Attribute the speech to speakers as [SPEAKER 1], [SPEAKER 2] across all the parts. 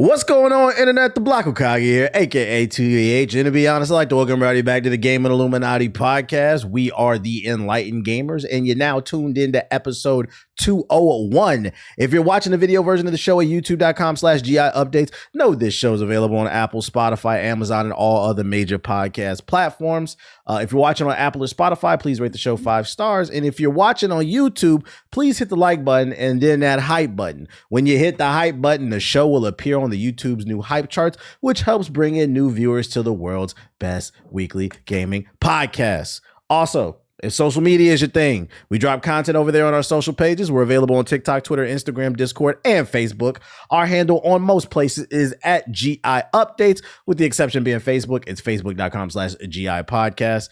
[SPEAKER 1] What's going on, Internet? The Block Okage here, aka 2EH. And to be honest, I'd like to welcome everybody back to the Game and Illuminaughty podcast. We are the Enlightened Gamers, and you're now tuned into episode 201. If you're watching the video version of the show at youtube.com/GI updates, know this show is available on Apple, Spotify, Amazon, and all other major podcast platforms. If you're watching on Apple or Spotify, please rate the show 5 stars. And if you're watching on YouTube, please hit the like button and then that hype button. When you hit the hype button, the show will appear on the YouTube's new hype charts, which helps bring in new viewers to the world's best weekly gaming podcast. Also, if social media is your thing, we drop content over there on our social pages. We're available on TikTok, Twitter, Instagram, Discord, and Facebook. Our handle on most places is at GI Updates, with the exception being Facebook. It's facebook.com/GI Podcast.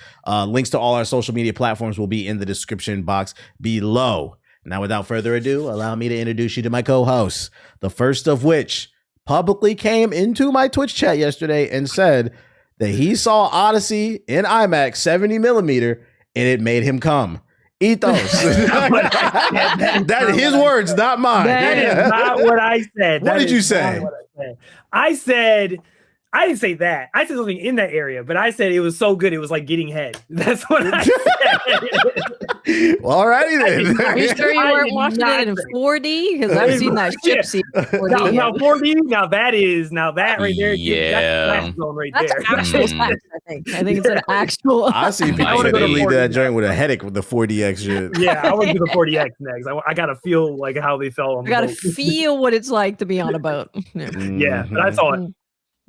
[SPEAKER 1] Links to all our social media platforms will be in the description box below. Now, without further ado, allow me to introduce you to my co-hosts, the first of which publicly came into my Twitch chat yesterday and said that he saw Odyssey in IMAX 70 millimeter and it made him come. Ethos. That his words, not mine.
[SPEAKER 2] That is not what I said.
[SPEAKER 1] What did you say?
[SPEAKER 2] I said, I didn't say that. I said something in that area, but I said it was so good it was like getting head. That's what I said.
[SPEAKER 1] Well, alrighty then.
[SPEAKER 3] Are you sure you weren't watching it in 4D? Because I've seen that ship scene in 4D.
[SPEAKER 2] Now 4D, now that right there.
[SPEAKER 4] Yeah.
[SPEAKER 2] That's zone right
[SPEAKER 3] That's
[SPEAKER 2] there.
[SPEAKER 3] actual facts, I think. I think it's an actual.
[SPEAKER 1] I see people
[SPEAKER 4] I
[SPEAKER 1] say
[SPEAKER 4] wanna
[SPEAKER 1] they
[SPEAKER 4] go
[SPEAKER 1] leave
[SPEAKER 2] to
[SPEAKER 1] that
[SPEAKER 2] 4D.
[SPEAKER 1] joint with a headache with the 4DX shit.
[SPEAKER 2] Yeah, I want to do the 40X next. I got to feel like how they felt on
[SPEAKER 3] I gotta
[SPEAKER 2] the boat.
[SPEAKER 3] feel what it's like to be on a boat. Yeah.
[SPEAKER 2] Yeah, but I saw it.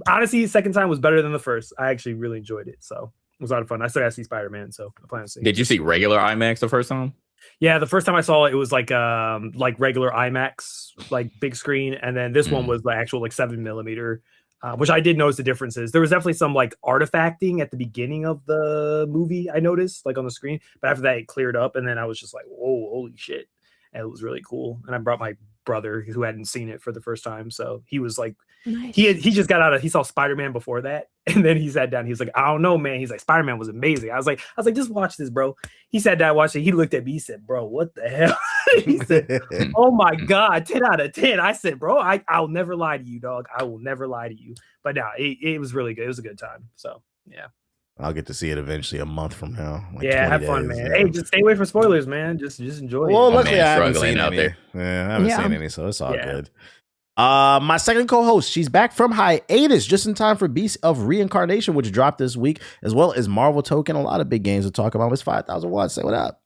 [SPEAKER 2] Honestly, second time was better than the first. I actually really enjoyed it. So it was a lot of fun. I still got to see Spider-Man, so I plan to see.
[SPEAKER 4] Did you see regular IMAX the first time?
[SPEAKER 2] Yeah, the first time I saw it, it was like regular IMAX, like big screen, and then this one was the actual like 7 millimeter, which I did notice the differences. There was definitely some like artifacting at the beginning of the movie I noticed, like on the screen, but after that it cleared up, and then I was just like, whoa, holy shit, and it was really cool. And I brought my brother who hadn't seen it for the first time, so he was like,
[SPEAKER 3] Nice.
[SPEAKER 2] he just got out of, he saw Spider-Man before that, and then he sat down. He was like, I don't know, man. He's like, Spider-Man was amazing. I was like, just watch this, bro. He sat down, watched it. He looked at me, he said, bro, what the hell? He said, oh my god, 10 out of 10. I said, bro, I'll never lie to you, dog. I will never lie to you. But no, it was really good. It was a good time. So yeah,
[SPEAKER 1] I'll get to see it eventually a month from now. Like
[SPEAKER 2] yeah,
[SPEAKER 1] 20
[SPEAKER 2] have fun,
[SPEAKER 1] days,
[SPEAKER 2] man.
[SPEAKER 1] yeah.
[SPEAKER 2] Hey, just stay away from spoilers, man. Just enjoy
[SPEAKER 1] Well,
[SPEAKER 2] it.
[SPEAKER 1] luckily
[SPEAKER 4] man,
[SPEAKER 1] I haven't
[SPEAKER 4] struggling
[SPEAKER 1] seen
[SPEAKER 4] out
[SPEAKER 1] any.
[SPEAKER 4] there.
[SPEAKER 1] Yeah, I haven't
[SPEAKER 3] Yeah.
[SPEAKER 1] seen any, so it's all
[SPEAKER 2] Yeah.
[SPEAKER 1] good. My second co-host, she's back from hiatus just in time for Beast of Reincarnation, which dropped this week, as well as Marvel Token. A lot of big games to talk about. It's 5,000 watts. Say what up.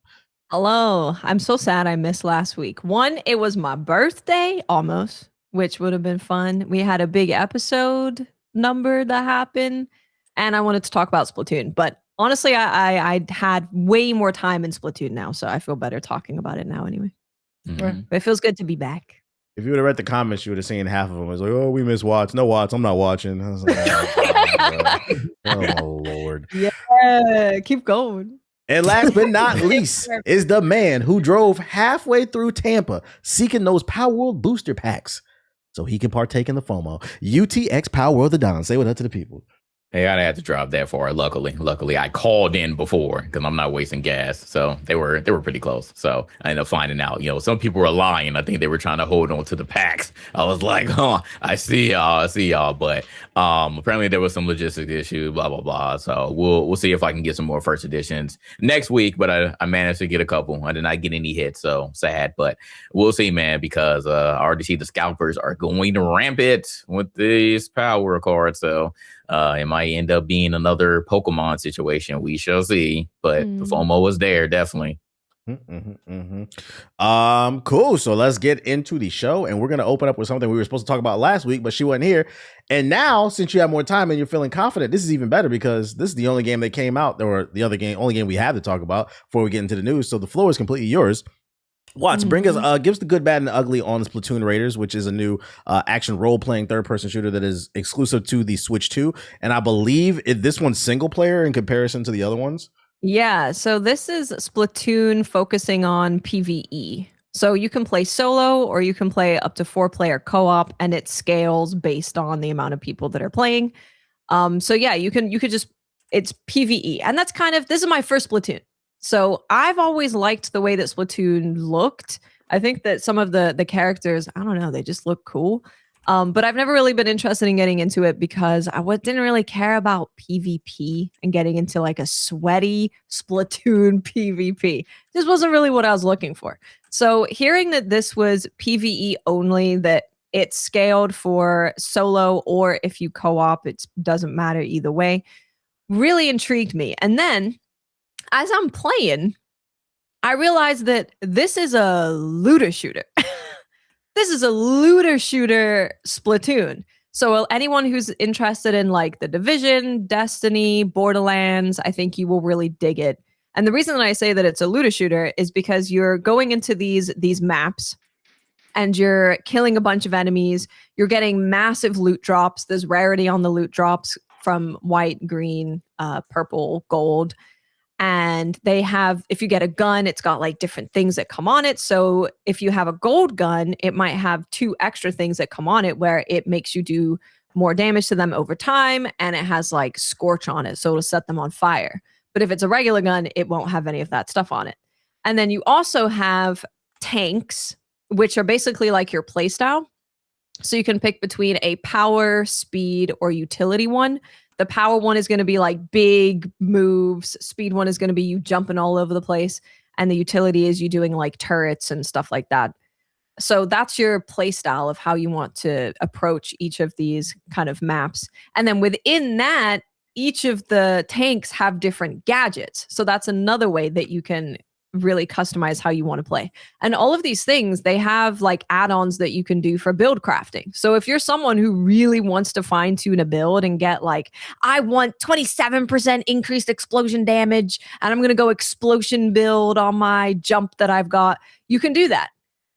[SPEAKER 3] Hello. I'm so sad I missed last week. One, it was my birthday almost, which would have been fun. We had a big episode number that happened, and I wanted to talk about Splatoon. But honestly, I had way more time in Splatoon now, so I feel better talking about it now anyway.
[SPEAKER 4] Mhm.
[SPEAKER 3] But it feels good to be back.
[SPEAKER 1] If you would have read the comments, you would have seen half of them. It was like, oh, we miss Watts. No Watts. I'm not watching. I was like, oh my Lord.
[SPEAKER 3] Yeah, keep going.
[SPEAKER 1] And last but not least is the man who drove halfway through Tampa seeking those Power World booster packs so he can partake in the FOMO. UTX Power World the Don. Say what up to the people.
[SPEAKER 4] Hey, I had to drive that far. Luckily, I called in before because I'm not wasting gas. So they were pretty close. So I ended up finding out. Some people were lying. I think they were trying to hold on to the packs. I was like, I see y'all. But apparently there was some logistic issue. Blah blah blah. So we'll see if I can get some more first editions next week. But I managed to get a couple. I did not get any hits. So sad. But we'll see, man. Because I already see the scalpers are going rampant with these power cards. So. It might end up being another Pokemon situation. We shall see. But the FOMO was there, definitely.
[SPEAKER 1] Cool. So let's get into the show, and we're gonna open up with something we were supposed to talk about last week, but she wasn't here. And now, since you have more time and you're feeling confident, this is even better because this is the only game that came out, or the only game we have to talk about before we get into the news. So the floor is completely yours. Watts, bring us, give us the good, bad, and ugly on Splatoon Raiders, which is a new action role-playing third-person shooter that is exclusive to the Switch 2. And I believe this one's single player in comparison to the other ones.
[SPEAKER 3] Yeah, so this is Splatoon focusing on PvE. So you can play solo or you can play up to 4-player co-op, and it scales based on the amount of people that are playing. So yeah, you could just, it's PvE. And that's this is my first Splatoon. So I've always liked the way that Splatoon looked. I think that some of the characters, I don't know, they just look cool. But I've never really been interested in getting into it because I didn't really care about PvP and getting into like a sweaty Splatoon PvP. This wasn't really what I was looking for. So hearing that this was PvE only, that it scaled for solo or if you co-op, it doesn't matter either way, really intrigued me. And then as I'm playing, I realized that this is a looter shooter. This is a looter shooter Splatoon. So anyone who's interested in like The Division, Destiny, Borderlands, I think you will really dig it. And the reason that I say that it's a looter shooter is because you're going into these maps and you're killing a bunch of enemies. You're getting massive loot drops. There's rarity on the loot drops from white, green, purple, gold. And they have, if you get a gun, it's got like different things that come on it. So if you have a gold gun, it might have 2 extra things that come on it where it makes you do more damage to them over time. And it has like scorch on it. So it'll set them on fire. But if it's a regular gun, it won't have any of that stuff on it. And then you also have tanks, which are basically like your playstyle. So you can pick between a power, speed, or utility one. The power one is going to be like big moves. Speed one is going to be you jumping all over the place. And the utility is you doing like turrets and stuff like that. So that's your play style of how you want to approach each of these kind of maps. And then within that, each of the tanks have different gadgets. So that's another way that you can really customize how you want to play. And all of these things, they have like add-ons that you can do for build crafting. So if you're someone who really wants to fine tune a build and get like, I want 27% increased explosion damage and I'm going to go explosion build on my jump that I've got, you can do that.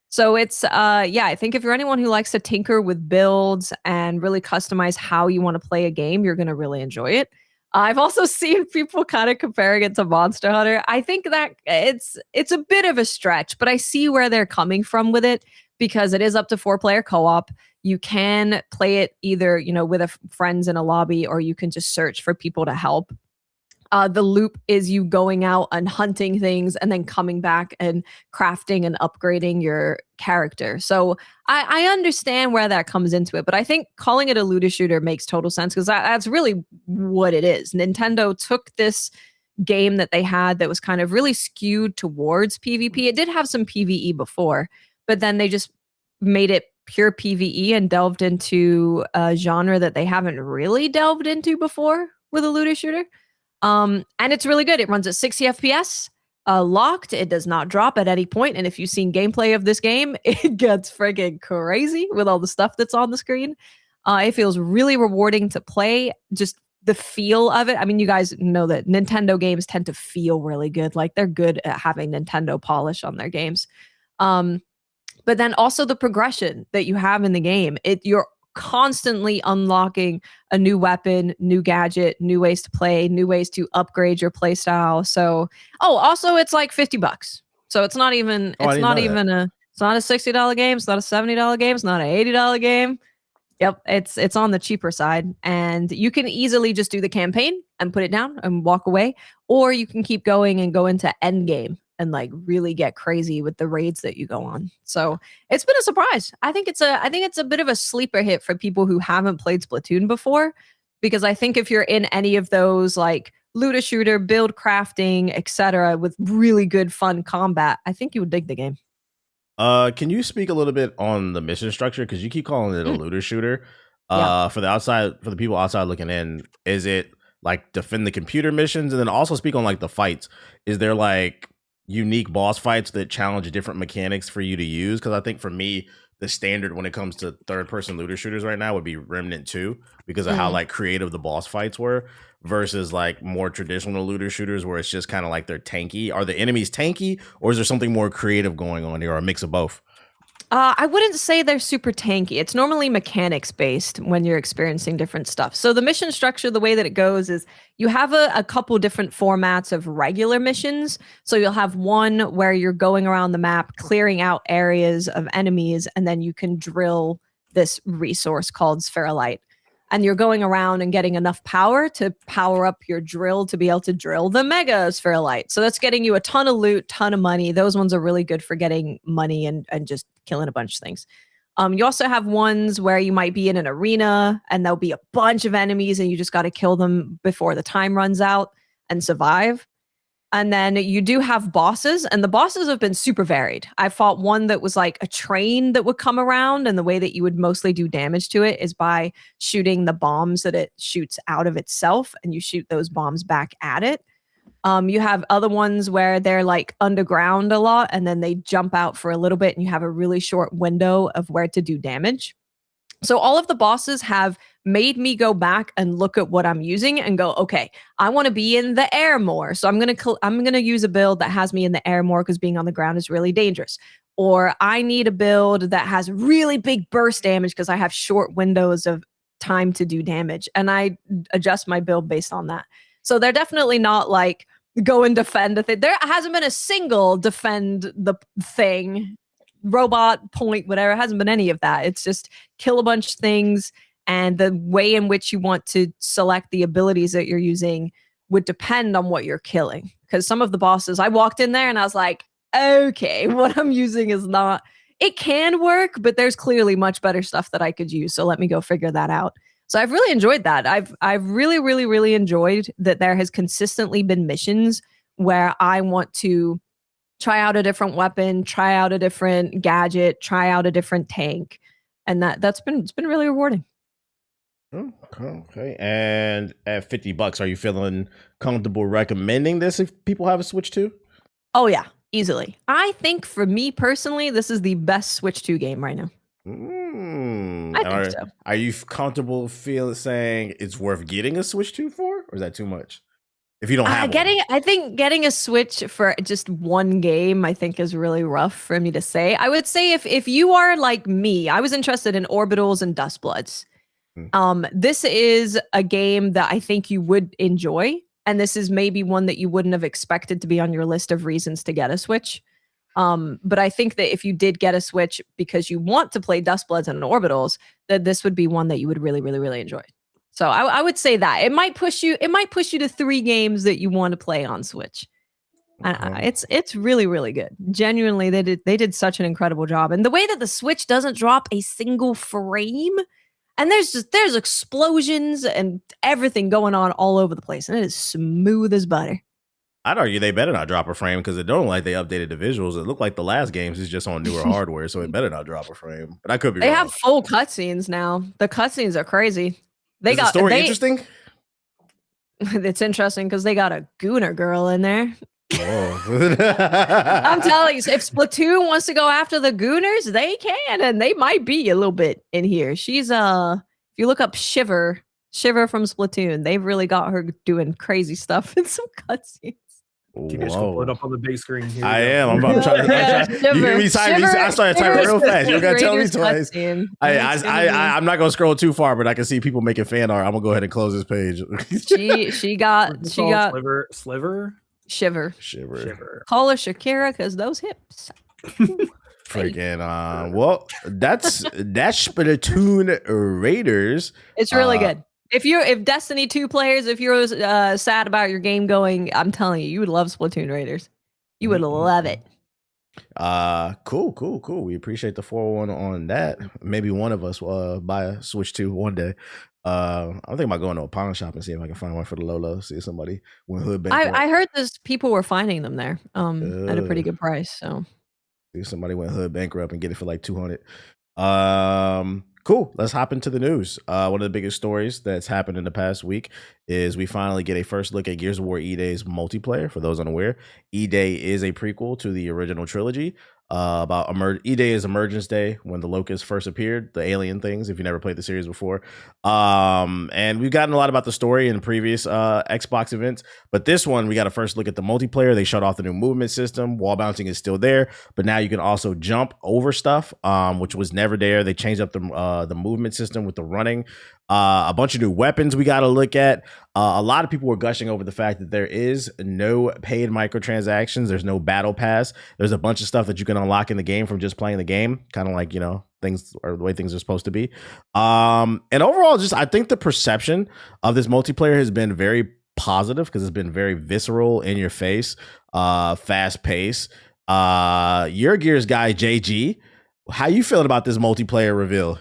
[SPEAKER 3] So it's, I think if you're anyone who likes to tinker with builds and really customize how you want to play a game, you're going to really enjoy it. I've also seen people kind of comparing it to Monster Hunter. I think that it's a bit of a stretch, but I see where they're coming from with it because it is up to 4-player co-op. You can play it either, with friends in a lobby, or you can just search for people to help. The loop is you going out and hunting things and then coming back and crafting and upgrading your character. So I understand where that comes into it, but I think calling it a looter shooter makes total sense because that's really what it is. Nintendo took this game that they had that was kind of really skewed towards PvP. It did have some PvE before, but then they just made it pure PvE and delved into a genre that they haven't really delved into before with a looter shooter. And it's really good. It runs at 60 FPS, locked. It does not drop at any point. And if you've seen gameplay of this game, it gets friggin' crazy with all the stuff that's on the screen. It feels really rewarding to play. Just the feel of it. I mean, you guys know that Nintendo games tend to feel really good. Like they're good at having Nintendo polish on their games. But then also the progression that you have in the game. You're constantly unlocking a new weapon, new gadget, new ways to play, new ways to upgrade your play style. So, also it's like $50. So it's not even, it's not a $60 game. It's not a $70 game. It's not an $80 game. Yep. It's on the cheaper side, and you can easily just do the campaign and put it down and walk away, or you can keep going and go into end game and like really get crazy with the raids that you go on. So it's been a surprise. I think it's a bit of a sleeper hit for people who haven't played Splatoon before, because I think if you're in any of those like looter shooter, build crafting, etc., with really good fun combat, I think you would dig the game.
[SPEAKER 1] Can you speak a little bit on the mission structure? Because you keep calling it a looter shooter. For the people outside looking in, is it like defend the computer missions? And then also speak on like the fights. Is there like unique boss fights that challenge different mechanics for you to use? Because I think for me, the standard when it comes to third-person looter shooters right now would be Remnant 2 because of how like creative the boss fights were, versus like more traditional looter shooters where it's just kind of like they're tanky. Are the enemies tanky, or is there something more creative going on here, or a mix of both?
[SPEAKER 3] I wouldn't say they're super tanky. It's normally mechanics based when you're experiencing different stuff. So the mission structure, the way that it goes is you have a couple different formats of regular missions. So you'll have one where you're going around the map, clearing out areas of enemies, and then you can drill this resource called spherolite. And you're going around and getting enough power to power up your drill to be able to drill the mega spherolite. So that's getting you a ton of loot, ton of money. Those ones are really good for getting money and just killing a bunch of things. You also have ones where you might be in an arena and there'll be a bunch of enemies and you just got to kill them before the time runs out and survive. And then you do have bosses, and the bosses have been super varied. I fought one that was like a train that would come around, and the way that you would mostly do damage to it is by shooting the bombs that it shoots out of itself, and you shoot those bombs back at it. You have other ones where they're like underground a lot, and then they jump out for a little bit, and you have a really short window of where to do damage. So all of the bosses have made me go back and look at what I'm using and go, okay, I want to be in the air more. So I'm gonna use a build that has me in the air more because being on the ground is really dangerous. Or I need a build that has really big burst damage because I have short windows of time to do damage. And I adjust my build based on that. So they're definitely not like go and defend the thing. There hasn't been a single defend the thing, robot point, whatever. It hasn't been any of that. It's just kill a bunch of things, and the way in which you want to select the abilities that you're using would depend on what you're killing. Because some of the bosses, I walked in there and I was like, okay, what I'm using is not, it can work, but there's clearly much better stuff that I could use. So let me go figure that out. So I've really enjoyed that. I've really enjoyed that there has consistently been missions where I want to try out a different weapon, try out a different gadget, try out a different tank. And it's been really rewarding.
[SPEAKER 1] Okay. And at $50, are you feeling comfortable recommending this if people have a Switch 2?
[SPEAKER 3] Oh yeah, easily. I think for me personally, this is the best Switch 2 game right now. I think so.
[SPEAKER 1] Are you comfortable saying it's worth getting a Switch 2 for, or is that too much? If you don't have one.
[SPEAKER 3] I think getting a Switch for just one game, I think is really rough for me to say. I would say if you are like me, I was interested in Orbitals and Dustbloods. This is a game that I think you would enjoy, and this is maybe one that you wouldn't have expected to be on your list of reasons to get a Switch. But I think that if you did get a Switch because you want to play Dustbloods and Orbitals, that this would be one that you would really enjoy. So I would say that it might push you to 3 games that you want to play on Switch. It's really good. Genuinely, they did such an incredible job. And the way that the Switch doesn't drop a single frame, and there's explosions and everything going on all over the place, and it is smooth as butter.
[SPEAKER 1] I'd argue they better not drop a frame because it don't look like they updated the visuals. It looked like the last games is just on newer hardware, so it better not drop a frame. But I could be wrong.
[SPEAKER 3] They have full cutscenes now. The cutscenes are crazy.
[SPEAKER 1] Is the story interesting?
[SPEAKER 3] It's interesting because they got a Gooner girl in there.
[SPEAKER 1] Oh.
[SPEAKER 3] I'm telling you, if Splatoon wants to go after the Gooners, they can, and they might be a little bit in here. She's if you look up Shiver from Splatoon, they've really got her doing crazy stuff in some cutscenes.
[SPEAKER 2] You just go put it up on the big screen here.
[SPEAKER 1] I am. I'm trying to. You hear me typing? I started typing real fast. You gotta tell me twice. I'm not gonna scroll too far, but I can see people making fan art. I'm gonna go ahead and close this page.
[SPEAKER 3] she got
[SPEAKER 2] Sliver.
[SPEAKER 3] Shiver. Call her Shakira because those hips.
[SPEAKER 1] Freaking well, that's Splatoon Raiders.
[SPEAKER 3] It's really good. If Destiny 2 players, if you're sad about your game going, I'm telling you, you would love Splatoon Raiders. You would love it.
[SPEAKER 1] Cool. We appreciate the 401 on that. Maybe one of us will buy a Switch 2 one day. I'm thinking about going to a pawn shop and see if I can find one for the low. See if somebody went hood bankrupt.
[SPEAKER 3] I heard people were finding them there at a pretty good price. So
[SPEAKER 1] see if somebody went hood bankrupt and get it for like $200. Cool. Let's hop into the news. One of the biggest stories that's happened in the past week is we finally get a first look at Gears of War E-Day's multiplayer. For those unaware, E-Day is a prequel to the original trilogy. E-Day is Emergence Day, when the Locusts first appeared, the alien things, if you never played the series before. And we've gotten a lot about the story in previous Xbox events, but this one, we got a first look at the multiplayer. They shut off the new movement system. Wall bouncing is still there, but now you can also jump over stuff, which was never there. They changed up the movement system with the running. A bunch of new weapons we got to look at. A lot of people were gushing over the fact that there is no paid microtransactions. There's no battle pass. There's a bunch of stuff that you can unlock in the game from just playing the game, kind of like, things are the way things are supposed to be. And overall, I think the perception of this multiplayer has been very positive because it's been very visceral, in your face, fast pace. Your Gears guy, JG, How you feeling about this multiplayer reveal?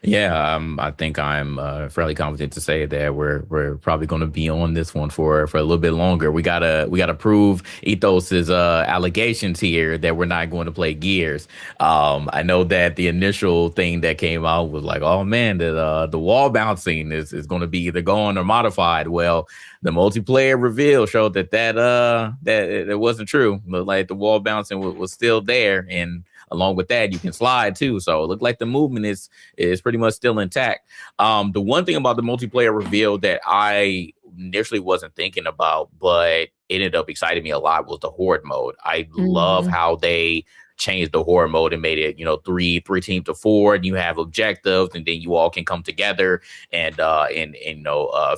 [SPEAKER 4] Yeah, I think I'm fairly confident to say that we're probably going to be on this one for a little bit longer. We gotta prove Ethos's allegations here that we're not going to play Gears. I know that the initial thing that came out was like, oh man, that the wall bouncing is going to be either gone or modified. Well, the multiplayer reveal showed that it wasn't true. Looked like the wall bouncing was still there, and along with that, you can slide too. So it looked like the movement is pretty much still intact. The one thing about the multiplayer reveal that I initially wasn't thinking about, but it ended up exciting me a lot, was the horde mode. I love how they changed the horde mode and made it, three teams to four, and you have objectives, and then you all can come together and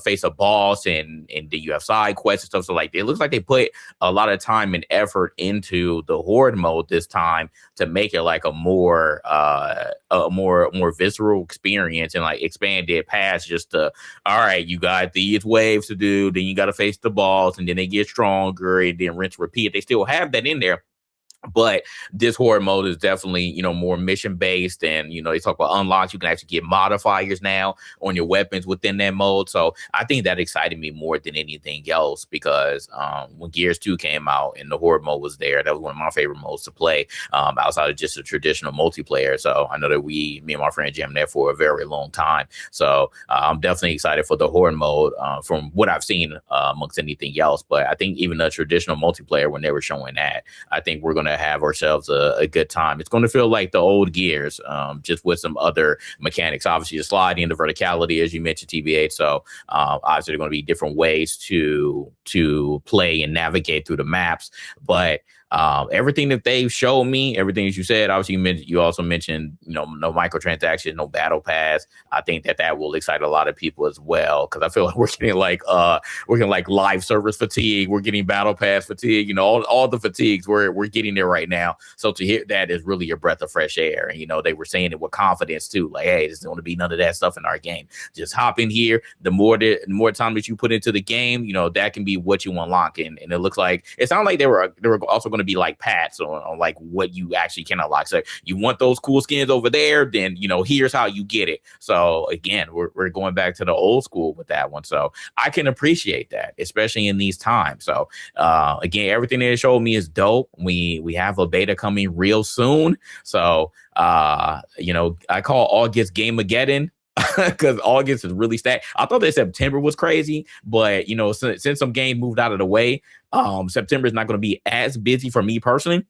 [SPEAKER 4] face a boss, and then you have side quests and stuff. So like, it looks like they put a lot of time and effort into the horde mode this time to make it like a more visceral experience, and like expand it past just the, all right, you got these waves to do, then you got to face the boss, and then they get stronger, and then rinse repeat. They still have that in there, but this horde mode is definitely, more mission based, and they talk about unlocks. You can actually get modifiers now on your weapons within that mode. So I think that excited me more than anything else, because when Gears 2 came out and the horde mode was there, that was one of my favorite modes to play, outside of just a traditional multiplayer. So I know that me and my friend jammed that for a very long time. So I'm definitely excited for the horde mode from what I've seen amongst anything else. But I think even the traditional multiplayer, when they were showing that, I think we're going to have ourselves a good time. It's going to feel like the old Gears, just with some other mechanics. Obviously, the sliding, the verticality, as you mentioned, TBH. So obviously, there are going to be different ways to play and navigate through the maps. But everything that they've shown me, everything that you said, obviously you also mentioned, no microtransactions, no battle pass. I think that will excite a lot of people as well, because I feel like we're getting like live service fatigue, we're getting battle pass fatigue, all the fatigues we're getting there right now. So to hear that is really a breath of fresh air, and they were saying it with confidence too, like, hey, there's going to be none of that stuff in our game. Just hop in here. The more time that you put into the game, that can be what you unlock, and it looks like it sounded like they were also going to be like paths on like what you actually can unlock. So you want those cool skins over there, then here's how you get it. So again, we're going back to the old school with that one. So I can appreciate that, especially in these times. So again, everything they showed me is dope. We have a beta coming real soon. So I call August Gameageddon, because August is really stacked. I thought that September was crazy, but since some games moved out of the way, September is not going to be as busy for me personally.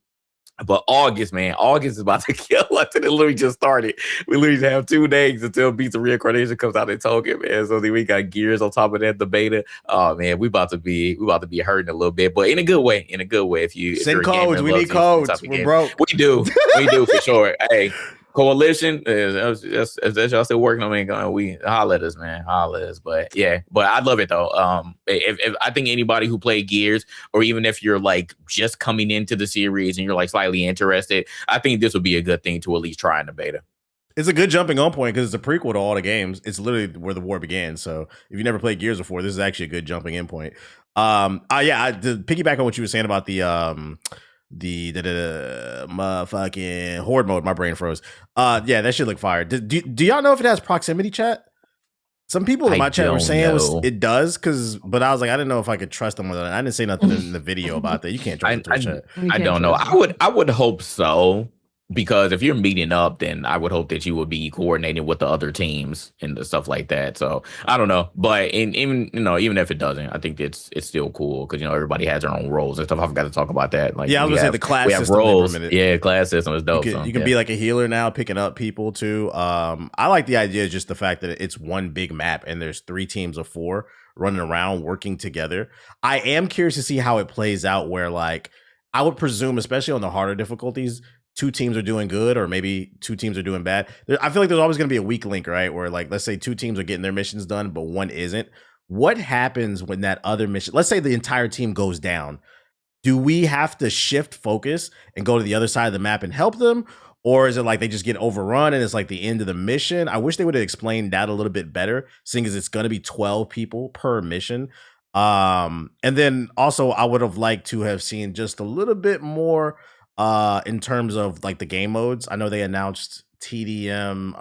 [SPEAKER 4] But August is about to kill us, and it literally just started. We literally have 2 days until Beats of Reincarnation comes out in token, man. So then we got Gears on top of that, the beta. Oh man, we about to be hurting a little bit, but in a good way. If you're
[SPEAKER 1] codes, we need codes. We're broke.
[SPEAKER 4] We do for sure. Hey, Coalition, that's y'all still working on it. We holla at us, man. Holla at us. But I love it though. If I think anybody who played Gears, or even if you're like just coming into the series and you're like slightly interested, I think this would be a good thing to at least try in the beta.
[SPEAKER 1] It's a good jumping on point because it's a prequel to all the games. It's literally where the war began. So if you never played Gears before, this is actually a good jumping in point. To piggyback on what you were saying about the motherfucking horde mode, my brain froze. That should look fire. Do y'all know if it has proximity chat? Some people in my chat were saying it does, but I was like, I didn't know if I could trust them with it. I didn't say nothing in the video about that. You can't trust chat.
[SPEAKER 4] I don't know. I would hope so. Because if you're meeting up, then I would hope that you would be coordinating with the other teams and the stuff like that. So I don't know, but even if it doesn't, I think it's still cool because everybody has their own roles and stuff. I forgot to talk about that. Like,
[SPEAKER 1] I was gonna say the class system.
[SPEAKER 4] Roles. Yeah, class system is dope.
[SPEAKER 1] You can be like a healer now, picking up people too. I like the idea, just the fact that it's one big map and there's 3 teams of 4 running around working together. I am curious to see how it plays out. Where like I would presume, especially on the harder difficulties, 2 teams are doing good, or maybe 2 teams are doing bad. I feel like there's always going to be a weak link, right? Where like, let's say 2 teams are getting their missions done, but one isn't. What happens when that other mission, let's say the entire team goes down? Do we have to shift focus and go to the other side of the map and help them? Or is it like they just get overrun and it's like the end of the mission? I wish they would have explained that a little bit better, seeing as it's going to be 12 people per mission. And then also I would have liked to have seen just a little bit more In terms of like the game modes, I know they announced TDM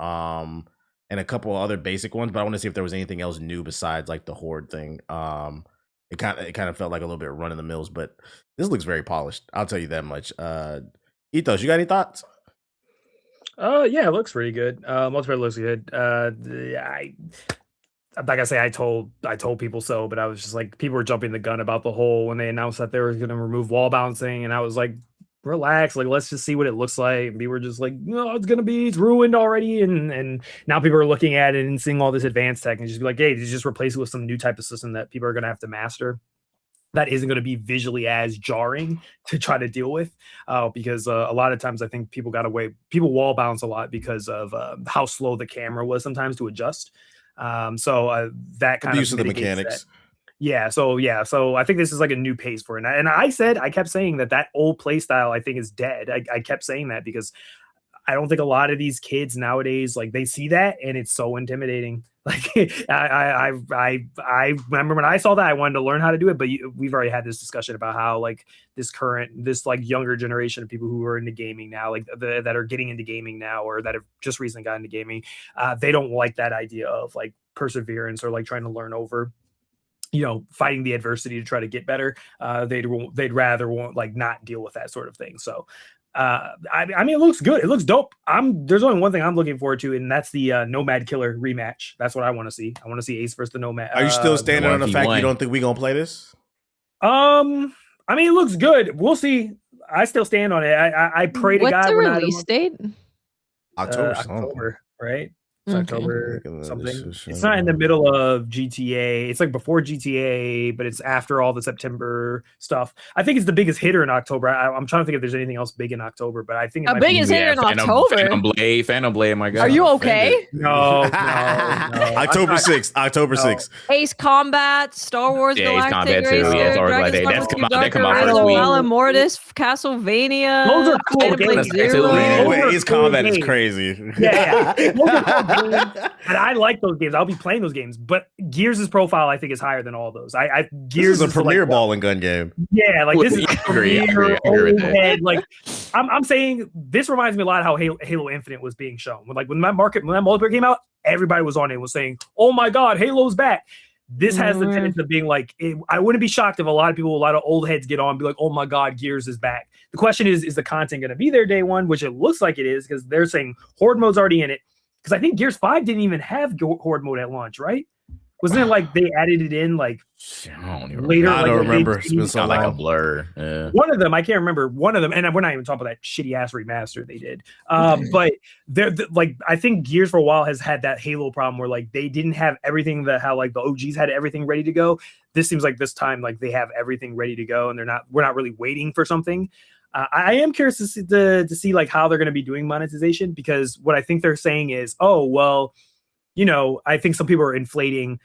[SPEAKER 1] and a couple other basic ones, but I want to see if there was anything else new besides like the horde thing. It kind of felt like a little bit run of the mills, but this looks very polished. I'll tell you that much. Ethos, you got any thoughts?
[SPEAKER 2] Yeah, it looks pretty good. Multiplayer looks good. I'm not gonna say I told people so, but I was just like, people were jumping the gun about the whole when they announced that they were gonna remove wall bouncing, and I was like, relax, like let's just see what it looks like. And people were just like, no, it's ruined already, and now people are looking at it and seeing all this advanced tech and just be like, hey, just replace it with some new type of system that people are gonna have to master. That isn't going to be visually as jarring to try to deal with, because a lot of times I think people wall bounce a lot because of how slow the camera was sometimes to adjust. So that kind
[SPEAKER 1] use of the mechanics.
[SPEAKER 2] So I think this is like a new pace for it. And I kept saying that old play style I think is dead. I kept saying that because I don't think a lot of these kids nowadays, like, they see that and it's so intimidating. Like, I remember when I saw that, I wanted to learn how to do it, but we've already had this discussion about how like this like younger generation of people who are into gaming now, like that are getting into gaming now, or that have just recently gotten into gaming, they don't like that idea of like perseverance or like trying to learn over, fighting the adversity to try to get better. They'd rather like not deal with that sort of thing. So I mean, it looks good. It looks dope. There's only one thing I'm looking forward to, and that's the Nomad Killer rematch. That's what I want to see. I want to see Ace versus the Nomad.
[SPEAKER 1] Are you still standing on the fact you don't think we gonna play this?
[SPEAKER 2] I mean, it looks good. We'll see. I still stand on it. I pray to God.
[SPEAKER 3] What's the release date?
[SPEAKER 2] October, right? It's October something.
[SPEAKER 1] It's
[SPEAKER 2] It's not in the middle of GTA. It's like before GTA, but it's after all the September stuff. I think it's the biggest hitter in October. I'm trying to think if there's anything else big in October, but I think
[SPEAKER 3] the biggest hitter in October.
[SPEAKER 4] Phantom Blade, my God.
[SPEAKER 3] Are you okay?
[SPEAKER 2] No.
[SPEAKER 1] October 6th.
[SPEAKER 3] Ace Combat, Star Wars Galactic
[SPEAKER 4] Ace Combat too. Yeah,
[SPEAKER 3] Racer,
[SPEAKER 4] they come out first week.
[SPEAKER 3] Mortis, Castlevania.
[SPEAKER 2] Those are cool games.
[SPEAKER 1] Ace Combat is crazy.
[SPEAKER 2] Yeah. Those are cool games, and I like those games. I'll be playing those games, but Gears' profile I think is higher than all those. Gears
[SPEAKER 1] is a premier ball and gun game.
[SPEAKER 2] Yeah, like this is
[SPEAKER 4] I agree with that.
[SPEAKER 2] Like I'm saying, this reminds me a lot of how Halo Infinite was being shown. When that multiplayer came out, everybody was on it and was saying, "Oh my God, Halo's back." This has the tendency of being like, I wouldn't be shocked if a lot of old heads get on and be like, "Oh my God, Gears is back." The question is the content going to be there day one? Which it looks like it is, because they're saying Horde mode's already in it. Because I think Gears 5 didn't even have Horde mode at launch, right? Wasn't it like they added it in like later?
[SPEAKER 1] I don't remember. It's been so
[SPEAKER 4] like a blur. Yeah.
[SPEAKER 2] One of them, I can't remember. One of them, and we're not even talking about that shitty ass remaster they did. But they're like, I think Gears for a while has had that Halo problem where like they didn't have everything how like the OGs had everything ready to go. This seems like this time like they have everything ready to go, and we're not really waiting for something. I am curious to see like how they're going to be doing monetization, because what I think they're saying is, oh, well, I think some people are inflating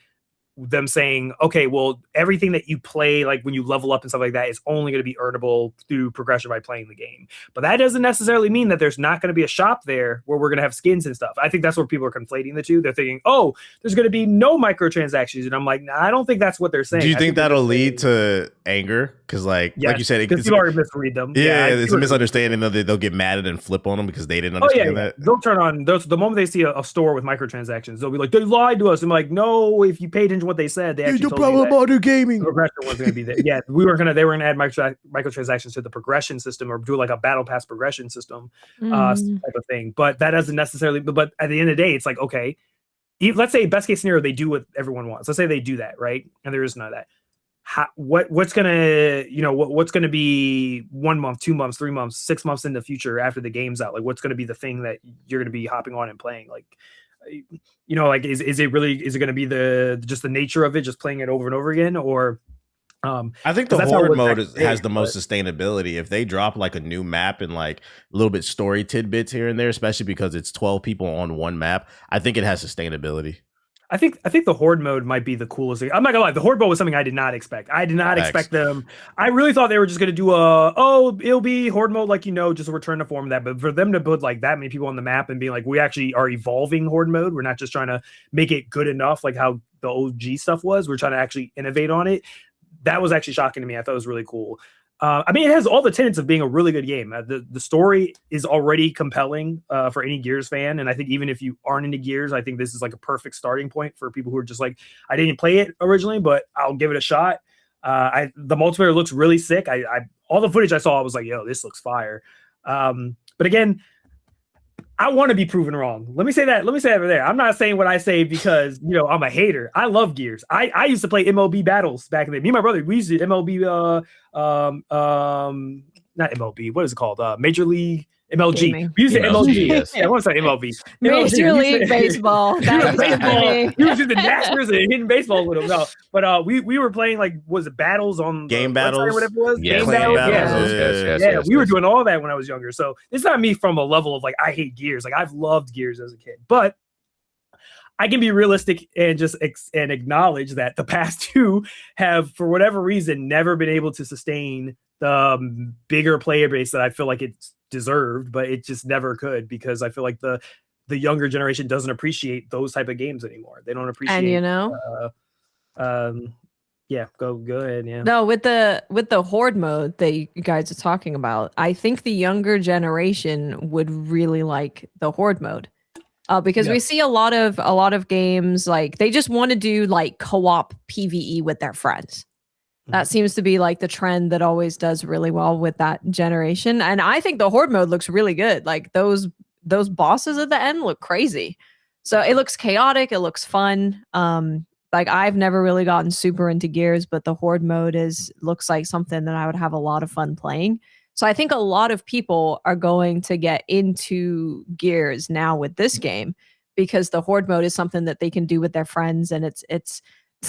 [SPEAKER 2] them saying, okay, well, everything that you play, like when you level up and stuff like that, is only going to be earnable through progression by playing the game. But that doesn't necessarily mean that there's not going to be a shop there where we're going to have skins and stuff. I think that's where people are conflating the two. They're thinking, oh, there's going to be no microtransactions. And I'm like, nah, I don't think that's what they're saying.
[SPEAKER 1] Do you think that'll lead to anger? Because like you said,
[SPEAKER 2] because people already misread them.
[SPEAKER 1] Yeah, it's a misunderstanding that they'll get mad at and flip on them because they didn't understand that.
[SPEAKER 2] They'll turn on the moment they see a store with microtransactions, they'll be like, they lied to us. I'm like, no, if you paid attention to what they said, they actually told you that
[SPEAKER 1] modern gaming.
[SPEAKER 2] The progression wasn't going to be there. Yeah, they were going to add microtransactions to the progression system, or do like a battle pass progression system type of thing. But that doesn't necessarily. But at the end of the day, it's like, okay, let's say best case scenario, they do what everyone wants. Let's say they do that, right? And there is none of that. What's gonna be 1 month, 2 months, 3 months, 6 months in the future after the game's out? Like, what's gonna be the thing that you're gonna be hopping on and playing? Like, like is it gonna be just the nature of it, just playing it over and over again? Or
[SPEAKER 1] I think the horde mode has the most sustainability. If they drop like a new map and like a little bit story tidbits here and there, especially because it's 12 people on one map, I think it has sustainability.
[SPEAKER 2] I think the horde mode might be the coolest thing. I'm not gonna lie, the horde mode was something I did not expect. I did not expect them. I really thought they were just gonna do it'll be horde mode, like, just a return to form of that. But for them to put like that many people on the map and being like, we actually are evolving horde mode. We're not just trying to make it good enough like how the OG stuff was. We're trying to actually innovate on it. That was actually shocking to me. I thought it was really cool. I mean, it has all the tenets of being a really good game. The story is already compelling for any Gears fan, and I think even if you aren't into Gears, I think this is like a perfect starting point for people who are just like, I didn't play it originally, but I'll give it a shot. The multiplayer looks really sick. I all the footage I saw, I was like, yo, this looks fire. But again, I want to be proven wrong. Let me say that over there. I'm not saying what I say because, you know, I'm a hater. I love Gears. I used to play MLB battles back in the day. Me and my brother, we used to MLB, not MLB. What is it called? Major League MLG.
[SPEAKER 3] Gaming.
[SPEAKER 2] We used to MLG.
[SPEAKER 4] Yes.
[SPEAKER 2] Yeah, I want to say MLB.
[SPEAKER 3] Major League Baseball. That was
[SPEAKER 2] baseball.
[SPEAKER 3] funny.
[SPEAKER 2] We was just the Masters and hitting baseball with them. No, but we were playing like, was it battles on
[SPEAKER 1] Game
[SPEAKER 2] the
[SPEAKER 1] battles?
[SPEAKER 2] website or whatever it was?
[SPEAKER 4] Yeah,
[SPEAKER 2] Game
[SPEAKER 1] Playing
[SPEAKER 2] battles.
[SPEAKER 1] battles.
[SPEAKER 2] Yeah, we were doing all that when I was younger. So it's not me from a level of like, I hate Gears. Like I've loved Gears as a kid, but I can be realistic and just and acknowledge that the past two have, for whatever reason, never been able to sustain the bigger player base that I feel like it's deserved, but it just never could, because I feel like the younger generation doesn't appreciate those type of games anymore. They don't appreciate,
[SPEAKER 3] And you know,
[SPEAKER 2] yeah, go ahead. Yeah.
[SPEAKER 3] no, with the horde mode that you guys are talking about, I think the younger generation would really like the horde mode. Because we see a lot of games, like they just want to do like co-op PvE with their friends. That seems to be like the trend that always does really well with that generation. And I think the horde mode looks really good. Like those bosses at the end look crazy. So it looks chaotic. It looks fun. Like I've never really gotten super into Gears, but the horde mode looks like something that I would have a lot of fun playing. So I think a lot of people are going to get into Gears now with this game, because the horde mode is something that they can do with their friends, and it's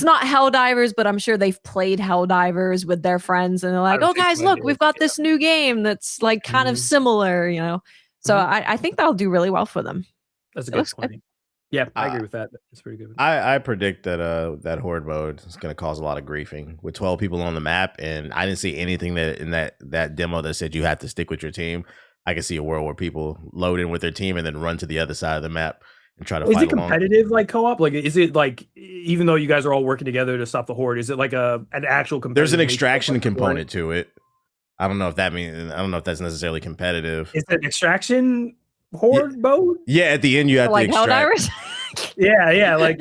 [SPEAKER 3] not Helldivers, but I'm sure they've played Helldivers with their friends, and they're like, "Oh, guys, look, we've got this new game that's like kind of similar," you know. So I think that'll do really well for them.
[SPEAKER 2] That's a good point. Yeah, I agree with that. It's pretty good.
[SPEAKER 1] I predict that that horde mode is going to cause a lot of griefing with 12 people on the map, and I didn't see anything that in that demo that said you have to stick with your team. I can see a world where people load in with their team and then run to the other side of the map and try to fight.
[SPEAKER 2] Is it competitive like co-op? Like, is it like, even though you guys are all working together to stop the horde, is it like an actual competitive?
[SPEAKER 1] There's an extraction component to it. I don't know if that's necessarily competitive.
[SPEAKER 2] Is it extraction horde mode?
[SPEAKER 1] Yeah, at the end you have
[SPEAKER 3] Like
[SPEAKER 1] to extract.
[SPEAKER 3] Helldivers?
[SPEAKER 2] Yeah, like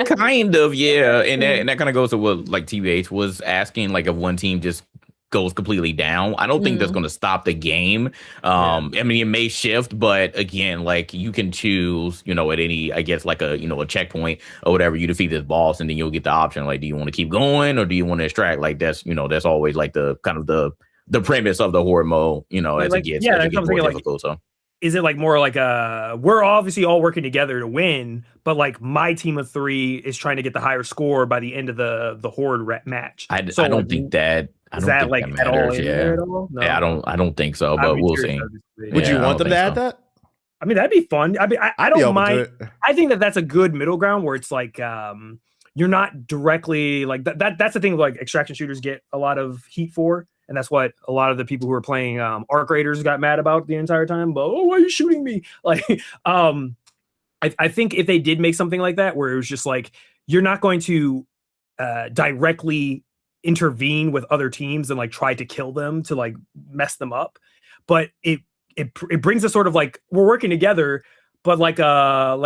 [SPEAKER 4] kind of, yeah. And that kind of goes to what like TBH was asking, like if one team just goes completely down. I don't think that's going to stop the game. I mean, it may shift, but again, like you can choose, you know, at any, I guess, like a checkpoint or whatever, you defeat this boss, and then you'll get the option, like, do you want to keep going or do you want to extract? Like that's always like the kind of the premise of the horde mode, you know, as it gets more difficult. So
[SPEAKER 2] is it like more like we're obviously all working together to win, but like my team of 3 is trying to get the higher score by the end of the horde match?
[SPEAKER 4] I don't think that.
[SPEAKER 2] Is that like at all in there at all? No.
[SPEAKER 4] Yeah, I don't think so, but we'll see.
[SPEAKER 1] Would you want them to add that?
[SPEAKER 2] I mean, that'd be fun. I mean, I don't mind. I think that's a good middle ground where it's like you're not directly like that. That's the thing. Like extraction shooters get a lot of heat for, and that's what a lot of the people who are playing Arc Raiders got mad about the entire time. But why are you shooting me? Like, I think if they did make something like that, where it was just like you're not going to directly intervene with other teams and like try to kill them to like mess them up, but it brings a sort of like we're working together, but like I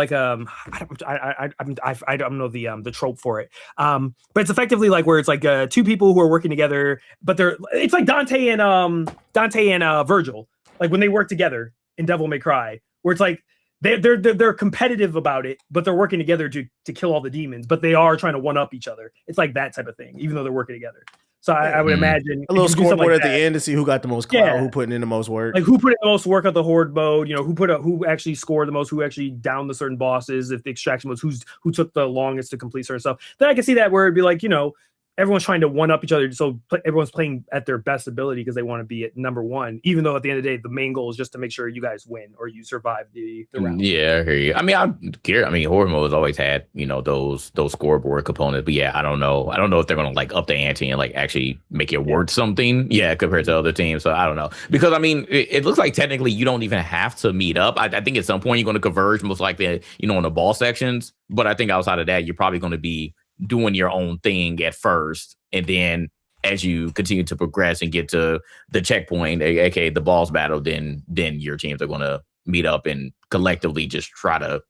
[SPEAKER 2] don't know the trope for it, but it's effectively like where it's like 2 people who are working together, but it's like Dante and Virgil, like when they work together in Devil May Cry, where it's like they're competitive about it, but they're working together to kill all the demons, but they are trying to one up each other. It's like that type of thing, even though they're working together. So I would imagine
[SPEAKER 1] a little scoreboard like at the end to see who got the most clout, who putting in the most work,
[SPEAKER 2] like who put in the most work at the horde mode. You know, who actually scored the most, who actually downed the certain bosses. If the extraction was who took the longest to complete certain stuff, then I can see that where it'd be like, you know, everyone's trying to one up each other, so everyone's playing at their best ability because they want to be at number 1, even though at the end of the day the main goal is just to make sure you guys win or you survive the round.
[SPEAKER 4] Yeah, I hear you. I mean, horde mode has always had, you know, those scoreboard components, but yeah, I don't know if they're gonna like up the ante and like actually make it worth something, compared to other teams. So I don't know, because I mean, it looks like technically you don't even have to meet up. I think at some point you're going to converge, most likely, you know, in the ball sections, but I think outside of that you're probably going to be doing your own thing at first, and then as you continue to progress and get to the checkpoint, aka the boss battle, then your teams are going to meet up and collectively just try to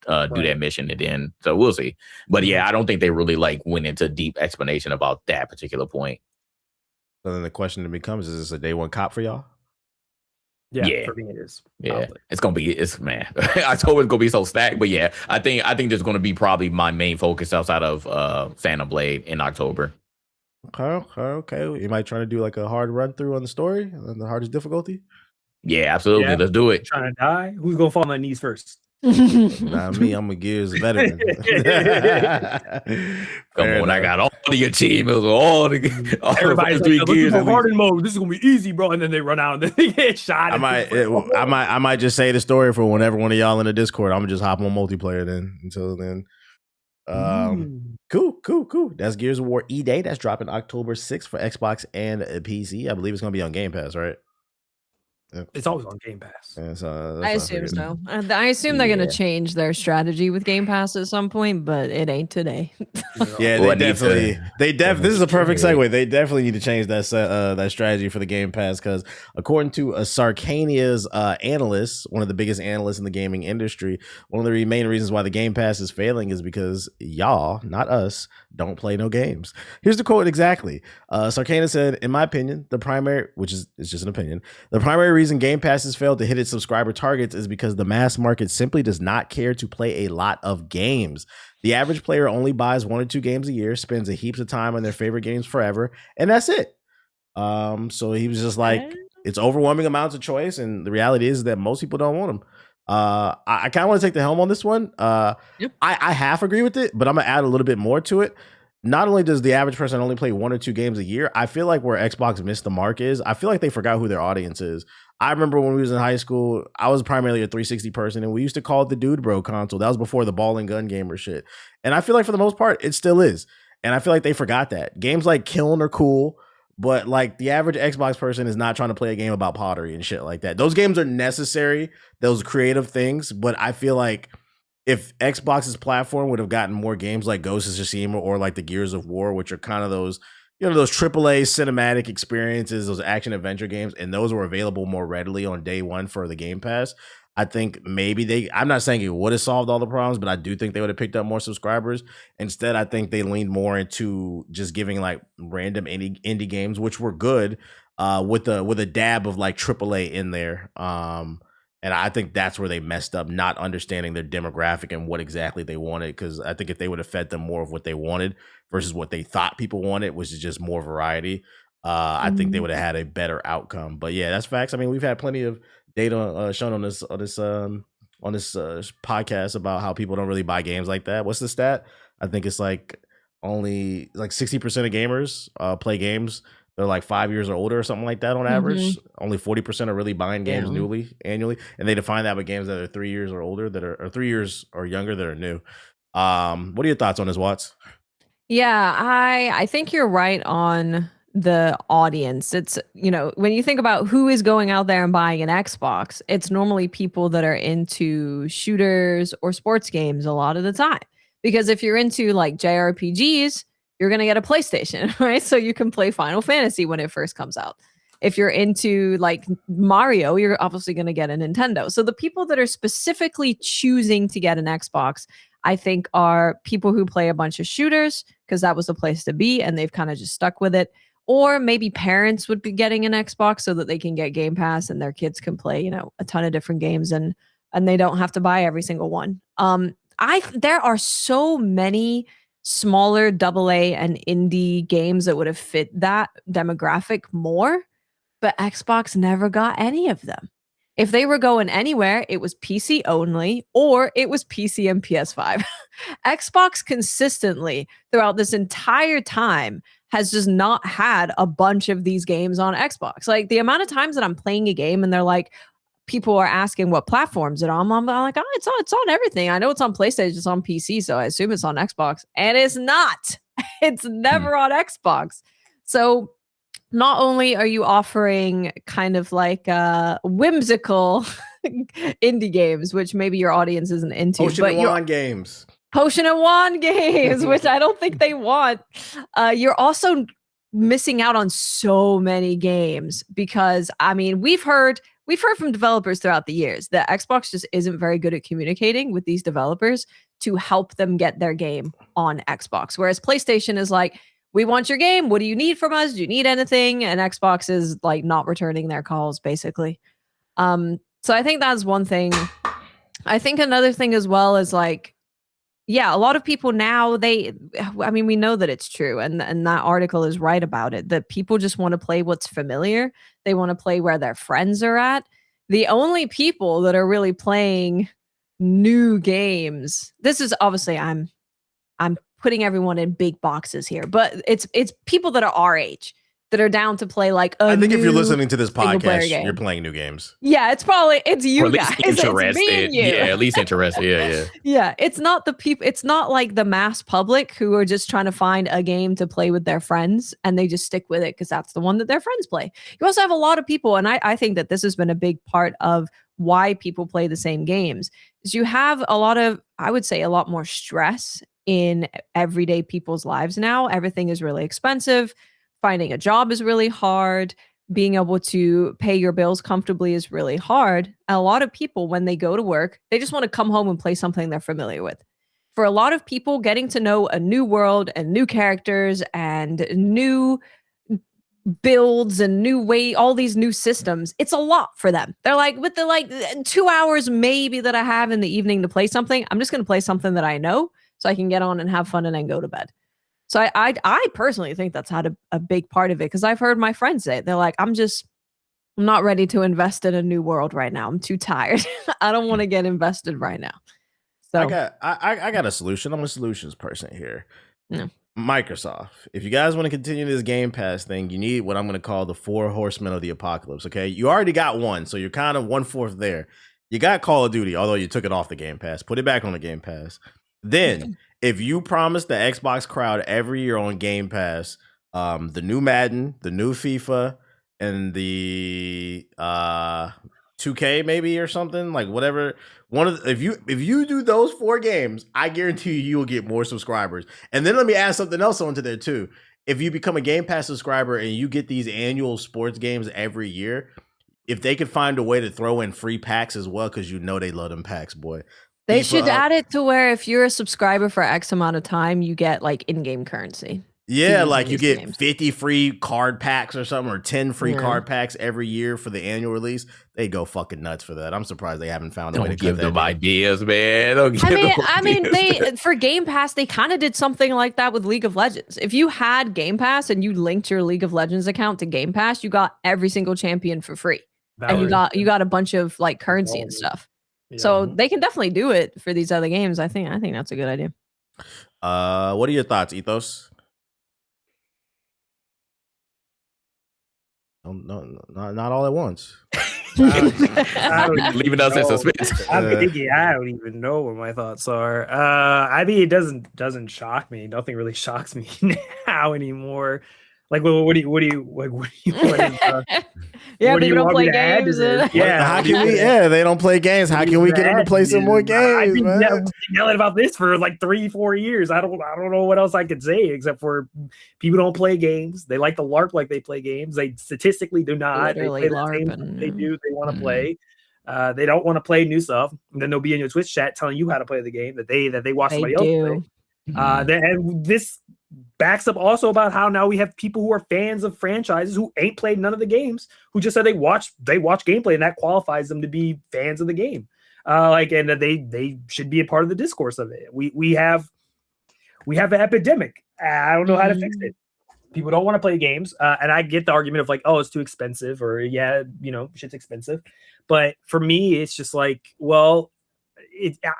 [SPEAKER 4] do that mission. And then, so we'll see. But yeah, I don't think they really like went into deep explanation about that particular point.
[SPEAKER 1] So then the question that becomes: is this a day one cop for y'all?
[SPEAKER 2] Yeah, for me it is.
[SPEAKER 4] Yeah, probably. It's man. I told it's gonna be so stacked, but yeah, I think there's gonna be probably my main focus outside of Phantom Blade in October.
[SPEAKER 1] Okay. You might try to do like a hard run through on the story and the hardest difficulty.
[SPEAKER 4] Yeah, absolutely. Yeah. Let's do it.
[SPEAKER 2] Trying to die? Who's gonna fall on my knees first?
[SPEAKER 1] Not me. I'm a Gears veteran.
[SPEAKER 4] Come on, I got all of your team.
[SPEAKER 2] Everybody's like, Gears. Hardened mode. This is gonna be easy, bro. And then they run out and then they get shot.
[SPEAKER 1] I might just say the story for whenever one of y'all in the Discord. I'm gonna just hop on multiplayer then. Until then. Cool. That's Gears of War E-Day. That's dropping October 6th for Xbox and PC. I believe it's gonna be on Game Pass, right?
[SPEAKER 2] It's always on Game Pass.
[SPEAKER 1] Yeah,
[SPEAKER 3] I assume so. I assume they're going to change their strategy with Game Pass at some point, but it ain't today.
[SPEAKER 1] Yeah, this is a perfect segue. They definitely need to change that that strategy for the Game Pass, because according to Sarcania's analyst, one of the biggest analysts in the gaming industry, one of the main reasons why the Game Pass is failing is because y'all, not us, don't play no games. Here's the quote exactly. Sarcania said, "In my opinion, the primary," which is it's just an opinion, "the primary reason Game Pass has failed to hit its subscriber targets is because the mass market simply does not care to play a lot of games. The average player only buys 1 or 2 games a year, spends a heaps of time on their favorite games forever, and that's it." So he was just like, it's overwhelming amounts of choice, and the reality is that most people don't want them. I kind of want to take the helm on this one. I half agree with it, but I'm gonna add a little bit more to it. Not only does the average person only play 1 or 2 games a year, I feel like where Xbox missed the mark is, I feel like they forgot who their audience is. I remember when we was in high school, I was primarily a 360 person, and we used to call it the Dude Bro console. That was before the ball and gun gamer shit. And I feel like for the most part, it still is. And I feel like they forgot that. Games like Kiln are cool, but like the average Xbox person is not trying to play a game about pottery and shit like that. Those games are necessary, those creative things, but I feel like if Xbox's platform would have gotten more games like Ghost of Tsushima or like the Gears of War, which are kind of those, you know, those AAA cinematic experiences, those action adventure games, and those were available more readily on day one for the Game Pass, I think maybe I'm not saying it would have solved all the problems, but I do think they would have picked up more subscribers. Instead, I think they leaned more into just giving like random indie games, which were good, with a dab of like AAA in there. And I think that's where they messed up, not understanding their demographic and what exactly they wanted. Because I think if they would have fed them more of what they wanted versus what they thought people wanted, which is just more variety, I think they would have had a better outcome. But yeah, that's facts. I mean, we've had plenty of data shown on this podcast about how people don't really buy games like that. What's the stat? I think it's like only like 60% of gamers play games. They're like 5 years or older or something like that on average. Only 40% are really buying games annually. And they define that with games that are 3 years or older, or 3 years or younger that are new. What are your thoughts on this, Watts?
[SPEAKER 3] Yeah, I think you're right on the audience. It's, you know, when you think about who is going out there and buying an Xbox, it's normally people that are into shooters or sports games a lot of the time. Because if you're into like JRPGs, you're going to get a PlayStation, right? So you can play Final Fantasy when it first comes out. If you're into like Mario, you're obviously going to get a Nintendo. So the people that are specifically choosing to get an Xbox, I think, are people who play a bunch of shooters because that was the place to be and they've kind of just stuck with it. Or maybe parents would be getting an Xbox so that they can get Game Pass and their kids can play, you know, a ton of different games and they don't have to buy every single one. There are so many smaller AA and indie games that would have fit that demographic more, but Xbox never got any of them. If they were going anywhere, it was PC only, or it was PC and PS5. Xbox consistently throughout this entire time has just not had a bunch of these games on Xbox. Like the amount of times that I'm playing a game and they're like, people are asking what platforms it on. I'm like, oh, it's on everything. I know it's on PlayStation, it's on PC, so I assume it's on Xbox. And it's not. It's never on Xbox. So not only are you offering kind of like whimsical indie games, which maybe your audience isn't into,
[SPEAKER 1] Potion and Wand games,
[SPEAKER 3] which I don't think they want. You're also missing out on so many games because I mean we've heard from developers throughout the years that Xbox just isn't very good at communicating with these developers to help them get their game on Xbox. Whereas PlayStation is like, we want your game. What do you need from us? Do you need anything? And Xbox is like not returning their calls, basically. So I think that's one thing. I think another thing as well is like, yeah, a lot of people now, we know that it's true. And that article is right about it, that people just want to play what's familiar. They want to play where their friends are at. The only people that are really playing new games, this is obviously, I'm putting everyone in big boxes here, but it's people that are our age that are down to play like
[SPEAKER 1] I think if you're listening to this podcast, you're playing new games.
[SPEAKER 3] Yeah, it's you guys.
[SPEAKER 4] Interested.
[SPEAKER 3] It's me and you.
[SPEAKER 4] Yeah, at least interested. Yeah.
[SPEAKER 3] Yeah, it's not the people. It's not like the mass public who are just trying to find a game to play with their friends and they just stick with it because that's the one that their friends play. You also have a lot of people, and I think that this has been a big part of why people play the same games, is you have a lot of, I would say, a lot more stress in everyday people's lives now. Everything is really expensive. Finding a job is really hard. Being able to pay your bills comfortably is really hard. And a lot of people, when they go to work, they just want to come home and play something they're familiar with. For a lot of people, getting to know a new world and new characters and new builds and new way, all these new systems, it's a lot for them. They're like, with the 2 hours maybe that I have in the evening to play something, I'm just going to play something that I know so I can get on and have fun and then go to bed. So I personally think that's had a big part of it, because I've heard my friends say it. They're like, I'm not ready to invest in a new world right now. I'm too tired. I don't want to get invested right now. So
[SPEAKER 1] I got a solution. I'm a solutions person here.
[SPEAKER 3] No.
[SPEAKER 1] Microsoft, if you guys want to continue this Game Pass thing, you need what I'm going to call the 4 horsemen of the apocalypse. Okay, you already got one, so you're kind of 1/4 there. You got Call of Duty, although you took it off the Game Pass. Put it back on the Game Pass. Then, if you promise the Xbox crowd every year on Game Pass, the new Madden, the new FIFA, and the 2K maybe or something, like whatever. If you do those 4 games, I guarantee you will get more subscribers. And then let me add something else onto there too. If you become a Game Pass subscriber and you get these annual sports games every year, if they could find a way to throw in free packs as well, because you know they love them packs, boy.
[SPEAKER 3] They should add it to where if you're a subscriber for X amount of time, you get like in-game currency.
[SPEAKER 1] Yeah, like you get 50 free card packs or something, or 10 free card packs every year for the annual release. They go fucking nuts for that. I'm surprised they haven't found a way to
[SPEAKER 4] give them ideas, man.
[SPEAKER 3] I mean, they for Game Pass, they kind of did something like that with League of Legends. If you had Game Pass and you linked your League of Legends account to Game Pass, you got every single champion for free, and you got a bunch of like currency and stuff. Yeah. So they can definitely do it for these other games. I think that's a good idea.
[SPEAKER 1] What are your thoughts, Ethos? No, not all at once.
[SPEAKER 4] Leaving us in suspense.
[SPEAKER 2] I don't even know what my thoughts are. I mean, it doesn't shock me. Nothing really shocks me now anymore. Like, what do you
[SPEAKER 3] yeah, people don't play games.
[SPEAKER 1] How can we? Yeah, they don't play games. How can we get them to play some more games?
[SPEAKER 2] I've been yelling about this for like 3-4 years. I don't know what else I could say except for people don't play games. They like to LARP like they play games. They statistically do not.
[SPEAKER 3] Literally
[SPEAKER 2] they play
[SPEAKER 3] LARP
[SPEAKER 2] the same they do. They want to play. They don't want to play new stuff. And then they'll be in your Twitch chat telling you how to play the game that they watch somebody else play. And this backs up also about how now we have people who are fans of franchises who ain't played none of the games, who just said they watch gameplay, and that qualifies them to be fans of the game. And that they should be a part of the discourse of it. We have an epidemic. I don't know how to fix it. People don't want to play games, and I get the argument of like, oh, it's too expensive, or shit's expensive. But for me, it's just like, well,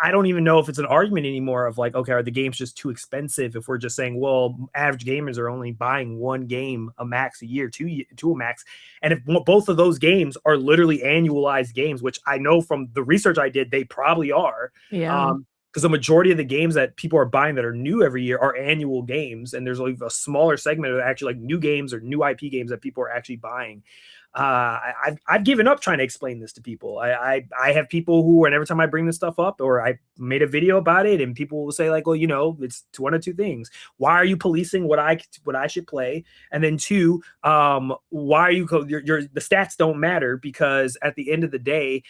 [SPEAKER 2] I don't even know if it's an argument anymore of like, okay, are the games just too expensive? If we're just saying, well, average gamers are only buying one game a max a year, two a max. And if both of those games are literally annualized games, which I know from the research I did, they probably are.
[SPEAKER 3] Yeah.
[SPEAKER 2] Because the majority of the games that people are buying that are new every year are annual games. And there's like a smaller segment of actually like new games or new IP games that people are actually buying. I've given up trying to explain this to people. I have people who, and every time I bring this stuff up, or I made a video about it, and people will say like, well, it's one of two things. Why are you policing what I should play? And then two, why are you the stats don't matter, because at the end of the day,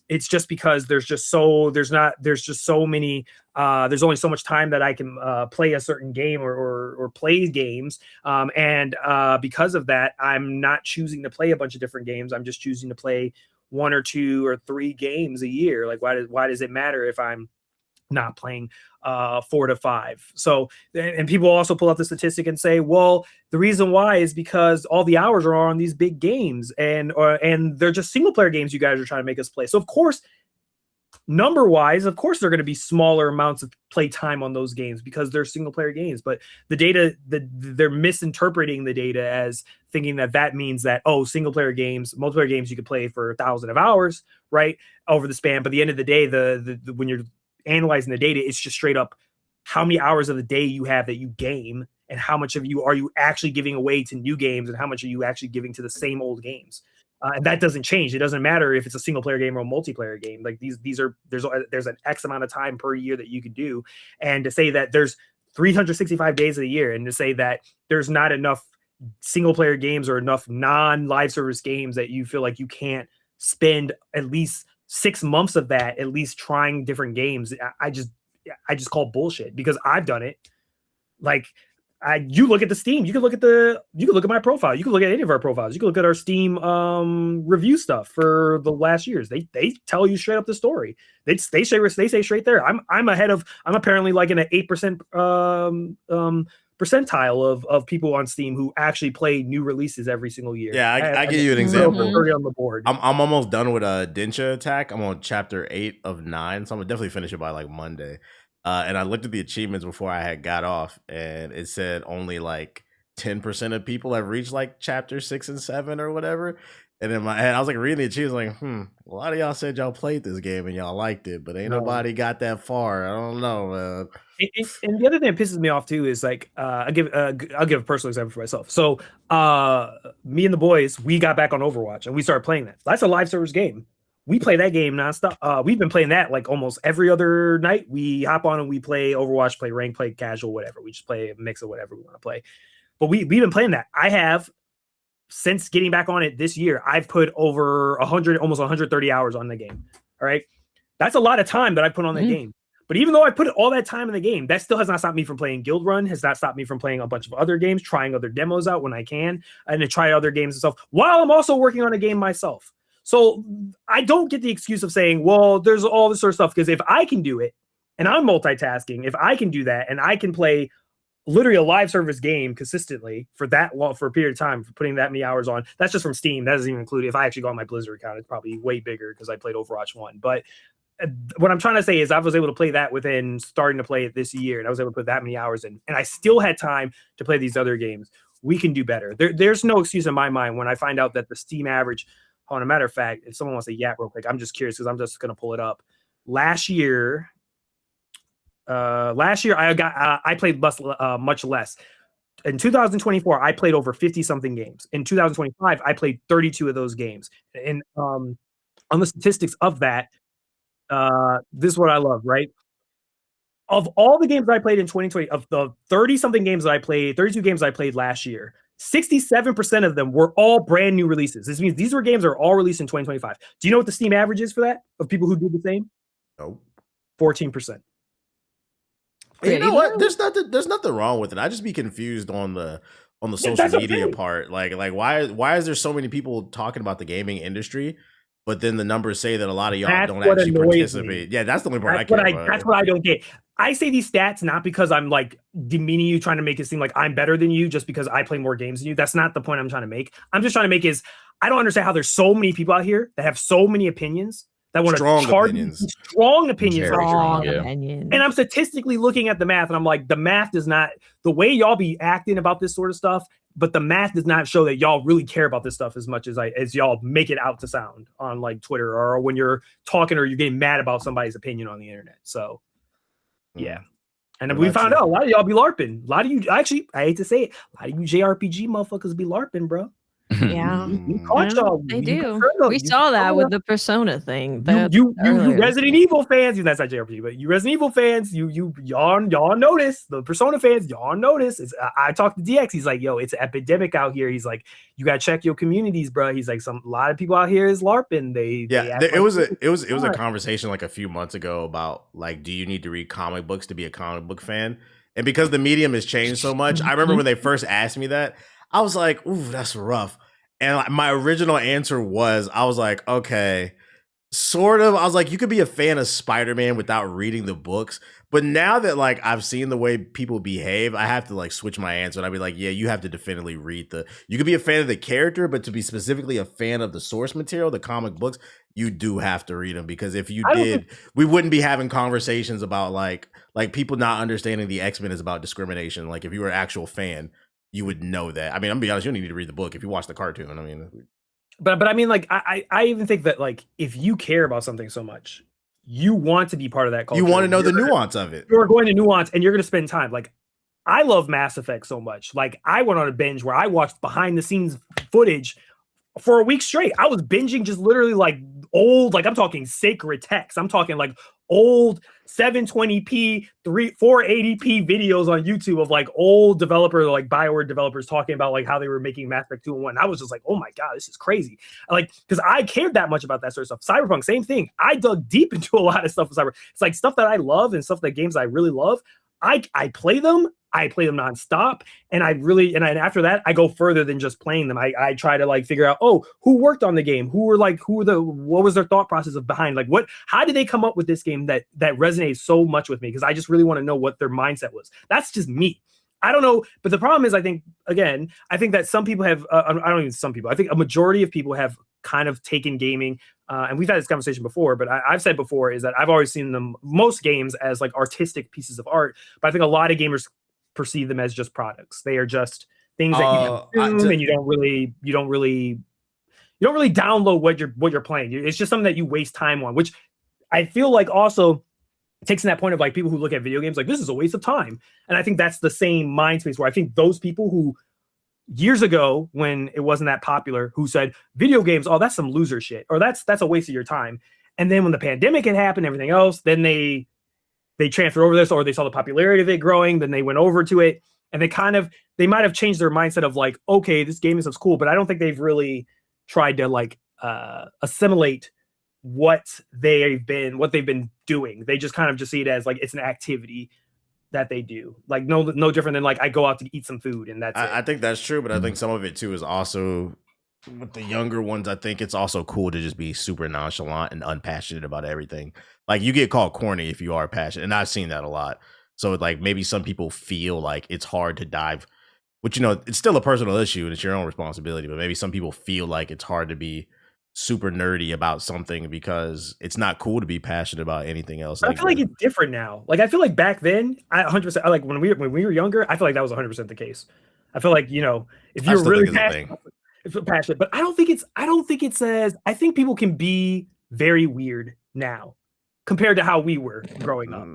[SPEAKER 2] it's just because there's only so much time that I can play a certain game or play games. And because of that, I'm not choosing to play a bunch of different games. I'm just choosing to play 1 or 2 or 3 games a year. Like, why does it matter if I'm not playing 4 to 5? So, and people also pull out the statistic and say, well, the reason why is because all the hours are on these big games, and they're just single player games you guys are trying to make us play. So of course, number wise, of course, they're going to be smaller amounts of play time on those games because they're single player games. But the data, they're misinterpreting the data as thinking that means that, single player games, multiplayer games, you could play for 1,000 of hours, right, over the span. But at the end of the day, the when you're analyzing the data, it's just straight up how many hours of the day you have that you game, and how much of you are you actually giving away to new games, and how much are you actually giving to the same old games. And that doesn't change. It doesn't matter if it's a single player game or a multiplayer game. Like there's an X amount of time per year that you could do. And to say that there's 365 days of the year, and to say that there's not enough single player games or enough non-live service games that you feel like you can't spend at least 6 months of that at least trying different games, I just call bullshit, because I've done it. Like, you look at the Steam, you can look at my profile, you can look at any of our profiles, you can look at our Steam review stuff for the last years. They tell you straight up the story. They say straight there, I'm apparently like in an 8% percentile of people on Steam who actually play new releases every single year.
[SPEAKER 1] Yeah, I give you an example.
[SPEAKER 2] 30 on the board.
[SPEAKER 1] I'm almost done with Densha Attack. I'm on chapter 8 of 9, so I'm gonna definitely finish it by like Monday. And I looked at the achievements before I had got off, and it said only like 10% of people have reached like chapter 6 and 7 or whatever. And in my head, I was like reading the achievements, like, a lot of y'all said y'all played this game and y'all liked it, but ain't nobody got that far. I don't know, man.
[SPEAKER 2] And the other thing that pisses me off too is like, I'll give a personal example for myself. So me and the boys, we got back on Overwatch and we started playing that. That's a live service game. We play that game nonstop. We've been playing that like almost every other night. We hop on and we play Overwatch, play rank, play casual, whatever. We just play a mix of whatever we want to play. But we've been playing that. I have, since getting back on it this year, I've put over 100, almost 130 hours on the game. All right. That's a lot of time that I put on that game. But even though I put all that time in the game, that still has not stopped me from playing Guild Run, has not stopped me from playing a bunch of other games, trying other demos out when I can, and to try other games and stuff, while I'm also working on a game myself. So I don't get the excuse of saying, well, there's all this sort of stuff, because if I can do it and I'm multitasking, if I can do that and I can play literally a live service game consistently for that long, for a period of time, for putting that many hours on, that's just from Steam. That doesn't even include, if I actually go on my Blizzard account, it's probably way bigger because I played Overwatch 1. But what I'm trying to say is I was able to play that within starting to play it this year, and I was able to put that many hours in, and I still had time to play these other games. We can do better. There's no excuse in my mind when I find out that the Steam average, on a matter of fact, if someone wants to yap real quick, I'm just curious because I'm just going to pull it up. Last year I played much less. In 2024, I played over 50 something games. In 2025, I played 32 of those games. And on the statistics of that, this is what I love, right? Of all the games that I played in 2020, of the 30 something games that I played, 32 games I played last year, 67% of them were all brand new releases. This means these were games that are all released in 2025. Do you know what the Steam average is for that, of people who do the same?
[SPEAKER 1] Nope.
[SPEAKER 2] 14%.
[SPEAKER 1] You know what? There's nothing wrong with it. I just be confused on the social media part. Like why is there so many people talking about the gaming industry, but then the numbers say that a lot of y'all don't actually participate? Yeah, that's the only part I care about.
[SPEAKER 2] That's what I don't get. I say these stats not because I'm like demeaning you, trying to make it seem like I'm better than you just because I play more games than you. That's not the point I'm trying to make. I'm just trying to make is I don't understand how there's so many people out here that have so many opinions that want to charge strong opinions. And I'm statistically looking at the math, and I'm like, the math does not, the way y'all be acting about this sort of stuff, but the math does not show that y'all really care about this stuff as much as y'all make it out to sound on like Twitter or when you're talking or you're getting mad about somebody's opinion on the internet. So yeah. And then we found out a lot of y'all be LARPing. A lot of you, actually, I hate to say it, a lot of you JRPG motherfuckers be LARPing, bro.
[SPEAKER 3] Yeah.
[SPEAKER 2] You caught
[SPEAKER 3] Yeah,
[SPEAKER 2] y'all.
[SPEAKER 3] they
[SPEAKER 2] You
[SPEAKER 3] do.
[SPEAKER 2] confirmed them.
[SPEAKER 3] We
[SPEAKER 2] You
[SPEAKER 3] saw that
[SPEAKER 2] confirmed
[SPEAKER 3] with
[SPEAKER 2] them.
[SPEAKER 3] the Persona thing.
[SPEAKER 2] You
[SPEAKER 3] earlier.
[SPEAKER 2] Resident Evil fans, that's not JRPG, but you Resident Evil fans, y'all notice, the Persona fans, y'all notice. I talked to DX, he's like, yo, it's an epidemic out here. He's like, you gotta check your communities, bro. He's like, a lot of people out here is LARPing.
[SPEAKER 1] It was a conversation like a few months ago about like, do you need to read comic books to be a comic book fan? And because the medium has changed so much, I remember when they first asked me that, I was like, ooh, that's rough. And my original answer was, I was like, okay, sort of. I was like, you could be a fan of Spider-Man without reading the books. But now that like I've seen the way people behave, I have to like switch my answer. And I'd be like, yeah, you have to definitely read you could be a fan of the character, but to be specifically a fan of the source material, the comic books, you do have to read them. Because if you did, we wouldn't be having conversations about like people not understanding the X-Men is about discrimination. Like if you were an actual fan, you would know that. I mean, I'm gonna be honest, you don't need to read the book if you watch the cartoon. I mean,
[SPEAKER 2] but I mean, like, I even think that like if you care about something so much, you want to be part of that culture.
[SPEAKER 1] You want to know the nuance of it.
[SPEAKER 2] You're going to nuance, and you're going to spend time. Like, I love Mass Effect so much. Like, I went on a binge where I watched behind the scenes footage for a week straight. I was binging just literally like old, like I'm talking sacred text. I'm talking like old 720p, 480p videos on YouTube of like old developer, like BioWare developers talking about like how they were making Mass Effect 201. I was just like, oh my God, this is crazy. Like, because I cared that much about that sort of stuff. Cyberpunk, same thing. I dug deep into a lot of stuff with Cyberpunk. It's like stuff that I love and stuff that games I really love. I play them. I play them nonstop. And after that, I go further than just playing them. I try to like figure out, who worked on the game? What was their thought process behind? Like how did they come up with this game that resonates so much with me? Because I just really want to know what their mindset was. That's just me. I don't know. But the problem is, I think that some people have, I think a majority of people have kind of taken gaming, and we've had this conversation before, but I've said before is that I've always seen most games as like artistic pieces of art. But I think a lot of gamers perceive them as just products. They are just things that you consume, and you don't really download what you're playing. It's just something that you waste time on, which I feel like also takes in that point of like people who look at video games like this is a waste of time. And I think that's the same mind space where I think those people who years ago when it wasn't that popular who said video games, oh, that's some loser shit, or that's a waste of your time. And then when the pandemic had happened, everything else, then they transferred over this, or they saw the popularity of it growing, then they went over to it, and they might have changed their mindset of like, okay, this game is cool, but I don't think they've really tried to like assimilate what they've been doing. They just kind of just see it as like it's an activity that they do, like no different than like I go out to eat some food and that's it.
[SPEAKER 1] I think that's true, but I think some of it too is also with the younger ones. I think it's also cool to just be super nonchalant and unpassionate about everything. Like you get called corny if you are passionate, and I've seen that a lot. So like maybe some people feel like it's hard to dive, which it's still a personal issue and it's your own responsibility. But maybe some people feel like it's hard to be super nerdy about something because it's not cool to be passionate about anything else.
[SPEAKER 2] I feel like it's different now. Like I feel like back then, I 100%. Like when we were younger, I feel like that was 100% the case. I feel like if you're really passionate, but I don't think it's as. I think people can be very weird now compared to how we were growing up.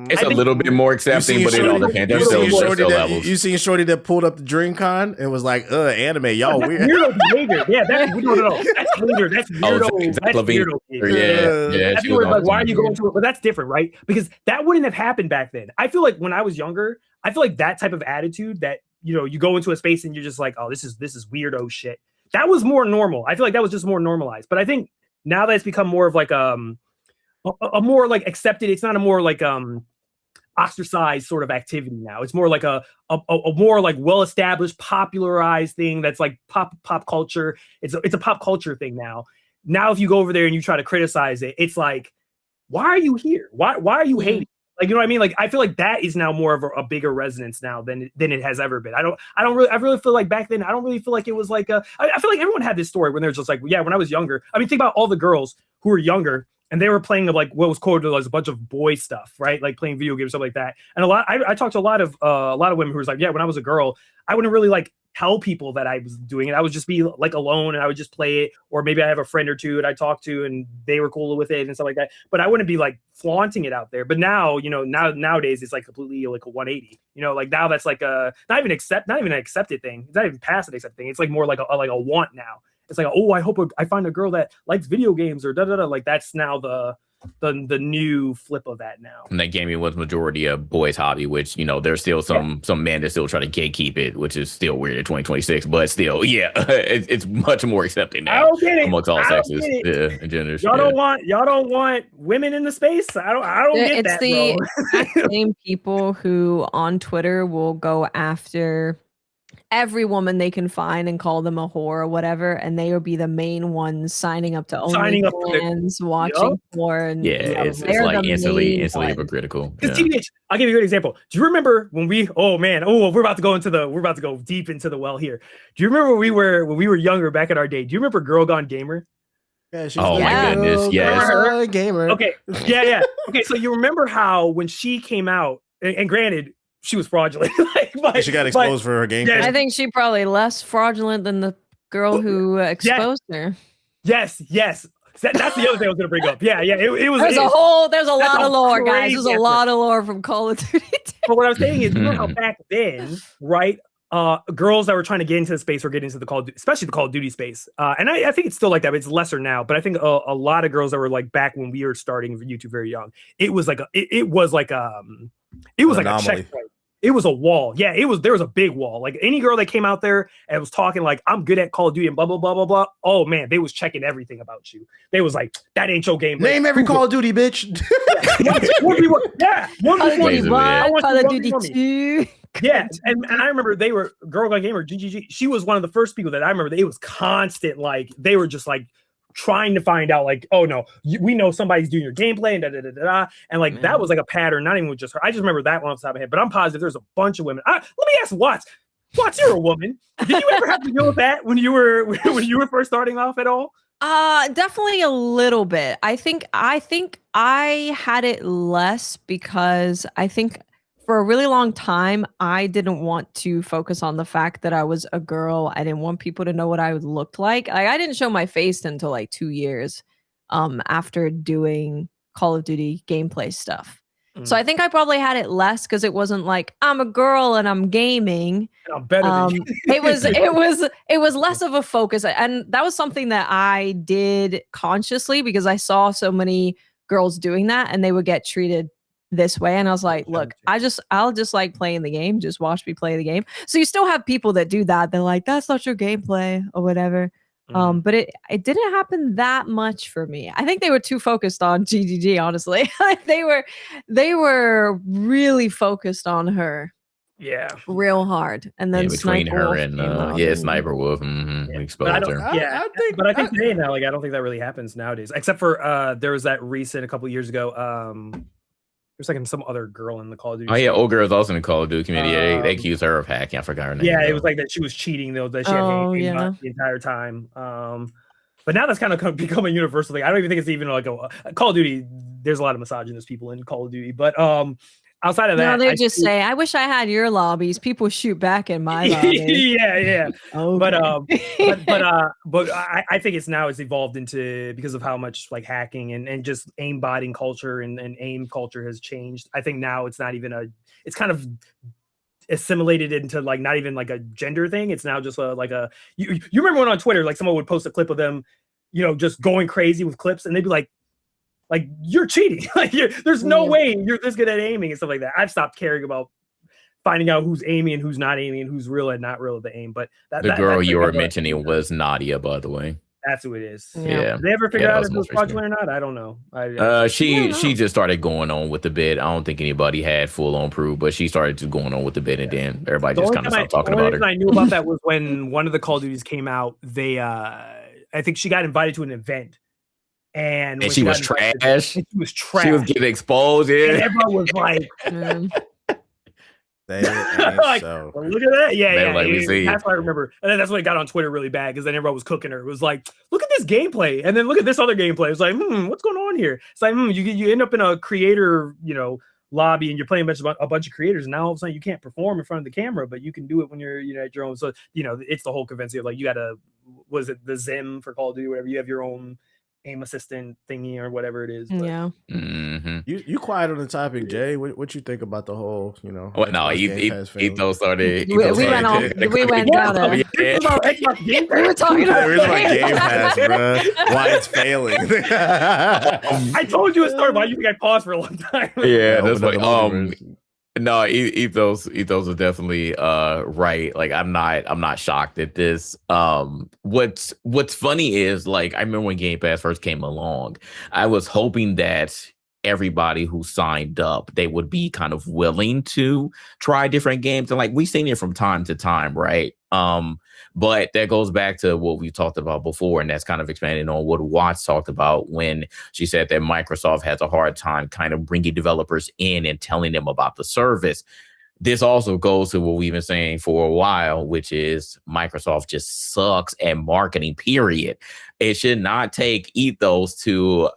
[SPEAKER 4] It's a little bit more accepting, but it all depends. There's still levels.
[SPEAKER 1] You seen Shorty that pulled up the DreamCon and was like, anime, y'all
[SPEAKER 2] that's
[SPEAKER 1] weird.
[SPEAKER 2] Weirdo behavior. Yeah, that's no. That's weird. That's weirdo. That's weirdo behavior.
[SPEAKER 4] Yeah.
[SPEAKER 2] That's like, why are you going to it? But that's different, right? Because that wouldn't have happened back then. I feel like when I was younger, I feel like that type of attitude that, you go into a space and you're just like, oh, this is weirdo shit. That was more normal. I feel like that was just more normalized. But I think now that it's become more of like a more like accepted, it's not a more like ostracized sort of activity now. It's more like a more like well-established, popularized thing that's like pop culture. It's a pop culture thing now. Now, if you go over there and you try to criticize it, it's like, why are you here? Why are you hating? Like, you know what I mean? Like, I feel like that is now more of a bigger resonance now than it has ever been. I really feel like back then, I don't really feel like it was like I feel like everyone had this story when they're just like, yeah, when I was younger. I mean, think about all the girls who were younger and they were playing like what was called as a bunch of boy stuff, right? Like playing video games, stuff like that. And I talked to a lot of women who was like, yeah, when I was a girl, I wouldn't really like tell people that I was doing it. I would just be like alone and I would just play it, or maybe I have a friend or two that I talk to and they were cool with it and stuff like that. But I wouldn't be like flaunting it out there. But now, nowadays it's like completely like a 180. Like now that's like a not even an accepted thing. It's not even past an accepted thing. It's like more like a want now. It's like, I hope I find a girl that likes video games or da da da. Like that's now the new flip of that now.
[SPEAKER 4] And that gaming was majority of boys' hobby, which there's still some men that still try to gatekeep it, which is still weird in 2026. But still, it's much more accepted now amongst all sexes and genders.
[SPEAKER 2] Y'all don't want women in the space. I don't get that.
[SPEAKER 3] It's the same people who on Twitter will go after every woman they can find and call them a whore or whatever, and they will be the main ones signing up to OnlyFans, watching porn.
[SPEAKER 4] It's like instantly hypocritical.
[SPEAKER 2] Teenage, I'll give you a good example. Do you remember when we're about to go deep into the well here. Do you remember when we were younger back in our day? Do you remember Girl Gone Gamer?
[SPEAKER 1] Yeah,
[SPEAKER 4] my goodness, yes.
[SPEAKER 1] Gamer.
[SPEAKER 2] Okay, yeah. Okay, so you remember how when she came out, and granted, she was fraudulent.
[SPEAKER 1] She got exposed for her game.
[SPEAKER 3] I think she probably less fraudulent than the girl who exposed her.
[SPEAKER 2] Yes. That's the other thing I was going to bring up. Yeah. It was.
[SPEAKER 3] There's a lot of lore, guys. There's a lot of lore from Call of Duty.
[SPEAKER 2] But what I'm saying is, how back then, right? Girls that were trying to get into the space or get into especially the Call of Duty space. And I think it's still like that, but it's lesser now. But I think a lot of girls that were like back when we were starting YouTube very young, it was like a checkpoint. It was a wall. Yeah, there was a big wall. Like any girl that came out there and was talking like, I'm good at Call of Duty and blah, blah, blah, blah, blah. Oh man, they was checking everything about you. They was like, that ain't your game.
[SPEAKER 1] Name every Call of Duty, bitch.
[SPEAKER 3] Call of Duty 2.
[SPEAKER 2] Yeah, and I remember they were Girl Gone Gamer, GGG. She was one of the first people that I remember. It was constant, like they were just like trying to find out, like, oh no, we know somebody's doing your gameplay and da da da da, and like that was like a pattern, not even with just her. I just remember that one off the top of my head, but I'm positive there's a bunch of women. Let me ask Watts. Watts, you're a woman. Did you ever have to deal with that when you were first starting off at all?
[SPEAKER 3] Definitely a little bit. I think I had it less because I think for a really long time, I didn't want to focus on the fact that I was a girl. I didn't want people to know what I looked like. I didn't show my face until like 2 years after doing Call of Duty gameplay stuff. So I think I probably had it less because it wasn't like I'm a girl and I'm gaming.
[SPEAKER 2] And I'm better than you.
[SPEAKER 3] it was less of a focus, and that was something that I did consciously because I saw so many girls doing that, and they would get treated this way, and I was like, look, I'll just like playing the game. Just watch me play the game. So you still have people that do that. They're like, that's not your gameplay or whatever. But it didn't happen that much for me. I think they were too focused on GGG, honestly. they were really focused on her.
[SPEAKER 2] Yeah,
[SPEAKER 3] real hard. And then
[SPEAKER 4] between her and Sniper Wolf exposed her.
[SPEAKER 2] But I think today now, like I don't think that really happens nowadays, except for there was that recent a couple years ago. There's like some other girl in the Call of Duty.
[SPEAKER 4] Oh yeah, old girl was also in the Call of Duty community. They accused her of hacking. I forgot her name.
[SPEAKER 2] Yeah, it was like that she was cheating though. That she had the entire time. But now that's kind of become a universal thing. I don't even think it's even like a Call of Duty. There's a lot of misogynist people in Call of Duty, but outside of that,
[SPEAKER 3] they just say, "I wish I had your lobbies." People shoot back in my lobby.
[SPEAKER 2] yeah.
[SPEAKER 3] Okay.
[SPEAKER 2] But I think it's evolved into because of how much like hacking and just aimbotting culture and aim culture has changed. I think now it's not even it's kind of assimilated into like not even like a gender thing. It's now just you remember when on Twitter like someone would post a clip of them, just going crazy with clips, and they'd be like you're cheating. There's no way you're this good at aiming and stuff like that. I've stopped caring about finding out who's aiming and who's not aiming and who's real and not real at the aim. But
[SPEAKER 4] the girl you were mentioning was Nadia, by the way.
[SPEAKER 2] That's who it is.
[SPEAKER 4] Yeah.
[SPEAKER 2] Did they ever figure out if it was fraudulent or not? I don't know.
[SPEAKER 4] She just started going on with the bid. I don't think anybody had full on proof, but she started just going on with the bid, and then everybody just kind of stopped talking about her.
[SPEAKER 2] I knew about that was when one of the Call of Duties came out. They, I think she got invited to an event. And
[SPEAKER 4] she was trash.
[SPEAKER 2] She was trash.
[SPEAKER 4] She was getting exposed. Yeah.
[SPEAKER 2] And everyone was like,
[SPEAKER 1] like
[SPEAKER 2] well, look at that. Yeah.
[SPEAKER 4] See.
[SPEAKER 2] That's what I remember. And then that's when it got on Twitter really bad because then everyone was cooking her. It was like, look at this gameplay. And then look at this other gameplay. It's like, what's going on here? It's like, you end up in a creator, lobby and you're playing a bunch of creators, and now all of a sudden you can't perform in front of the camera, but you can do it when you're at your own. So it's the whole convincing of like, you gotta, was it the Zim for Call of Duty, whatever, you have your own aim assistant thingy or whatever it is. But.
[SPEAKER 3] Yeah.
[SPEAKER 4] Mm-hmm.
[SPEAKER 1] You quiet on the topic, Jay. What you think about the whole,
[SPEAKER 4] Well, no,
[SPEAKER 1] Xbox Game Pass thing?
[SPEAKER 4] Ethos started.
[SPEAKER 3] We went down there.
[SPEAKER 2] We
[SPEAKER 3] were talking about
[SPEAKER 1] We're talking about Game Pass, bro. Why it's failing.
[SPEAKER 2] I told you a story. Why you think I paused for a long time?
[SPEAKER 4] Yeah, that's
[SPEAKER 1] Open
[SPEAKER 4] like
[SPEAKER 1] up the multiverse.
[SPEAKER 4] no, Ethos is definitely right. Like I'm not shocked at this. What's funny is, like, I remember when Game Pass first came along, I was hoping that everybody who signed up, they would be kind of willing to try different games, and like we've seen it from time to time, right? But that goes back to what we talked about before, and that's kind of expanding on what Watts talked about when she said that Microsoft has a hard time kind of bringing developers in and telling them about the service. This also goes to what we've been saying for a while, which is Microsoft just sucks at marketing, period. It should not take Ethos to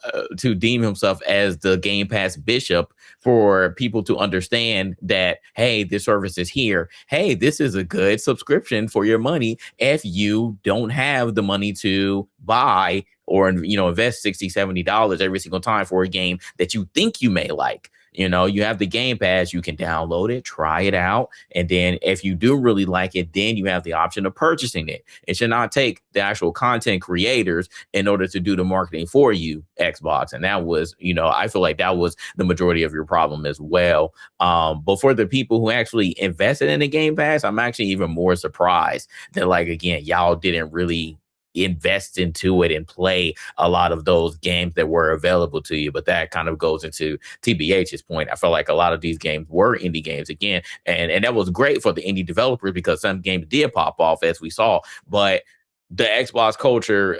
[SPEAKER 4] deem himself as the Game Pass bishop for people to understand that, hey, this service is here. Hey, this is a good subscription for your money if you don't have the money to buy or invest $60, $70 every single time for a game that you think you may like. You have the Game Pass, you can download it, try it out. And then if you do really like it, then you have the option of purchasing it. It should not take the actual content creators in order to do the marketing for you, Xbox. And that was, I feel like that was the majority of your problem as well. But for the people who actually invested in the Game Pass, I'm actually even more surprised that, like, again, y'all didn't really invest into it and play a lot of those games that were available to you. But that kind of goes into TBH's point. I felt like a lot of these games were indie games again, and that was great for the indie developers because some games did pop off, as we saw. But the Xbox culture,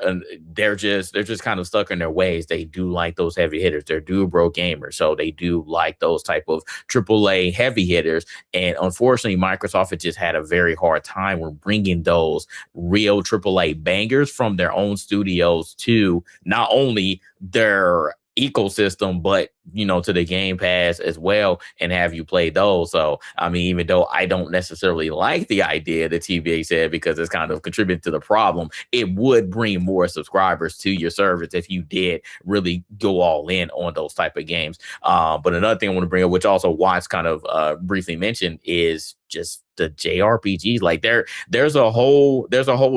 [SPEAKER 4] they're just kind of stuck in their ways. They do like those heavy hitters. They're bro gamers, so they do like those type of AAA heavy hitters. And unfortunately, Microsoft had just had a very hard time with bringing those real AAA bangers from their own studios to not only their ecosystem, but to the Game Pass as well, and have you play those. So I mean, even though I don't necessarily like the idea that TBA said, because it's kind of contributing to the problem, it would bring more subscribers to your service if you did really go all in on those type of games. But another thing I want to bring up, which also Watts kind of briefly mentioned, is just the JRPGs. Like there's a whole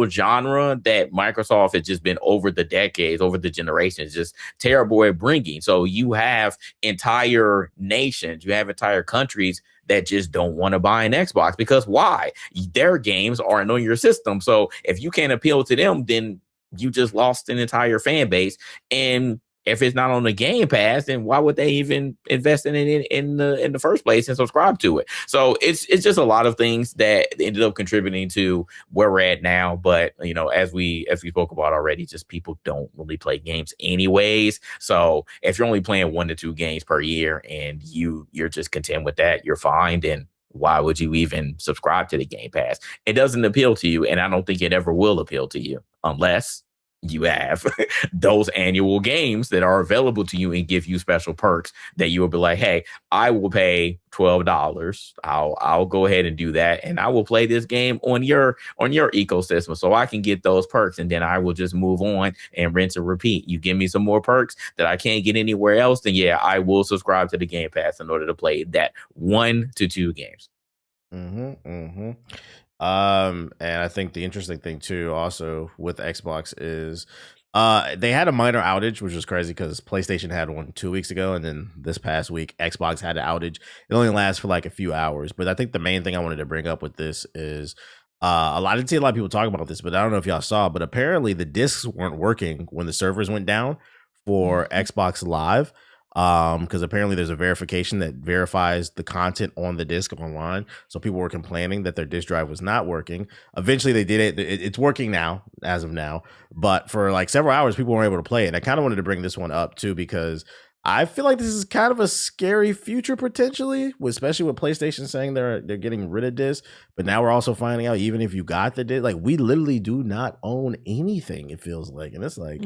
[SPEAKER 4] genre that Microsoft has just been over the decades, over the generations, just terrible at bringing. So you have entire nations, you have entire countries that just don't want to buy an Xbox because why? Their games aren't on your system. So if you can't appeal to them, then you just lost an entire fan base. And if it's not on the Game Pass, then why would they even invest in it in the first place and subscribe to it? So it's just a lot of things that ended up contributing to where we're at now. But as we spoke about already, just people don't really play games anyways. So if you're only playing 1 to 2 games per year and you're just content with that, you're fine. Then why would you even subscribe to the Game Pass? It doesn't appeal to you, and I don't think it ever will appeal to you unless you have those annual games that are available to you and give you special perks that you will be like, hey, I will pay $12. I'll go ahead and do that, and I will play this game on your ecosystem so I can get those perks, and then I will just move on and rinse and repeat. You give me some more perks that I can't get anywhere else, then yeah, I will subscribe to the Game Pass in order to play that 1 to 2 games.
[SPEAKER 1] And I think the interesting thing too, also with Xbox, is they had a minor outage, which was crazy because PlayStation had one 2 weeks ago, and then this past week Xbox had an outage. It only lasts for like a few hours, but I think the main thing I wanted to bring up with this is I didn't see a lot of people talk about this, but I don't know if y'all saw, but apparently the discs weren't working when the servers went down for Xbox Live. Because apparently there's a verification that verifies the content on the disc online. So people were complaining that their disk drive was not working. Eventually they did it. It's working now, as of now. But for like several hours, people weren't able to play it. And I kind of wanted to bring this one up too, because I feel like this is kind of a scary future potentially, especially with PlayStation saying they're getting rid of discs. But now we're also finding out, even if you got the disc, like we literally do not own anything, it feels like. And it's like,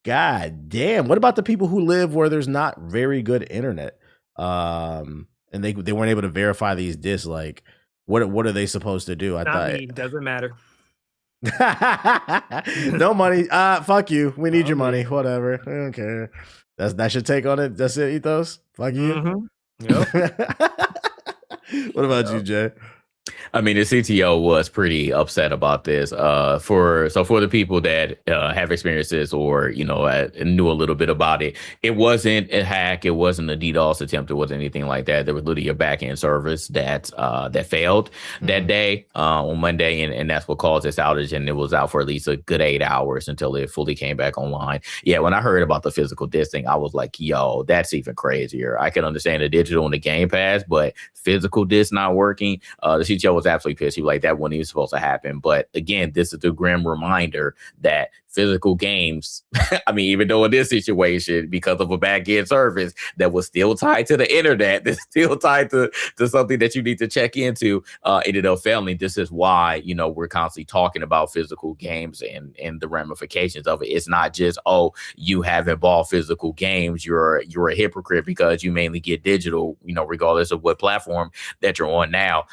[SPEAKER 1] God damn. What about the people who live where there's not very good internet? and they weren't able to verify these discs. Like, what are they supposed to do? I
[SPEAKER 2] Not
[SPEAKER 1] thought
[SPEAKER 2] me. Doesn't matter.
[SPEAKER 1] no money. Fuck you. We need your
[SPEAKER 2] me.
[SPEAKER 1] money. Whatever. I don't care. That's your take on it. That's it, Ethos. Fuck you.
[SPEAKER 2] Mm-hmm. Yep.
[SPEAKER 1] What about you, Jay?
[SPEAKER 4] I mean, the CTO was pretty upset about this. For the people that have experienced this or knew a little bit about it, it wasn't a hack, it wasn't a DDoS attempt, it wasn't anything like that. There was literally a backend service that failed that day on Monday, and that's what caused this outage. And it was out for at least a good 8 hours until it fully came back online. Yeah, when I heard about the physical distancing, I was like, yo, that's even crazier. I can understand the digital and the Game Pass, but physical disc not working. The CTO was absolutely pissed. He was like, that wasn't even supposed to happen. But again, this is the grim reminder that physical games, I mean, even though in this situation, because of a back-end service that was still tied to the internet, that's still tied to something that you need to check into, ended up failing. This is why, we're constantly talking about physical games and the ramifications of it. It's not just, oh, you haven't bought physical games, you're a hypocrite because you mainly get digital, regardless of what platform that you're on now.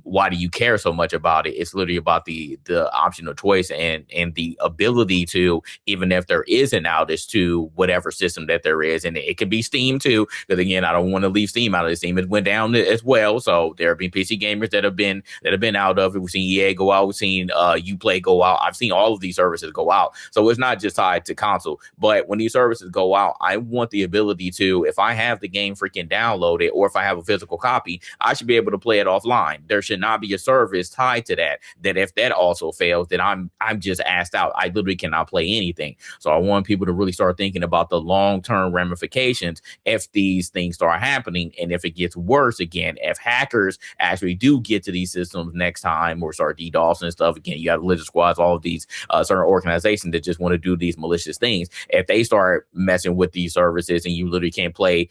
[SPEAKER 4] Why do you care so much about it? It's literally about the option of choice and the ability to, even if there is an outage to whatever system that there is, and it could be Steam too, because again, I don't want to leave Steam out of the Steam. It went down as well, so there have been PC gamers that have been out of it. We've seen EA go out, we've seen Uplay go out. I've seen all of these services go out, so it's not just tied to console. But when these services go out, I want the ability to, if I have the game freaking downloaded, or if I have a physical copy, I should be able to play it offline. There should not be a service tied to that if that also fails, then I'm just asked out. I literally cannot play anything. So I want people to really start thinking about the long-term ramifications if these things start happening. And if it gets worse again, if hackers actually do get to these systems next time or start DDoS and stuff, again, you have Lizard Squads, all of these certain organizations that just want to do these malicious things. If they start messing with these services and you literally can't play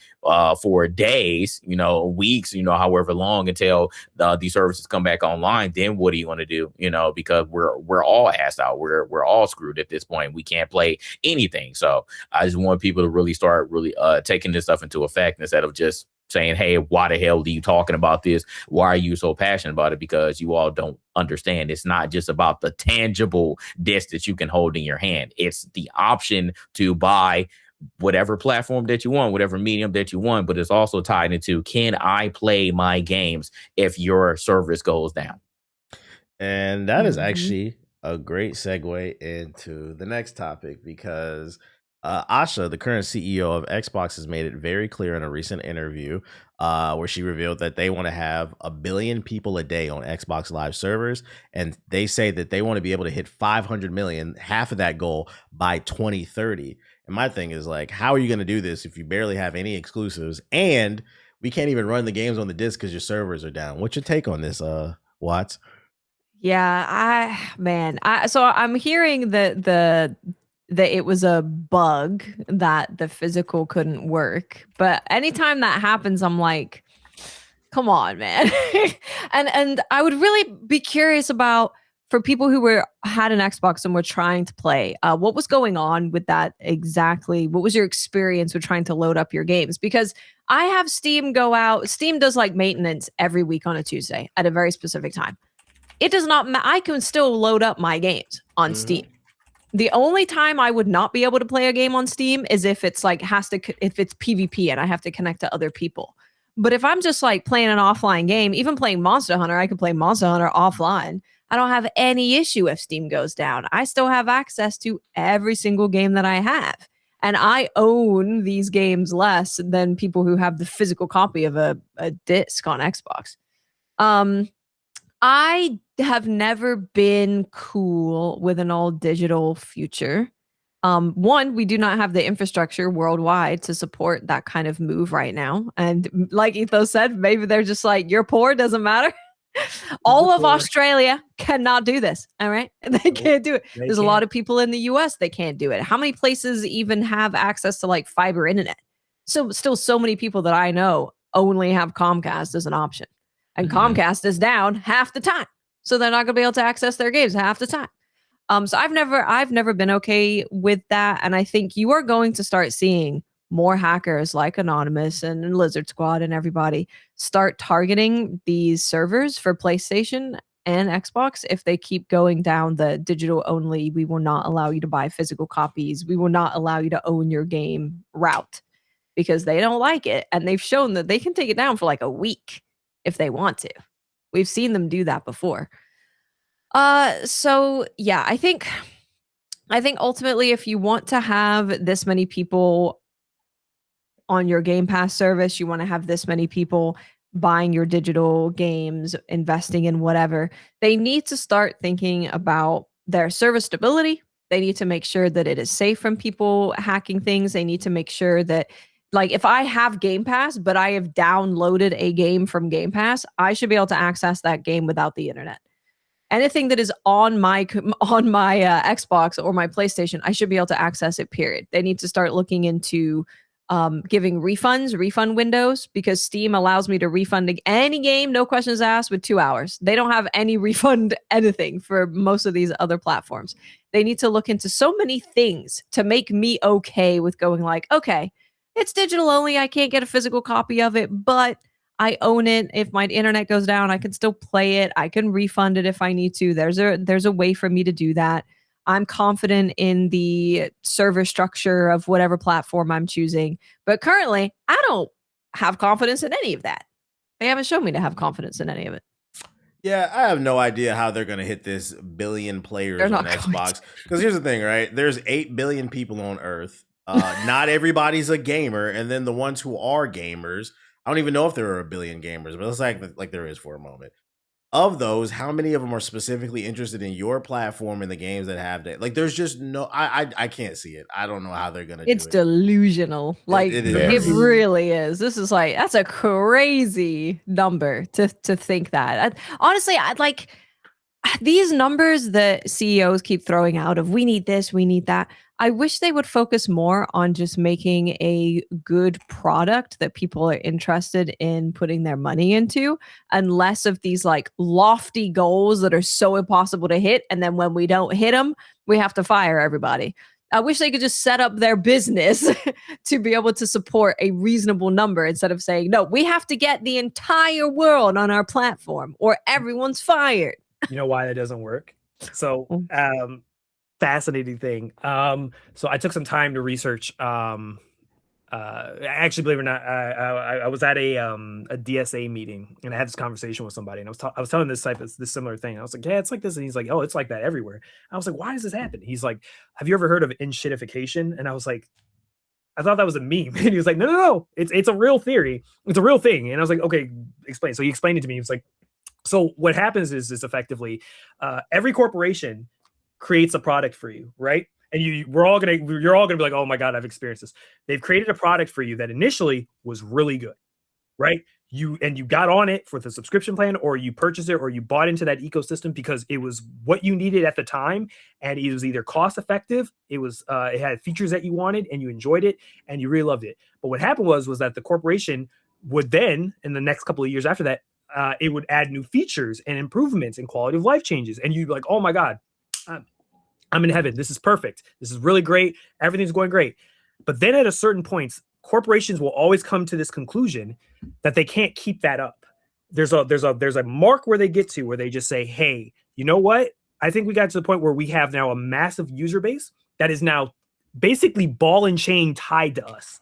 [SPEAKER 4] for days, weeks, however long until these services come back online, then what are you going to do? Because we're all asked out. We're all screwed at this point. We can't play anything. So I just want people to really start taking this stuff into effect instead of just saying, hey, why the hell are you talking about this? Why are you so passionate about it? Because you all don't understand. It's not just about the tangible disc that you can hold in your hand. It's the option to buy whatever platform that you want, whatever medium that you want, but it's also tied into, can I play my games if your service goes down?
[SPEAKER 1] And that is actually a great segue into the next topic, because Asha, the current CEO of Xbox, has made it very clear in a recent interview where she revealed that they want to have 1 billion people a day on Xbox Live servers. And they say that they want to be able to hit 500 million, half of that goal, by 2030. And my thing is, like, how are you going to do this if you barely have any exclusives and we can't even run the games on the disc because your servers are down? What's your take on this, Watts?
[SPEAKER 3] Yeah, so I'm hearing that it was a bug that the physical couldn't work. But anytime that happens, I'm like, come on, man. and I would really be curious about, for people who had an Xbox and were trying to play, what was going on with that exactly? What was your experience with trying to load up your games? Because I have Steam go out. Steam does like maintenance every week on a Tuesday at a very specific time. It does not I can still load up my games on Steam. The only time I would not be able to play a game on Steam is if it's like if it's PvP and I have to connect to other people. But if I'm just like playing an offline game, even playing Monster Hunter, I can play Monster Hunter offline. I don't have any issue if Steam goes down. I still have access to every single game that I have. And I own these games less than people who have the physical copy of a disc on Xbox. I have never been cool with an all digital future. One, we do not have the infrastructure worldwide to support that kind of move right now. And like Ethos said, maybe they're just like, you're poor, doesn't matter. All of Australia cannot do this. All right. They can't do it. There's a lot of people in the US that can't do it. How many places even have access to like fiber internet? So still so many people that I know only have Comcast as an option. And Comcast is down half the time. So they're not going to be able to access their games half the time. So I've never been okay with that. And I think you are going to start seeing more hackers like Anonymous and Lizard Squad and everybody start targeting these servers for PlayStation and Xbox if they keep going down the digital only, we will not allow you to buy physical copies, we will not allow you to own your game route, because they don't like it. And they've shown that they can take it down for like a week if they want to. We've seen them do that before. So yeah, I think ultimately, if you want to have this many people on your Game Pass service, you want to have this many people buying your digital games, investing in whatever, they need to start thinking about their service stability. They need to make sure that it is safe from people hacking things. They need to make sure that, like, if I have Game Pass, but I have downloaded a game from Game Pass, I should be able to access that game without the internet. Anything that is on my Xbox or my PlayStation, I should be able to access it, period. They need to start looking into giving refund windows, because Steam allows me to refund any game, no questions asked, with 2 hours. They don't have any refund anything for most of these other platforms. They need to look into so many things to make me okay with going like, okay, it's digital only. I can't get a physical copy of it, but I own it. If my internet goes down, I can still play it. I can refund it if I need to. There's a way for me to do that. I'm confident in the server structure of whatever platform I'm choosing. But currently, I don't have confidence in any of that. They haven't shown me to have confidence in any of it.
[SPEAKER 1] Yeah, I have no idea how they're going to hit this billion players on Xbox. Because here's the thing, right? There's 8 billion people on Earth. Not everybody's a gamer. And then the ones who are gamers, I don't even know if there are a billion gamers, but let's act like there is for a moment. Of those, how many of them are specifically interested in your platform and the games that have that? Like, there's just no, I can't see it. I don't know how they're gonna do it.
[SPEAKER 3] It's delusional. Like, it really is. This is like, that's a crazy number to think that. Honestly, I'd like these numbers that CEOs keep throwing out of we need this, we need that. I wish they would focus more on just making a good product that people are interested in putting their money into, and less of these like lofty goals that are so impossible to hit. And then when we don't hit them, we have to fire everybody. I wish they could just set up their business to be able to support a reasonable number instead of saying, no, we have to get the entire world on our platform or everyone's fired.
[SPEAKER 2] You know why that doesn't work? So, fascinating thing. So I took some time to research. Actually, believe it or not, I was at a DSA meeting and I had this conversation with somebody, and I was telling this similar thing. I was like, yeah, it's like this, and he's like, oh, it's like that everywhere. I was like, why does this happen? He's like, have you ever heard of in-shitification? And I was like, I thought that was a meme. And he was like, no, it's a real theory. It's a real thing. And I was like, okay, explain. So he explained it to me. He was like, so what happens is effectively every corporation creates a product for you, right? And you're all gonna be like, oh my God, I've experienced this. They've created a product for you that initially was really good, right? You got on it for the subscription plan, or you purchased it, or you bought into that ecosystem because it was what you needed at the time, and it was either cost effective, it had features that you wanted, and you enjoyed it, and you really loved it. But what happened was that the corporation would then, in the next couple of years after that, it would add new features and improvements and quality of life changes, and you'd be like, oh my God, I'm in heaven. This is perfect. This is really great. Everything's going great. But then at a certain point, corporations will always come to this conclusion that they can't keep that up. There's a mark where they get to where they just say, hey, you know what? I think we got to the point where we have now a massive user base that is now basically ball and chain tied to us.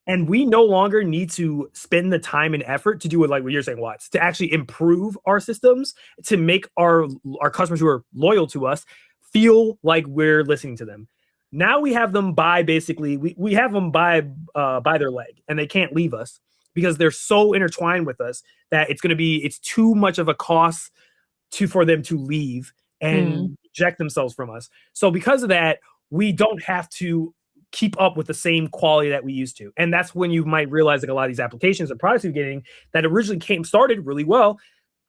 [SPEAKER 2] And we no longer need to spend the time and effort to do it like what you're saying, Watts, to actually improve our systems, to make our customers who are loyal to us feel like we're listening to them. Now we have them by we have them by their leg, and they can't leave us because they're so intertwined with us that it's too much of a cost for them to leave and eject themselves from us. So because of that, we don't have to keep up with the same quality that we used to. And that's when you might realize like a lot of these applications and products you're getting that originally started really well,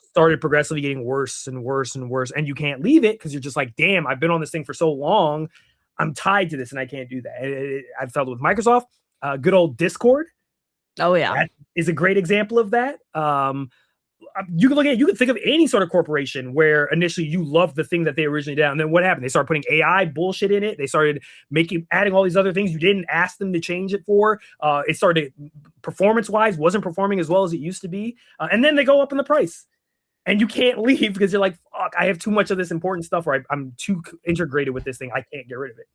[SPEAKER 2] started progressively getting worse and worse and worse. And you can't leave it because you're just like, damn, I've been on this thing for so long. I'm tied to this and I can't do that. I've felt it with Microsoft, good old Discord.
[SPEAKER 3] Oh yeah.
[SPEAKER 2] That is a great example of that. you can think of any sort of corporation where initially you loved the thing that they originally did, and then what happened? They started putting AI bullshit in it. They started adding all these other things you didn't ask them to change it for. It started performance-wise wasn't performing as well as it used to be, and then they go up in the price, and you can't leave because you're like, fuck, I have too much of this important stuff, or I'm too integrated with this thing. I can't get rid of it.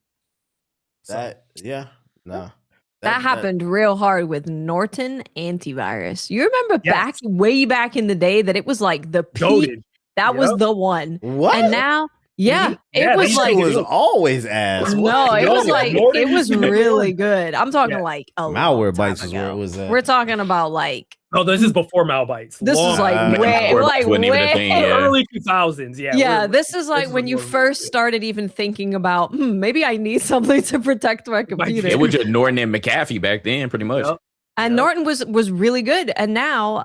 [SPEAKER 3] That happened real hard with Norton antivirus. You remember way back in the day that it was like the peak.
[SPEAKER 2] Goated.
[SPEAKER 3] That was the one.
[SPEAKER 1] What?
[SPEAKER 3] And now, it was
[SPEAKER 1] like it was always ass.
[SPEAKER 3] No, it was like it was really good. I'm talking like a
[SPEAKER 1] malware bites is where it was at.
[SPEAKER 3] We're talking about like.
[SPEAKER 2] Oh, this is before Malbites.
[SPEAKER 3] This is like way
[SPEAKER 2] early 2000s.
[SPEAKER 3] Yeah, this is like when you first started even thinking about maybe I need something to protect my computer.
[SPEAKER 4] It was just Norton and McAfee back then, pretty much.
[SPEAKER 3] And Norton was really good. And now,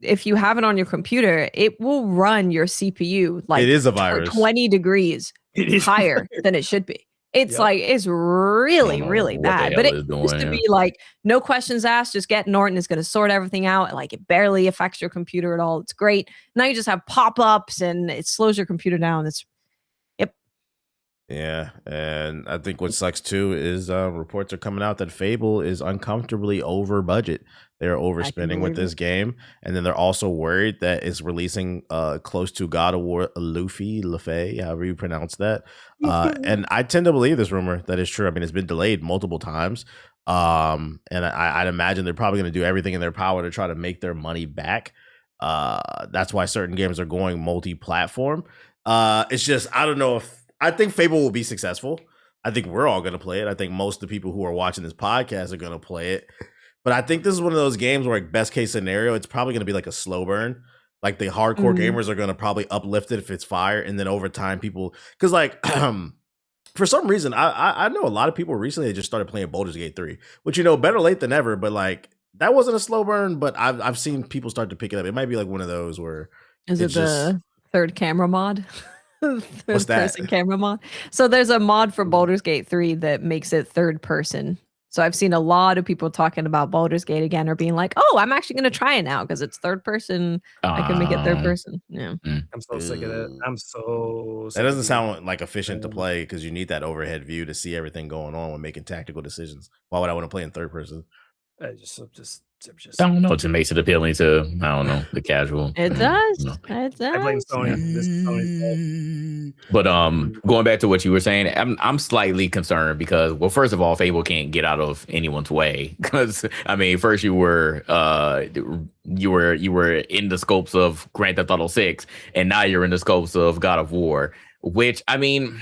[SPEAKER 3] if you have it on your computer, it will run your CPU like
[SPEAKER 1] it is a virus
[SPEAKER 3] 20 degrees higher than it should be. It's like it's really, really bad. But it used to be like no questions asked, just get Norton is going to sort everything out. Like it barely affects your computer at all. It's great. Now you just have pop-ups and it slows your computer down.
[SPEAKER 1] Yeah, and I think what sucks too is reports are coming out that Fable is uncomfortably over budget. They're overspending with this game, and then they're also worried that it's releasing close to God of War Luffy, however you pronounce that. And I tend to believe this rumor that is true. I mean, it's been delayed multiple times, and I'd imagine they're probably going to do everything in their power to try to make their money back. That's why certain games are going multi-platform. It's just I don't know if. I think Fable will be successful. I think we're all going to play it. I think most of the people who are watching this podcast are going to play it. But I think this is one of those games where, like, best case scenario, it's probably going to be like a slow burn. Like the hardcore gamers are going to probably uplift it if it's fire. And then over time, people, because like for some reason, I know a lot of people recently just started playing Baldur's Gate 3, which, better late than ever. But like that wasn't a slow burn. But I've seen people start to pick it up. It might be like one of those where
[SPEAKER 3] is it the third camera mod?
[SPEAKER 1] What's that?
[SPEAKER 3] Person camera mod. So there's a mod for Baldur's Gate 3 that makes it third person. So I've seen a lot of people talking about Baldur's Gate again or being like, oh, I'm actually going to try it now because it's third person. I can make it third person. Yeah.
[SPEAKER 2] I'm so sick of it. I'm so sick.
[SPEAKER 1] That doesn't sound like efficient to play because you need that overhead view to see everything going on when making tactical decisions. Why would I want to play in third person?
[SPEAKER 4] I don't know. It just makes it appealing to, I don't know, the casual.
[SPEAKER 3] It does.
[SPEAKER 2] It does. I blame Sony. This is Sony's fault.
[SPEAKER 4] But going back to what you were saying, I'm slightly concerned because, well, first of all, Fable can't get out of anyone's way because I mean, first you were in the scopes of Grand Theft Auto 6, and now you're in the scopes of God of War. Which I mean,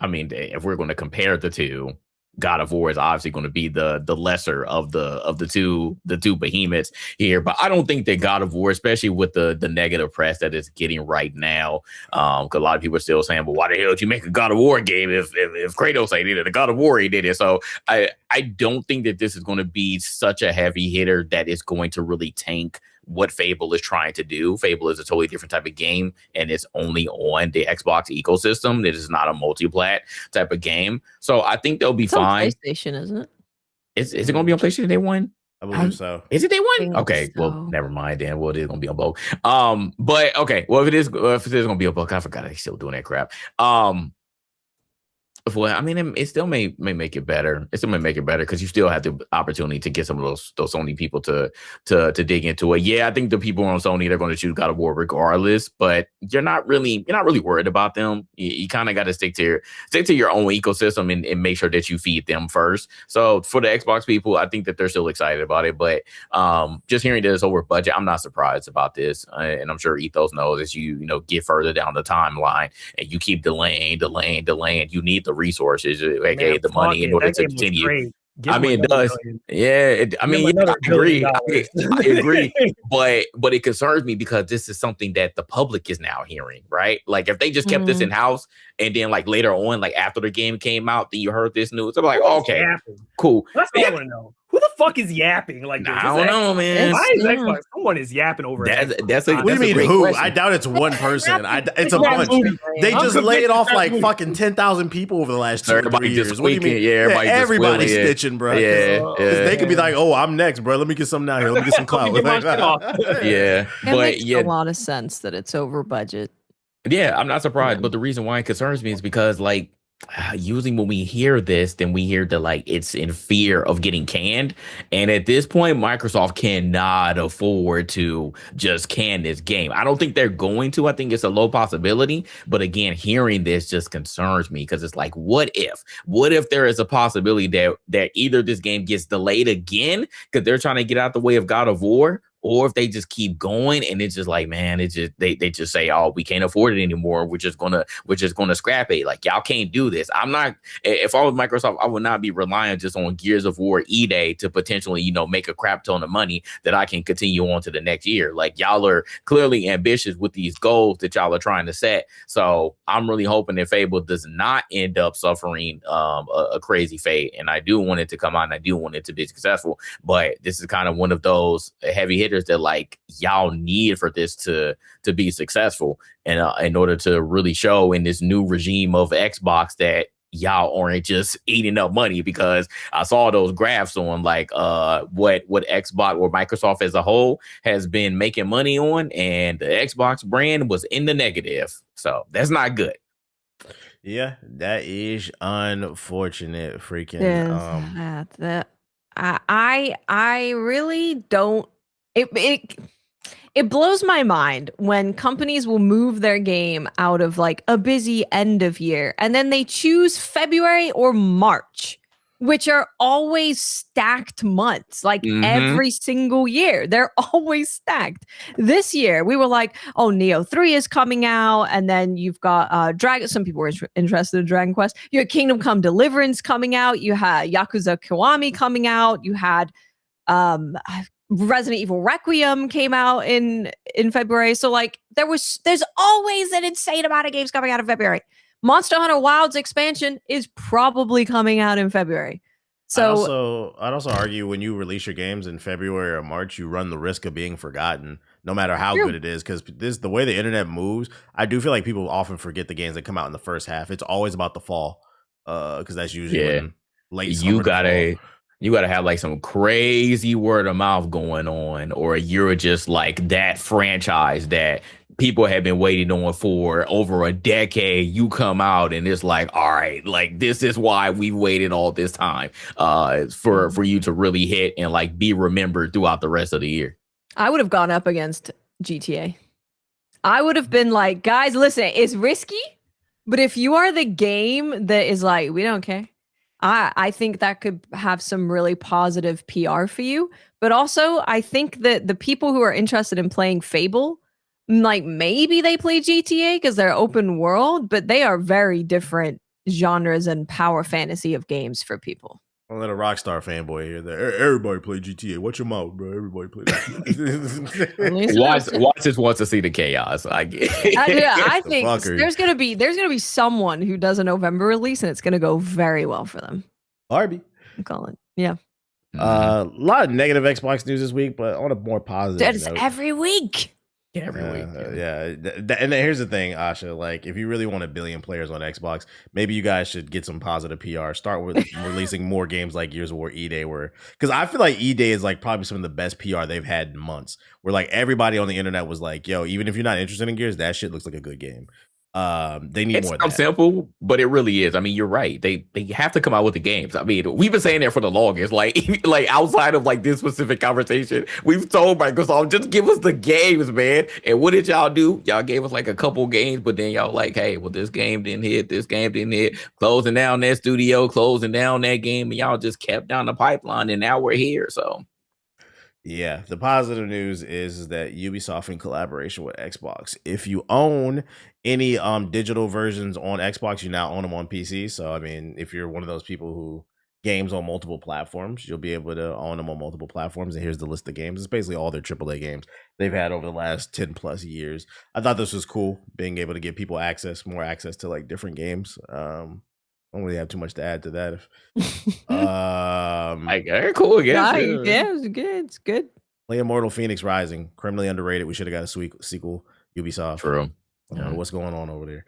[SPEAKER 4] if we're going to compare the two, God of War is obviously going to be the lesser of the two behemoths here, but I don't think that God of War, especially with the negative press that it's getting right now, because a lot of people are still saying, "Well, why the hell did you make a God of War game if Kratos ain't did it? The God of War he did it." So I don't think that this is going to be such a heavy hitter that is going to really tank what Fable is trying to do. Fable is a totally different type of game, and it's only on the Xbox ecosystem. It is not a multi-plat type of game. So I think they'll be fine.
[SPEAKER 3] On PlayStation, isn't it?
[SPEAKER 4] Is it going to be on PlayStation Day 1?
[SPEAKER 1] I believe so.
[SPEAKER 4] Is it Day 1? Okay,
[SPEAKER 3] so.
[SPEAKER 4] Well, never mind then. Well, it is going to be on both. But okay, well, if it is going to be on both, I forgot they're still doing that crap. Well, I mean, it still may make it better. It still may make it better because you still have the opportunity to get some of those Sony people to dig into it. Yeah, I think the people on Sony, they're going to choose God of War regardless, but you're not really worried about them. You kind of got to stick to your own ecosystem and make sure that you feed them first. So for the Xbox people, I think that they're still excited about it. But just hearing that it's over budget, I'm not surprised about this, and I'm sure Ethos knows as you get further down the timeline and you keep delaying. You need the resources, aka the money, in order to continue. I mean, it does. Yeah, I agree. I agree. But it concerns me because this is something that the public is now hearing, right? Like if they just kept this in house and then like later on, like after the game came out, then you heard this news, I'm like, okay, cool.
[SPEAKER 2] That's what I want to know. Who the fuck is yapping like this?
[SPEAKER 4] I don't know, man.
[SPEAKER 2] Why is
[SPEAKER 3] Yeah.
[SPEAKER 2] Xbox? Someone is yapping over
[SPEAKER 4] That's
[SPEAKER 2] Xbox.
[SPEAKER 4] a
[SPEAKER 1] What do you
[SPEAKER 4] that's a
[SPEAKER 1] mean
[SPEAKER 4] great
[SPEAKER 1] who?
[SPEAKER 4] question.
[SPEAKER 1] I doubt it's one person. It's a
[SPEAKER 2] Crap
[SPEAKER 1] bunch.
[SPEAKER 2] booty.
[SPEAKER 1] They
[SPEAKER 2] I'm
[SPEAKER 1] just
[SPEAKER 2] convinced
[SPEAKER 1] laid off
[SPEAKER 2] it's
[SPEAKER 1] like
[SPEAKER 2] booty.
[SPEAKER 1] fucking 10,000 people over the last 2 or 3
[SPEAKER 4] Everybody just
[SPEAKER 1] years. What do you mean?
[SPEAKER 4] squeaking. Yeah, everybody just
[SPEAKER 1] everybody's
[SPEAKER 4] squealing,
[SPEAKER 1] snitching, bro.
[SPEAKER 4] Yeah,
[SPEAKER 1] 'Cause
[SPEAKER 4] yeah.
[SPEAKER 1] they could be like, "Oh, I'm next, bro. Let me get something out here. Let me get some clout."
[SPEAKER 2] Let me get my shit off.
[SPEAKER 4] Yeah,
[SPEAKER 3] It
[SPEAKER 4] but
[SPEAKER 3] makes
[SPEAKER 4] yeah,
[SPEAKER 3] a lot of sense that it's over budget.
[SPEAKER 4] yeah, I'm not surprised.
[SPEAKER 3] Yeah.
[SPEAKER 4] But the reason why it concerns me is because, like, usually when we hear this, then we hear that like it's in fear of getting canned. And at this point, Microsoft cannot afford to just can this game. I don't think they're going to. I think it's a low possibility. But again, hearing this just concerns me because it's like, what if? What if there is a possibility that either this game gets delayed again because they're trying to get out the way of God of War, or if they just keep going and it's just like, man, it's just they just say, oh, we can't afford it anymore. We're just gonna scrap it. Like, y'all can't do this. I'm not. If I was Microsoft, I would not be relying just on Gears of War E-Day to potentially, make a crap ton of money that I can continue on to the next year. Like, y'all are clearly ambitious with these goals that y'all are trying to set. So I'm really hoping that Fable does not end up suffering a crazy fate. And I do want it to come out and I do want it to be successful. But this is kind of one of those heavy hitters that like y'all need for this to be successful, and in order to really show in this new regime of Xbox that y'all aren't just eating up money. Because I saw those graphs on like what Xbox or Microsoft as a whole has been making money on, and the Xbox brand was in the negative. So that's not good.
[SPEAKER 1] Yeah, that is unfortunate. Freaking.
[SPEAKER 3] I really don't. It blows my mind when companies will move their game out of like a busy end of year and then they choose February or March, which are always stacked months, like every single year. They're always stacked. This year, we were like, oh, Neo 3 is coming out. And then you've got Dragon. Some people were interested in Dragon Quest. You had Kingdom Come Deliverance coming out. You had Yakuza Kiwami coming out. You had Resident Evil Requiem came out in February. So like there's always an insane amount of games coming out in February. Monster Hunter Wilds expansion is probably coming out in February. So
[SPEAKER 1] I'd also argue when you release your games in February or March, you run the risk of being forgotten, no matter how good it is. Because the way the internet moves, I do feel like people often forget the games that come out in the first half. It's always about the fall, because that's usually when late summer.
[SPEAKER 4] You gotta have like some crazy word of mouth going on, or you're just like that franchise that people have been waiting on for over a decade. You come out and it's like, all right, like this is why we waited all this time for you to really hit and like be remembered throughout the rest of the year.
[SPEAKER 3] I would have gone up against GTA. I would have been like, guys, listen, it's risky, but if you are the game that is like, we don't care, I think that could have some really positive PR for you. But also, I think that the people who are interested in playing Fable, like maybe they play GTA because they're open world, but they are very different genres and power fantasy of games for people.
[SPEAKER 1] I'll let a Rockstar fanboy here. Everybody play GTA. Watch your mouth, bro. Everybody play
[SPEAKER 4] GTA. Watch just wants to see the chaos. I get.
[SPEAKER 3] I think there's gonna be someone who does a November release and it's gonna go very well for them.
[SPEAKER 1] Barbie.
[SPEAKER 3] I'm calling. Yeah.
[SPEAKER 1] A lot of negative Xbox news this week, but on a more positive
[SPEAKER 3] That's
[SPEAKER 1] note,
[SPEAKER 3] every week.
[SPEAKER 4] Every week.
[SPEAKER 1] And here's the thing, Asha. Like, if you really want 1 billion players on Xbox, maybe you guys should get some positive PR. Start with releasing more games like Gears of War E-Day, because I feel like E-Day is like probably some of the best PR they've had in months. Where like everybody on the internet was like, "Yo, even if you're not interested in Gears, that shit looks like a good game." They need more of that.
[SPEAKER 4] It's simple, but it really is. I mean, you're right. They have to come out with the games. I mean, we've been saying that for the longest. Like outside of like this specific conversation, we've told Microsoft, just give us the games, man. And what did y'all do? Y'all gave us like a couple games, but then y'all like, hey, well, this game didn't hit. This game didn't hit. Closing down that studio, closing down that game, and y'all just kept down the pipeline, and now we're here. So.
[SPEAKER 1] Yeah, the positive news is that Ubisoft in collaboration with Xbox. If you own any digital versions on Xbox, you now own them on PC. So I mean, if you're one of those people who games on multiple platforms, you'll be able to own them on multiple platforms. And here's the list of games. It's basically all their AAA games they've had over the last 10 plus years. I thought this was cool, being able to give people more access to like different games. I don't really have too much to add to that.
[SPEAKER 4] Cool.
[SPEAKER 3] Yeah, it's good. It's good.
[SPEAKER 1] Play Immortal Phoenix Rising, criminally underrated. We should have got a sequel. Ubisoft.
[SPEAKER 4] True.
[SPEAKER 1] I don't know what's going on over there.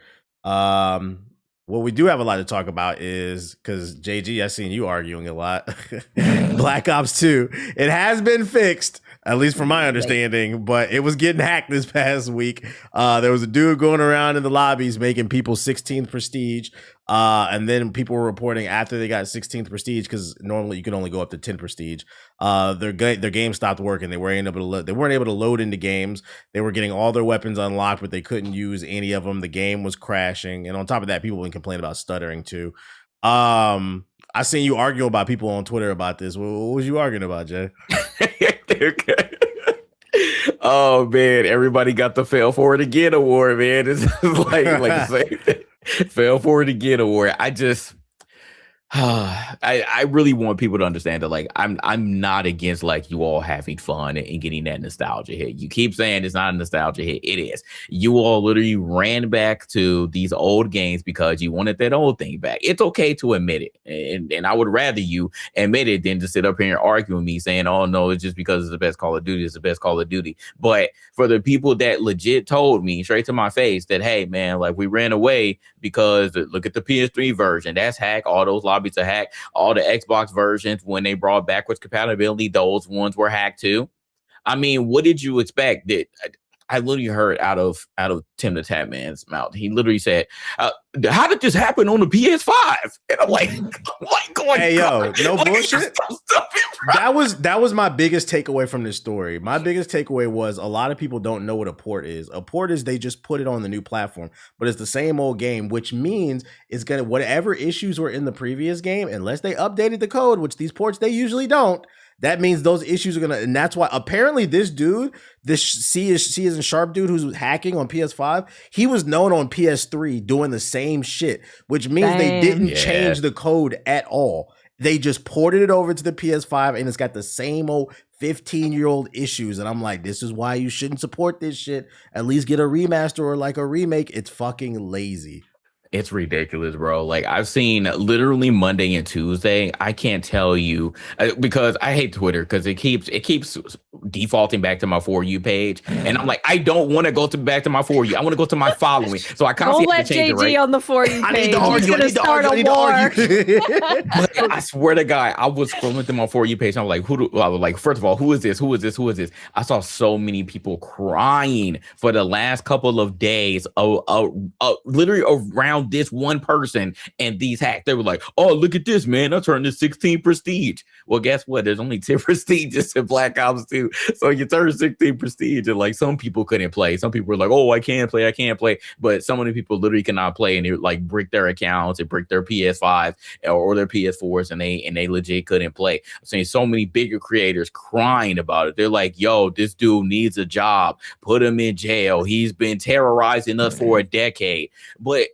[SPEAKER 1] What we do have a lot to talk about is because JG, I've seen you arguing a lot. Black Ops 2. It has been fixed, at least from my understanding, but it was getting hacked this past week. There was a dude going around in the lobbies making people 16th prestige. And then people were reporting after they got 16th prestige, because normally you can only go up to 10 prestige. Their game stopped working. They weren't able to load into games. They were getting all their weapons unlocked, but they couldn't use any of them. The game was crashing, and on top of that, people would complain about stuttering too. I seen you argue about people on Twitter about this. What was you arguing about, Jay?
[SPEAKER 4] Oh man, everybody got the Fail Forward Again award, man. It's like the same thing. Fail Forward Again award. I really want people to understand that, like, I'm not against like you all having fun and getting that nostalgia hit. You keep saying it's not a nostalgia hit. It is. You all literally ran back to these old games because you wanted that old thing back. It's okay to admit it, and I would rather you admit it than to sit up here and argue with me saying, "Oh no, it's just because it's the best Call of Duty. It's the best Call of Duty." But for the people that legit told me straight to my face that, hey man, like we ran away because look at the PS3 version, that's hack. All those lobbies are hack. All the Xbox versions, when they brought backwards compatibility, those ones were hacked too. I mean, what did you expect? That I literally heard out of Tim the Tatman's mouth. He literally said, "How did this happen on the PS5?" And I'm like, going,
[SPEAKER 1] hey yo, no bullshit. That was my biggest takeaway from this story. My biggest takeaway was a lot of people don't know what a port is. A port is they just put it on the new platform, but it's the same old game, which means it's gonna, whatever issues were in the previous game, unless they updated the code, which these ports they usually don't. That means those issues are gonna, and that's why apparently this dude, this C is in Sharp dude who's hacking on PS5, he was known on PS3 doing the same shit, which means they didn't change the code at all. They just ported it over to the PS5, and it's got the same old 15-year-old issues. And I'm like, this is why you shouldn't support this shit. At least get a remaster or like a remake. It's fucking lazy.
[SPEAKER 4] It's ridiculous, bro. Like I've seen literally Monday and Tuesday. I can't tell you because I hate Twitter because it keeps defaulting back to my For You page, and I'm like, I don't want to go back to my For You. I want to go to my following. So I constantly have to change it. Right?
[SPEAKER 3] On the For You page.
[SPEAKER 1] I need to argue.
[SPEAKER 4] I swear to God, I was scrolling through my For You page. And I was like, first of all, who is this? Who is this? Who is this? I saw so many people crying for the last couple of days, literally around this one person and these hacks. They were like, "Oh, look at this, man! I turned to 16 prestige." Well, guess what? There's only 10 prestiges in Black Ops 2. So you turn 16 prestige, and like some people couldn't play. Some people were like, "Oh, I can't play." But so many people literally cannot play, and they like brick their accounts and brick their PS5 or their PS4s, and they legit couldn't play. I'm seeing so many bigger creators crying about it. They're like, "Yo, this dude needs a job. Put him in jail. He's been terrorizing us for a decade." But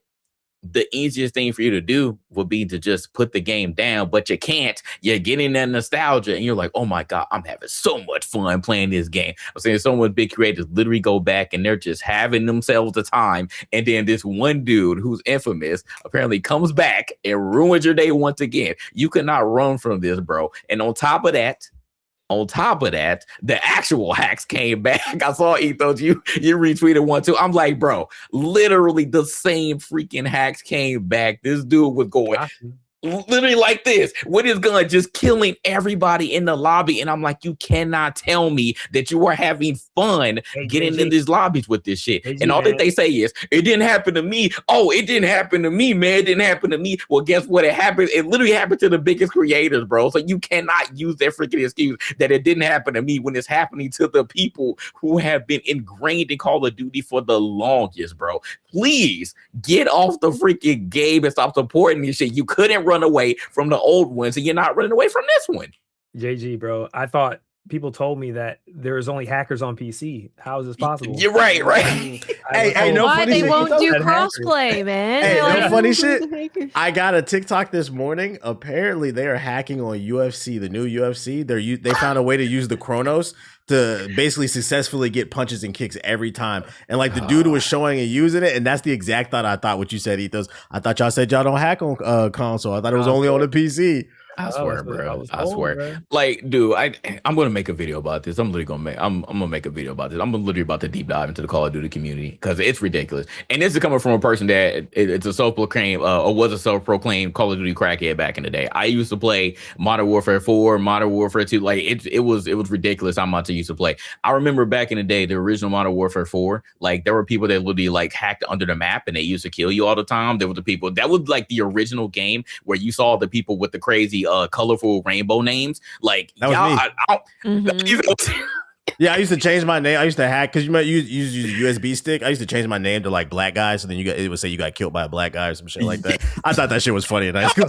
[SPEAKER 4] the easiest thing for you to do would be to just put the game down, but you can't. You're getting that nostalgia, and you're like, "Oh my God, I'm having so much fun playing this game." I'm saying so many big creators literally go back and they're just having themselves a time, and then this one dude who's infamous apparently comes back and ruins your day once again. You cannot run from this, bro. And on top of that, the actual hacks came back. I saw Ethos, you retweeted one too. I'm like, bro, literally the same freaking hacks came back. This dude was going literally like this with his gun, just killing everybody in the lobby. And I'm like, you cannot tell me that you are having fun getting in these lobbies with this shit. And all that they say is, "It didn't happen to me." Oh, it didn't happen to me, man. It didn't happen to me. Well, guess what? It happened. It literally happened to the biggest creators, bro. So you cannot use that freaking excuse that it didn't happen to me when it's happening to the people who have been ingrained in Call of Duty for the longest, bro. Please get off the freaking game and stop supporting this shit. You couldn't run away from the old ones, and you're not running away from this one.
[SPEAKER 2] JG, bro, I thought people told me that there's only hackers on PC. How is this possible?
[SPEAKER 4] You're right.
[SPEAKER 1] Hey, no
[SPEAKER 3] why
[SPEAKER 1] funny
[SPEAKER 3] they
[SPEAKER 1] shit.
[SPEAKER 3] won't do crossplay, man?
[SPEAKER 1] Hey,
[SPEAKER 3] They're
[SPEAKER 1] no funny shit. I got a TikTok this morning. Apparently, they are hacking on UFC, the new UFC. They found a way to use the Chronos to basically successfully get punches and kicks every time. And like the dude was showing and using it, and that's the exact thought I thought what you said, Ethos. I thought y'all said y'all don't hack on console. I thought it was only on the PC.
[SPEAKER 4] I swear, bro. I
[SPEAKER 2] old,
[SPEAKER 4] swear.
[SPEAKER 2] bro.
[SPEAKER 4] Like, dude, I'm gonna make a video about this. I'm gonna make a video about this. I'm literally about to deep dive into the Call of Duty community because it's ridiculous. And this is coming from a person that it's a self-proclaimed or was a self-proclaimed Call of Duty crackhead back in the day. I used to play Modern Warfare 4, Modern Warfare 2. Like it was ridiculous how much I used to play. I remember back in the day, the original Modern Warfare 4, like there were people that would be like hacked under the map and they used to kill you all the time. There were the people that was like the original game where you saw the people with the crazy colorful rainbow names. Like
[SPEAKER 1] that was me. Yeah, I used to change my name. I used to hack because you might use a USB stick. I used to change my name to like black guy, so then it would say you got killed by a black guy or some shit like that. I thought that shit was funny in high school.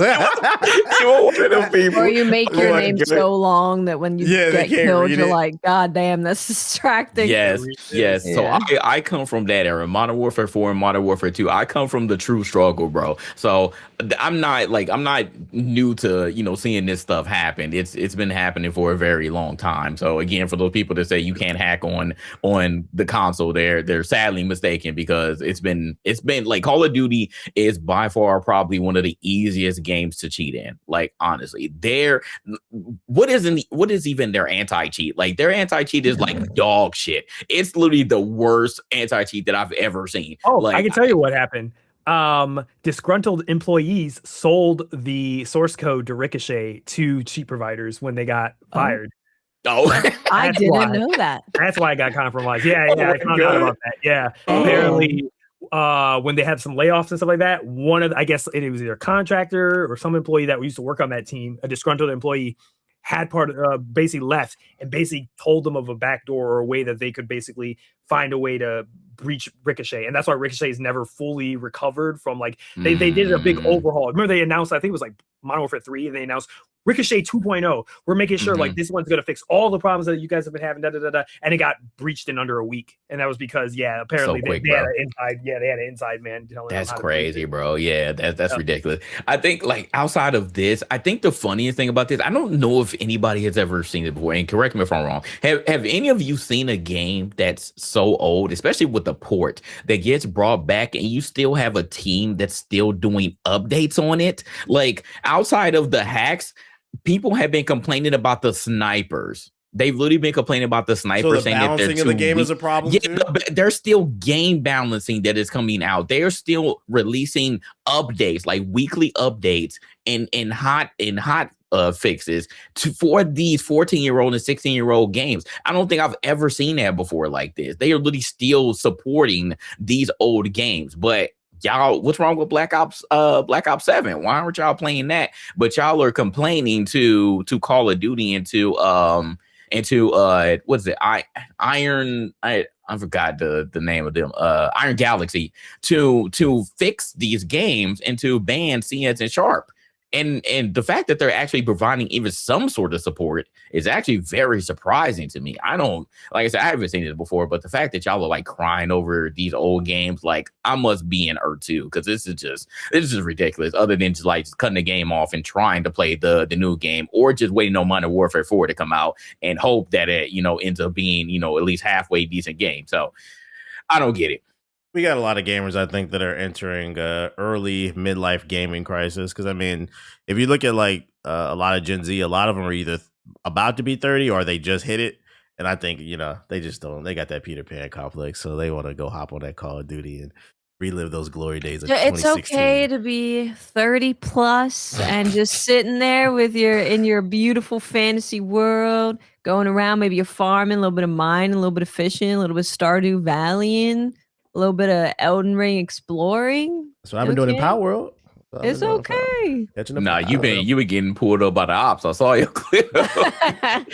[SPEAKER 3] Or you make your name so long that when you get killed, you're like, God damn, that's distracting.
[SPEAKER 4] Yes. Yeah. So I come from that era, Modern Warfare 4 and Modern Warfare 2. I come from the true struggle, bro. So I'm not new to seeing this stuff happen. It's been happening for a very long time. So again, for those people that say you can't hack on the console, they're sadly mistaken, because it's been like Call of Duty is by far probably one of the easiest games to cheat in. Like honestly, what is even their anti-cheat? Like their anti-cheat is like dog shit. It's literally the worst anti-cheat that I've ever seen.
[SPEAKER 2] Oh,
[SPEAKER 4] like,
[SPEAKER 2] I can tell you what happened. Disgruntled employees sold the source code to Ricochet to cheat providers when they got fired.
[SPEAKER 4] Oh,
[SPEAKER 3] I didn't know that.
[SPEAKER 2] That's why I got compromised. Yeah, I found out about that. Yeah, apparently, when they had some layoffs and stuff like that, I guess it was either a contractor or some employee that used to work on that team, a disgruntled employee, had basically left and basically told them of a backdoor or a way that they could basically find a way to breach Ricochet. And that's why Ricochet's never fully recovered from they did a big overhaul. Remember they announced, I think it was like Modern Warfare 3, and they announced Ricochet 2.0. We're making sure this one's going to fix all the problems that you guys have been having, and it got breached in under a week. And that was because, apparently they had an inside. Yeah, they had an inside man telling them.
[SPEAKER 4] That's crazy, bro. Yeah, that's ridiculous. I think outside of this, I think the funniest thing about this, I don't know if anybody has ever seen it before, and correct me if I'm wrong. Have any of you seen a game that's so old, especially with the port, that gets brought back and you still have a team that's still doing updates on it? Like outside of the hacks, people have been complaining about the snipers. They've literally been complaining about the snipers,
[SPEAKER 1] so the
[SPEAKER 4] saying that
[SPEAKER 1] balancing of the game is a problem.
[SPEAKER 4] Yeah, there's still game balancing that is coming out. They're still releasing updates, like weekly updates and hot fixes for these 14-year-old and 16-year-old games. I don't think I've ever seen that before like this. They are literally still supporting these old games, but y'all, what's wrong with Black Ops 7? Why aren't y'all playing that? But y'all are complaining to Call of Duty and to what's it? I forgot the name of them. Iron Galaxy to fix these games and to ban CS and Sharp. And the fact that they're actually providing even some sort of support is actually very surprising to me. I don't, like I said, I haven't seen it before, but the fact that y'all are like crying over these old games, like I must be in Earth 2, because this is just ridiculous. Other than just like cutting the game off and trying to play the new game, or just waiting on Modern Warfare 4 to come out and hope that it ends up being at least halfway decent game. So I don't get it.
[SPEAKER 1] We got a lot of gamers, I think, that are entering early midlife gaming crisis. Because I mean, if you look at like a lot of Gen Z, a lot of them are either about to be 30 or they just hit it. And I think they just don't. They got that Peter Pan complex, so they want to go hop on that Call of Duty and relive those glory days of 2016.
[SPEAKER 3] It's okay to be 30 plus and just sitting there with in your beautiful fantasy world, going around. Maybe you're farming, a little bit of mining, a little bit of fishing, a little bit of Stardew Valleying. A little bit of Elden Ring exploring.
[SPEAKER 1] That's what I've been doing in Power World.
[SPEAKER 3] It's okay.
[SPEAKER 4] Nah, you been getting pulled up by the ops. I saw your clip.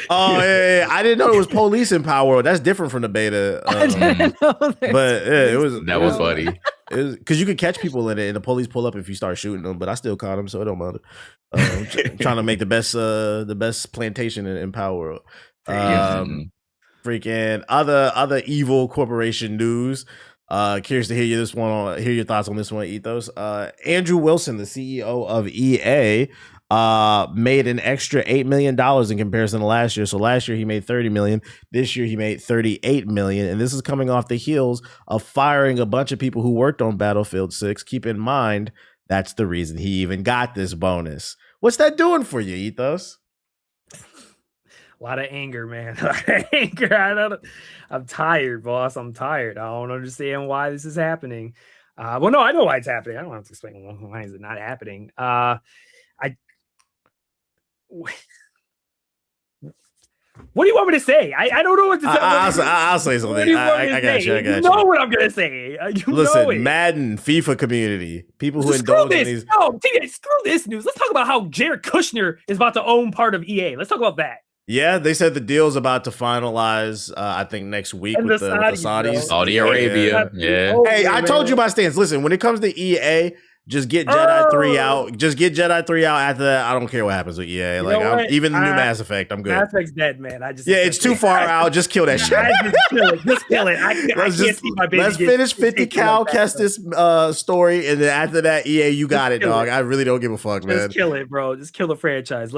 [SPEAKER 1] Oh yeah, I didn't know it was police in Power World. That's different from the beta.
[SPEAKER 3] I didn't know
[SPEAKER 1] but yeah, it was
[SPEAKER 4] funny.
[SPEAKER 1] It was because you could catch people in it, and the police pull up if you start shooting them. But I still caught them, so it don't matter. I'm trying to make the best plantation in Power World. Freaking other evil corporation news. Curious to hear your thoughts on this one, Ethos. Andrew Wilson, the CEO of EA, made an extra $8 million in comparison to last year. So last year he made 30 million. This year he made 38 million. And this is coming off the heels of firing a bunch of people who worked on Battlefield 6. Keep in mind, that's the reason he even got this bonus. What's that doing for you, Ethos?
[SPEAKER 2] A lot of anger, man. A lot of anger. I'm tired, boss. I'm tired. I don't understand why this is happening. Well, no, I know why it's happening. I don't have to explain why is it not happening. What do you want me to say? I don't know what to say.
[SPEAKER 1] I'll say something. I got you.
[SPEAKER 2] You know what I'm gonna say.
[SPEAKER 1] Listen, Madden, FIFA community, people who indulge in these.
[SPEAKER 2] No, screw this news. Let's talk about how Jared Kushner is about to own part of EA. Let's talk about that.
[SPEAKER 1] Yeah, they said the deal's about to finalize, I think, next week with the Saudis.
[SPEAKER 4] Saudi Arabia. Yeah.
[SPEAKER 1] Hey, I told you my stance. Listen, when it comes to EA, just get Jedi 3 out. Just get Jedi 3 out. After that, I don't care what happens with EA. Like, even the new Mass Effect, I'm good.
[SPEAKER 2] Mass Effect's dead, man.
[SPEAKER 1] It's too far out. Just kill that shit.
[SPEAKER 2] Just kill it. I can't see my baby.
[SPEAKER 1] Let's finish 50 Cal Kestis story, and then after that, EA, you got it, dog. I really don't give a fuck, man.
[SPEAKER 2] Just kill it, bro. Just kill the franchise.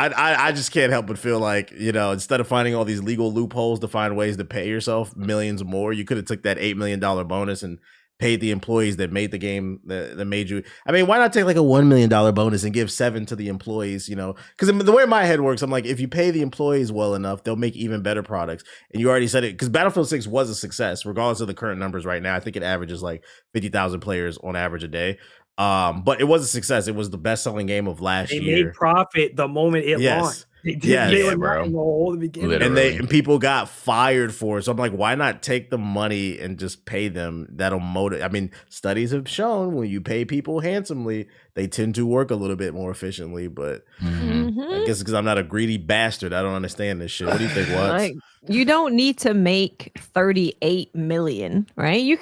[SPEAKER 1] I just can't help but feel like, instead of finding all these legal loopholes to find ways to pay yourself millions more, you could have took that $8 million bonus and paid the employees that made the game, that made you. I mean, why not take like a $1 million bonus and give 7 to the employees, Because the way my head works, I'm like, if you pay the employees well enough, they'll make even better products. And you already said it, because Battlefield 6 was a success, regardless of the current numbers right now. I think it averages like 50,000 players on average a day. But it was a success. It was the best-selling game of last year.
[SPEAKER 2] They made profit the moment it launched.
[SPEAKER 1] Yes,
[SPEAKER 4] bro.
[SPEAKER 1] And people got fired for it. So I'm like, why not take the money and just pay them? That'll motivate. I mean, studies have shown when you pay people handsomely, they tend to work a little bit more efficiently. But I guess because I'm not a greedy bastard, I don't understand this shit. What do you think, Watts?
[SPEAKER 3] Like, you don't need to make 38 million, right? You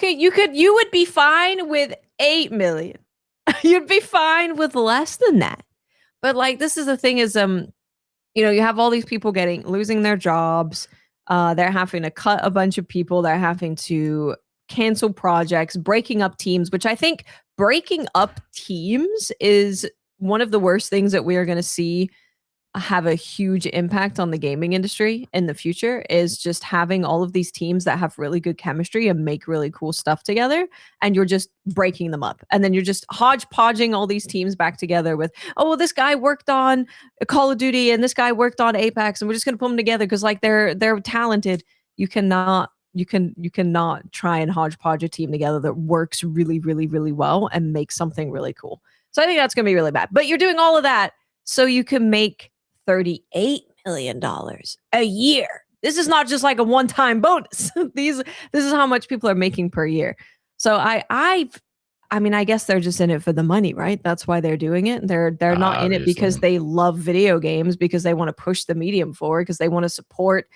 [SPEAKER 3] would be fine with 8 million. You'd be fine with less than that. But like, this is the thing is, you have all these people losing their jobs. They're having to cut a bunch of people. They're having to cancel projects, breaking up teams, which I think breaking up teams is one of the worst things that we are going to see have a huge impact on the gaming industry in the future, is just having all of these teams that have really good chemistry and make really cool stuff together, and you're just breaking them up, and then you're just hodgepodging all these teams back together with, oh well, this guy worked on Call of Duty and this guy worked on Apex, and we're just gonna put them together because like they're talented. You cannot try and hodgepodge a team together that works really, really, really well and make something really cool. So I think that's gonna be really bad. But you're doing all of that so you can make $38 million a year. This is not just like a one-time bonus. This is how much people are making per year. So I mean, I guess they're just in it for the money, right? That's why they're doing it. They're not in it because they love video games, because they want to push the medium forward, because they want to support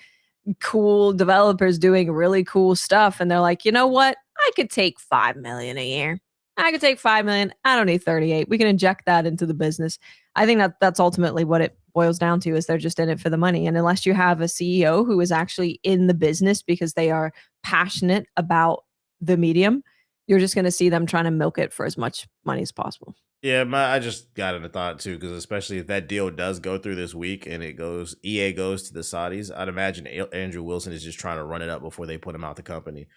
[SPEAKER 3] cool developers doing really cool stuff. And they're like, you know what? I could take 5 million a year. I could take 5 million. I don't need 38. We can inject that into the business. I think that's ultimately what it boils down to, is they're just in it for the money. And unless you have a CEO who is actually in the business because they are passionate about the medium, you're just going to see them trying to milk it for as much money as possible.
[SPEAKER 1] Yeah, I just got into thought too, because especially if that deal does go through this week and EA goes to the Saudis, I'd imagine Andrew Wilson is just trying to run it up before they put him out the company.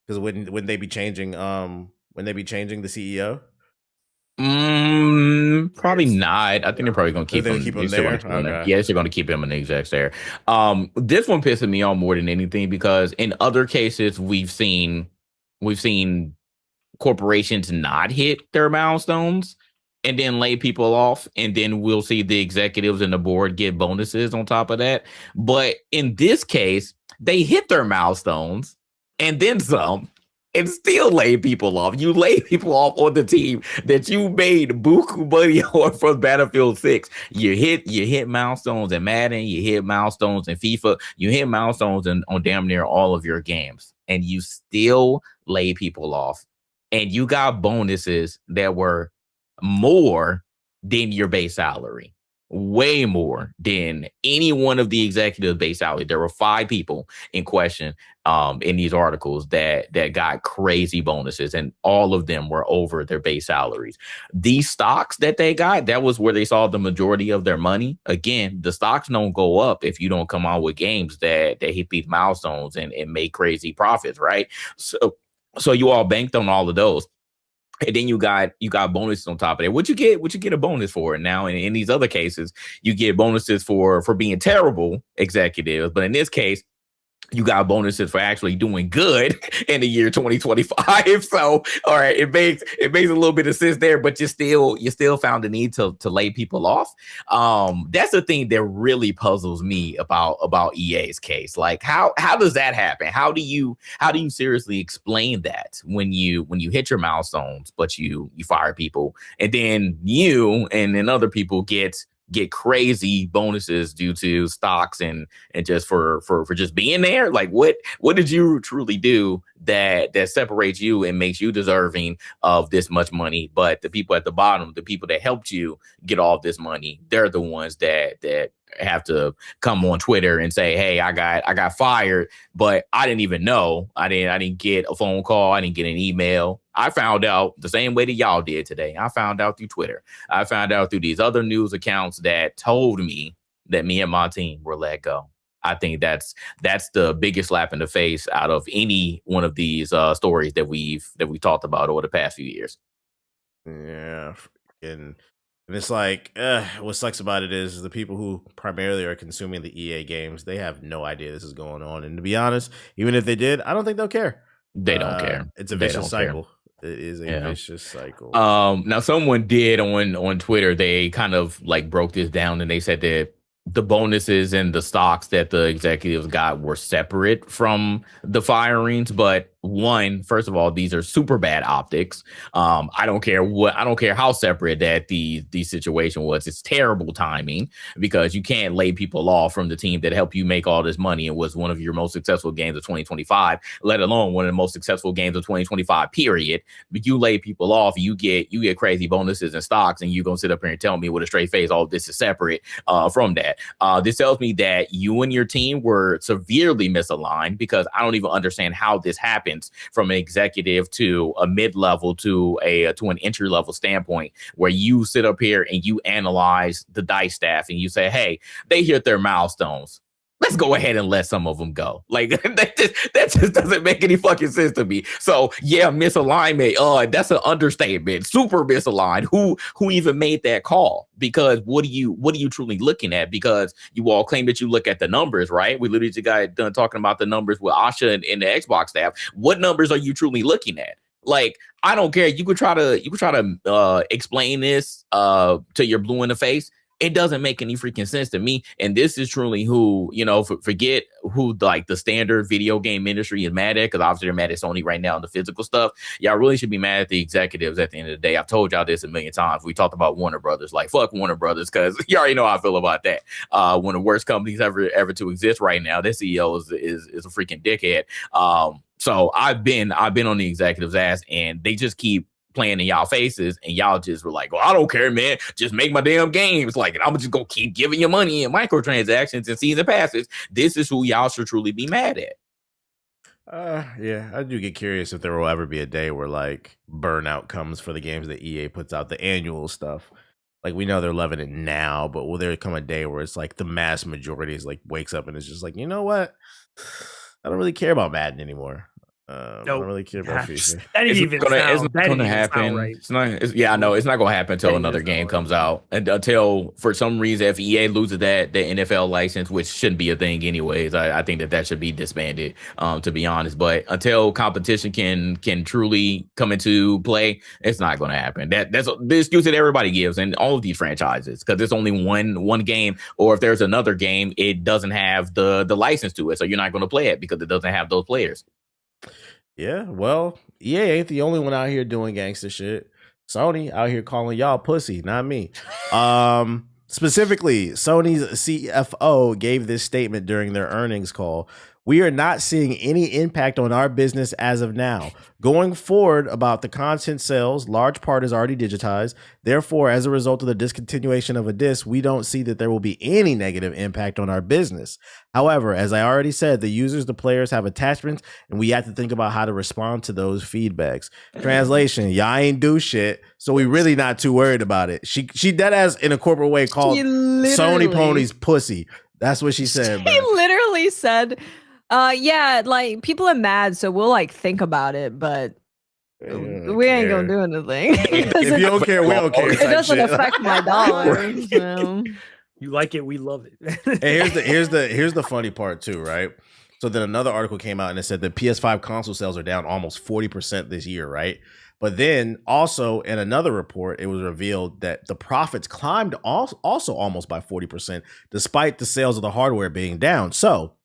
[SPEAKER 1] Because wouldn't they be changing? When they be changing the CEO?
[SPEAKER 4] Probably not. I think they're probably going to keep him there. Okay. Yeah, they're going to keep him in the execs there. This one pisses me off more than anything, because in other cases we've seen corporations not hit their milestones and then lay people off, and then we'll see the executives and the board get bonuses on top of that. But in this case, they hit their milestones and then some, and still lay people off. You lay people off on the team that you made buku money on from Battlefield 6. You hit milestones in Madden, you hit milestones in FIFA, you hit milestones on damn near all of your games, and you still lay people off. And you got bonuses that were more than your base salary. way more than any one of the executives base salary. There were 5 people in question in these articles that got crazy bonuses, and all of them were over their base salaries. These stocks that they got, that was where they saw the majority of their money. Again, the stocks don't go up if you don't come out with games that hit these milestones and make crazy profits, right? So you all banked on all of those. And then you got bonuses on top of it. What you get a bonus for? Now in these other cases, you get bonuses for being terrible executives. But in this case, you got bonuses for actually doing good in the year 2025. So, all right, it makes a little bit of sense there, but you still found the need to lay people off. That's the thing that really puzzles me about EA's case. Like, how does that happen? How do you seriously explain that when you hit your milestones, but you fire people, and then you and then other people get crazy bonuses due to stocks and just for just being there? Like, what did you truly do that separates you and makes you deserving of this much money? But the people at the bottom, the people that helped you get all this money, they're the ones that have to come on Twitter and say, hey, I got fired, but I didn't even know. I didn't get a phone call. I didn't get an email. I found out the same way that y'all did today. I found out through Twitter. I found out through these other news accounts that told me that me and my team were let go. I think that's the biggest slap in the face out of any one of these stories that we've talked about over the past few years.
[SPEAKER 1] Yeah, and it's like, what sucks about it is the people who primarily are consuming the EA games, they have no idea this is going on. And to be honest, even if they did, I don't think they'll care.
[SPEAKER 4] They don't care.
[SPEAKER 1] It's a vicious cycle. It is a vicious cycle.
[SPEAKER 4] Now someone did on Twitter, they kind of like broke this down, and they said that the bonuses and the stocks that the executives got were separate from the firings. But first of all, these are super bad optics. I don't care how separate that the situation was. It's terrible timing, because you can't lay people off from the team that helped you make all this money and was one of your most successful games of 2025, let alone one of the most successful games of 2025, period. But you lay people off, you get crazy bonuses and stocks, and you're gonna sit up here and tell me with a straight face, oh, this is separate from that. This tells me that you and your team were severely misaligned, because I don't even understand how this happened from an executive to a mid-level to an entry-level standpoint, where you sit up here and you analyze the DICE staff and you say, hey, they hit their milestones, let's go ahead and let some of them go. Like, that just doesn't make any fucking sense to me. So yeah, misalignment, that's an understatement. Super misaligned. Who even made that call? Because what are you truly looking at? Because you all claim that you look at the numbers, right? We literally just got done talking about the numbers with Asha and the Xbox staff. What numbers are you truly looking at? Like, I don't care. You could try to explain this to your blue in the face. It doesn't make any freaking sense to me. And this is truly who, forget who like the standard video game industry is mad at, because obviously they're mad at Sony right now on the physical stuff. Y'all really should be mad at the executives at the end of the day. I've told y'all this a million times. We talked about Warner Brothers, like fuck Warner Brothers, because you already know how I feel about that. One of the worst companies ever to exist right now. Their CEO is a freaking dickhead. So I've been on the executives' ass, and they just keep playing in y'all faces, and y'all just were like, well, I don't care, man, just make my damn games. Like, I'm just gonna keep giving you money and microtransactions and season passes. This is who y'all should truly be mad at.
[SPEAKER 1] Yeah, I do get curious if there will ever be a day where like burnout comes for the games that EA puts out, the annual stuff. Like, we know they're loving it now, but will there come a day where it's like the mass majority is like wakes up and is just like, you know what, I don't really care about Madden anymore. I don't really care about FIFA.
[SPEAKER 4] It's not gonna happen. Right. It's not gonna happen until another game comes out, and until for some reason if EA loses the NFL license, which shouldn't be a thing anyways. I think that should be disbanded, to be honest. But until competition can truly come into play, it's not gonna happen. That's the excuse that everybody gives, and all of these franchises, because it's only one game, or if there's another game, it doesn't have the license to it, so you're not gonna play it because it doesn't have those players.
[SPEAKER 1] Yeah, well, EA ain't the only one out here doing gangster shit. Sony out here calling y'all pussy, not me. Specifically, Sony's CFO gave this statement during their earnings call, We are not seeing any impact on our business as of now. Going forward about the content sales, large part is already digitized. Therefore, as a result of the discontinuation of a disc, we don't see that there will be any negative impact on our business. However, as I already said, the users, the players have attachments, and we have to think about how to respond to those feedbacks. Translation, y'all ain't do shit, so we really not too worried about it. She dead ass in a corporate way called Sony ponies pussy. That's what she said.
[SPEAKER 3] He literally said, yeah, like people are mad, so we'll like think about it, but we ain't gonna do anything.
[SPEAKER 1] If you don't care, we don't care.
[SPEAKER 3] It doesn't affect my dollars. So.
[SPEAKER 2] You like it, we love it.
[SPEAKER 1] And here's the funny part too, right? So then another article came out and it said that PS5 console sales are down almost 40% this year, right? But then also in another report, it was revealed that the profits climbed also almost by 40%, despite the sales of the hardware being down. So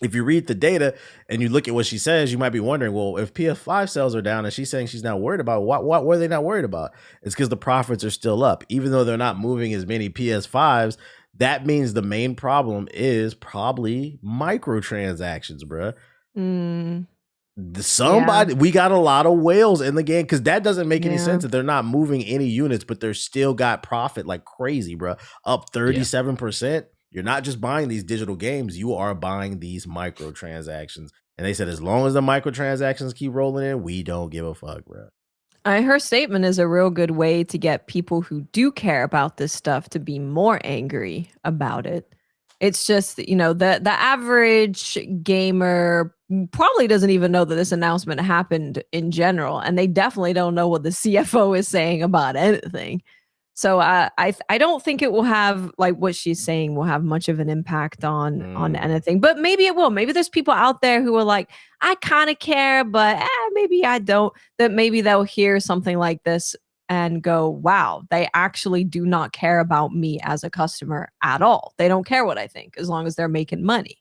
[SPEAKER 1] if you read the data and you look at what she says, you might be wondering, well, if PS5 sales are down and she's saying she's not worried about it, what were they not worried about? It's because the profits are still up. Even though they're not moving as many PS5s, that means the main problem is probably microtransactions, bruh. We got a lot of whales in the game because that doesn't make any sense that they're not moving any units, but they're still got profit like crazy, bruh. Up 37%. You're not just buying these digital games, you are buying these microtransactions. And they said as long as the microtransactions keep rolling in, we don't give a fuck, bro.
[SPEAKER 3] Her statement is a real good way to get people who do care about this stuff to be more angry about it. It's just, you know, the average gamer probably doesn't even know that this announcement happened in general, and they definitely don't know what the CFO is saying about anything. So I don't think it will have, like what she's saying, will have much of an impact on anything. But maybe it will. Maybe there's people out there who are like, I kind of care, but maybe I don't. That maybe they'll hear something like this and go, wow, they actually do not care about me as a customer at all. They don't care what I think as long as they're making money.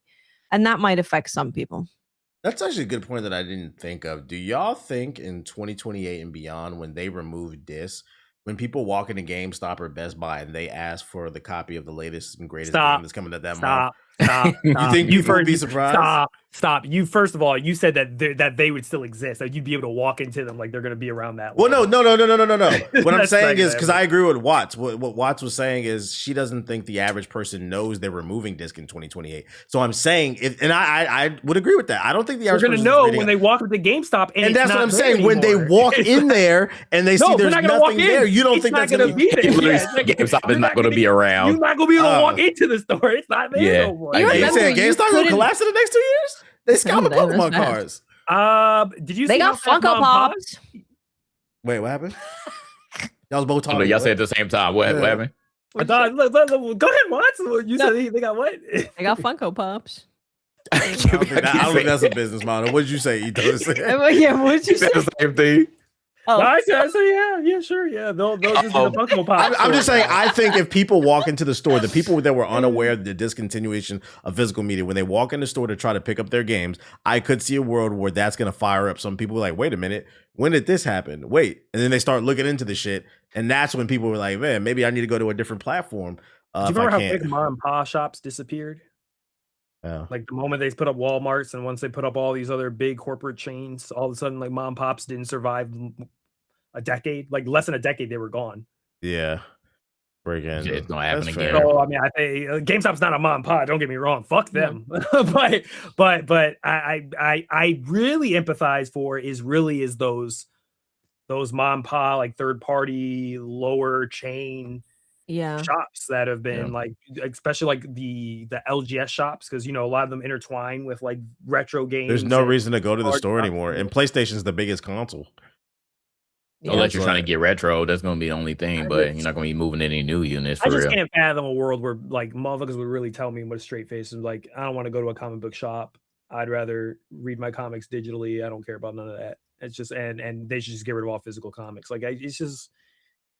[SPEAKER 3] And that might affect some people.
[SPEAKER 1] That's actually a good point that I didn't think of. Do y'all think in 2028 and beyond, when they remove discs, when people walk into GameStop or Best Buy and they ask for the copy of the latest and greatest game that's coming at that month, you think you would be surprised?
[SPEAKER 2] Stop. You first of all, you said that they would still exist. That you'd be able to walk into them like they're going to be around that.
[SPEAKER 1] Well, no. What I'm saying is, because I agree with Watts. What Watts was saying is she doesn't think the average person knows they're removing disc in 2028. So I'm saying, and I would agree with that. I don't think the average person
[SPEAKER 2] is going to know when they walk into GameStop, and
[SPEAKER 1] that's what I'm saying. When they walk in there and they see there's nothing there, you don't think that's going to be there.
[SPEAKER 4] GameStop is not going to be around.
[SPEAKER 2] You're not going to be able to walk into the store. It's not there no more.
[SPEAKER 1] You saying GameStop will collapse in the next 2 years? They scalped the Pokemon cards.
[SPEAKER 2] Did you?
[SPEAKER 3] They got Funko Pops.
[SPEAKER 1] Wait, what happened? Y'all was both talking.
[SPEAKER 4] Y'all said at the same time. What happened?
[SPEAKER 2] I thought. Look, go ahead, Watson. You said they got what?
[SPEAKER 3] They got Funko Pops.
[SPEAKER 1] I don't think that's a business model. What did you say, Ito?
[SPEAKER 3] Yeah, what did you say?
[SPEAKER 4] The same thing.
[SPEAKER 2] Oh. I said, yeah, sure, yeah. They'll just do the Funko Pop.
[SPEAKER 1] I'm just saying, I think if people walk into the store, the people that were unaware of the discontinuation of physical media, when they walk in the store to try to pick up their games, I could see a world where that's going to fire up some people like, wait a minute, when did this happen? Wait. And then they start looking into the shit. And that's when people were like, man, maybe I need to go to a different platform.
[SPEAKER 2] Do you remember how big mom and pop shops disappeared?
[SPEAKER 1] Yeah.
[SPEAKER 2] Like the moment they put up Walmarts and once they put up all these other big corporate chains, all of a sudden like mom and pops didn't survive a decade, like less than a decade, they were gone.
[SPEAKER 1] Yeah.
[SPEAKER 4] It's gonna happen again.
[SPEAKER 2] So I mean, I think GameStop's not a mom and pop. Don't get me wrong. Fuck them. but I really empathize for is those mom and pop, like third party lower chain shops that have been like, especially like the LGS shops, because you know a lot of them intertwine with like retro games.
[SPEAKER 1] There's no reason to go to the store anymore, and PlayStation's the biggest console.
[SPEAKER 4] Unless you're trying to get retro, that's going to be the only thing, but you're not going to be moving any new units for real. I just
[SPEAKER 2] can't fathom a world where like motherfuckers would really tell me with a straight face and like, I don't want to go to a comic book shop. I'd rather read my comics digitally. I don't care about none of that. It's just, and they should just get rid of all physical comics. Like it just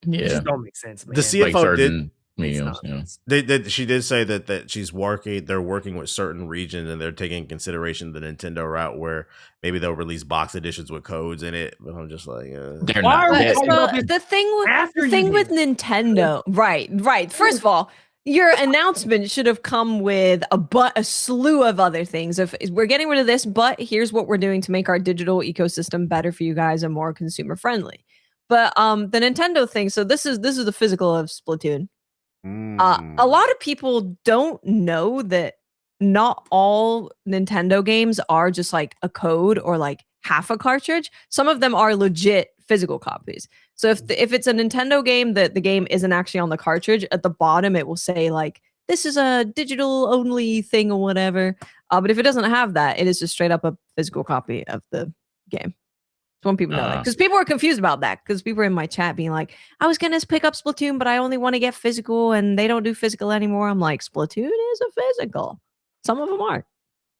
[SPEAKER 2] don't make sense, man.
[SPEAKER 1] The CFO
[SPEAKER 4] like did. Mediums,
[SPEAKER 1] she did say that they're working with certain regions and they're taking into consideration the Nintendo route where maybe they'll release box editions with codes in it, but I'm just like
[SPEAKER 4] they're not.
[SPEAKER 3] The thing with Nintendo, right. First of all, Your announcement should have come with a slew of other things. If we're getting rid of this, but here's what we're doing to make our digital ecosystem better for you guys and more consumer friendly. But the Nintendo thing. So this is the physical of Splatoon. A lot of people don't know that not all Nintendo games are just like a code or like half a cartridge. Some of them are legit physical copies. So if it's a Nintendo game that the game isn't actually on the cartridge, at the bottom it will say like this is a digital only thing or whatever. But if it doesn't have that, it is just straight up a physical copy of the game. So want people know that, because people were confused about that, because people were in my chat being like, I was gonna pick up Splatoon, but I only want to get physical, and they don't do physical anymore. I'm like, Splatoon is a physical. Some of them are.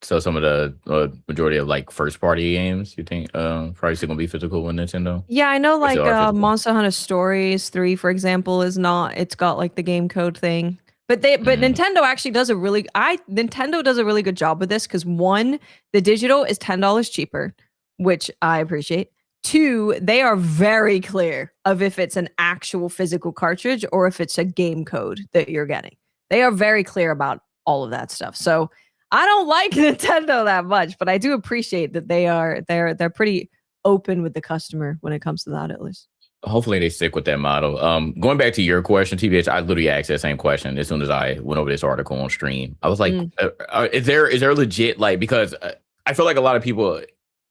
[SPEAKER 4] So some of the majority of like first party games, you think probably still gonna be physical with Nintendo?
[SPEAKER 3] Yeah, I know like Monster Hunter Stories 3, for example, is not. It's got like the game code thing. But Nintendo actually does a really good job with this, because one, the digital is $10 cheaper, which I appreciate. Two, they are very clear of if it's an actual physical cartridge or if it's a game code that you're getting. They are very clear about all of that stuff. So I don't like Nintendo that much, but I do appreciate that they're pretty open with the customer when it comes to that, at least.
[SPEAKER 4] Hopefully they stick with that model. Going back to your question, TBH, I literally asked that same question as soon as I went over this article on stream. I was like, is there legit, like, because I feel like a lot of people,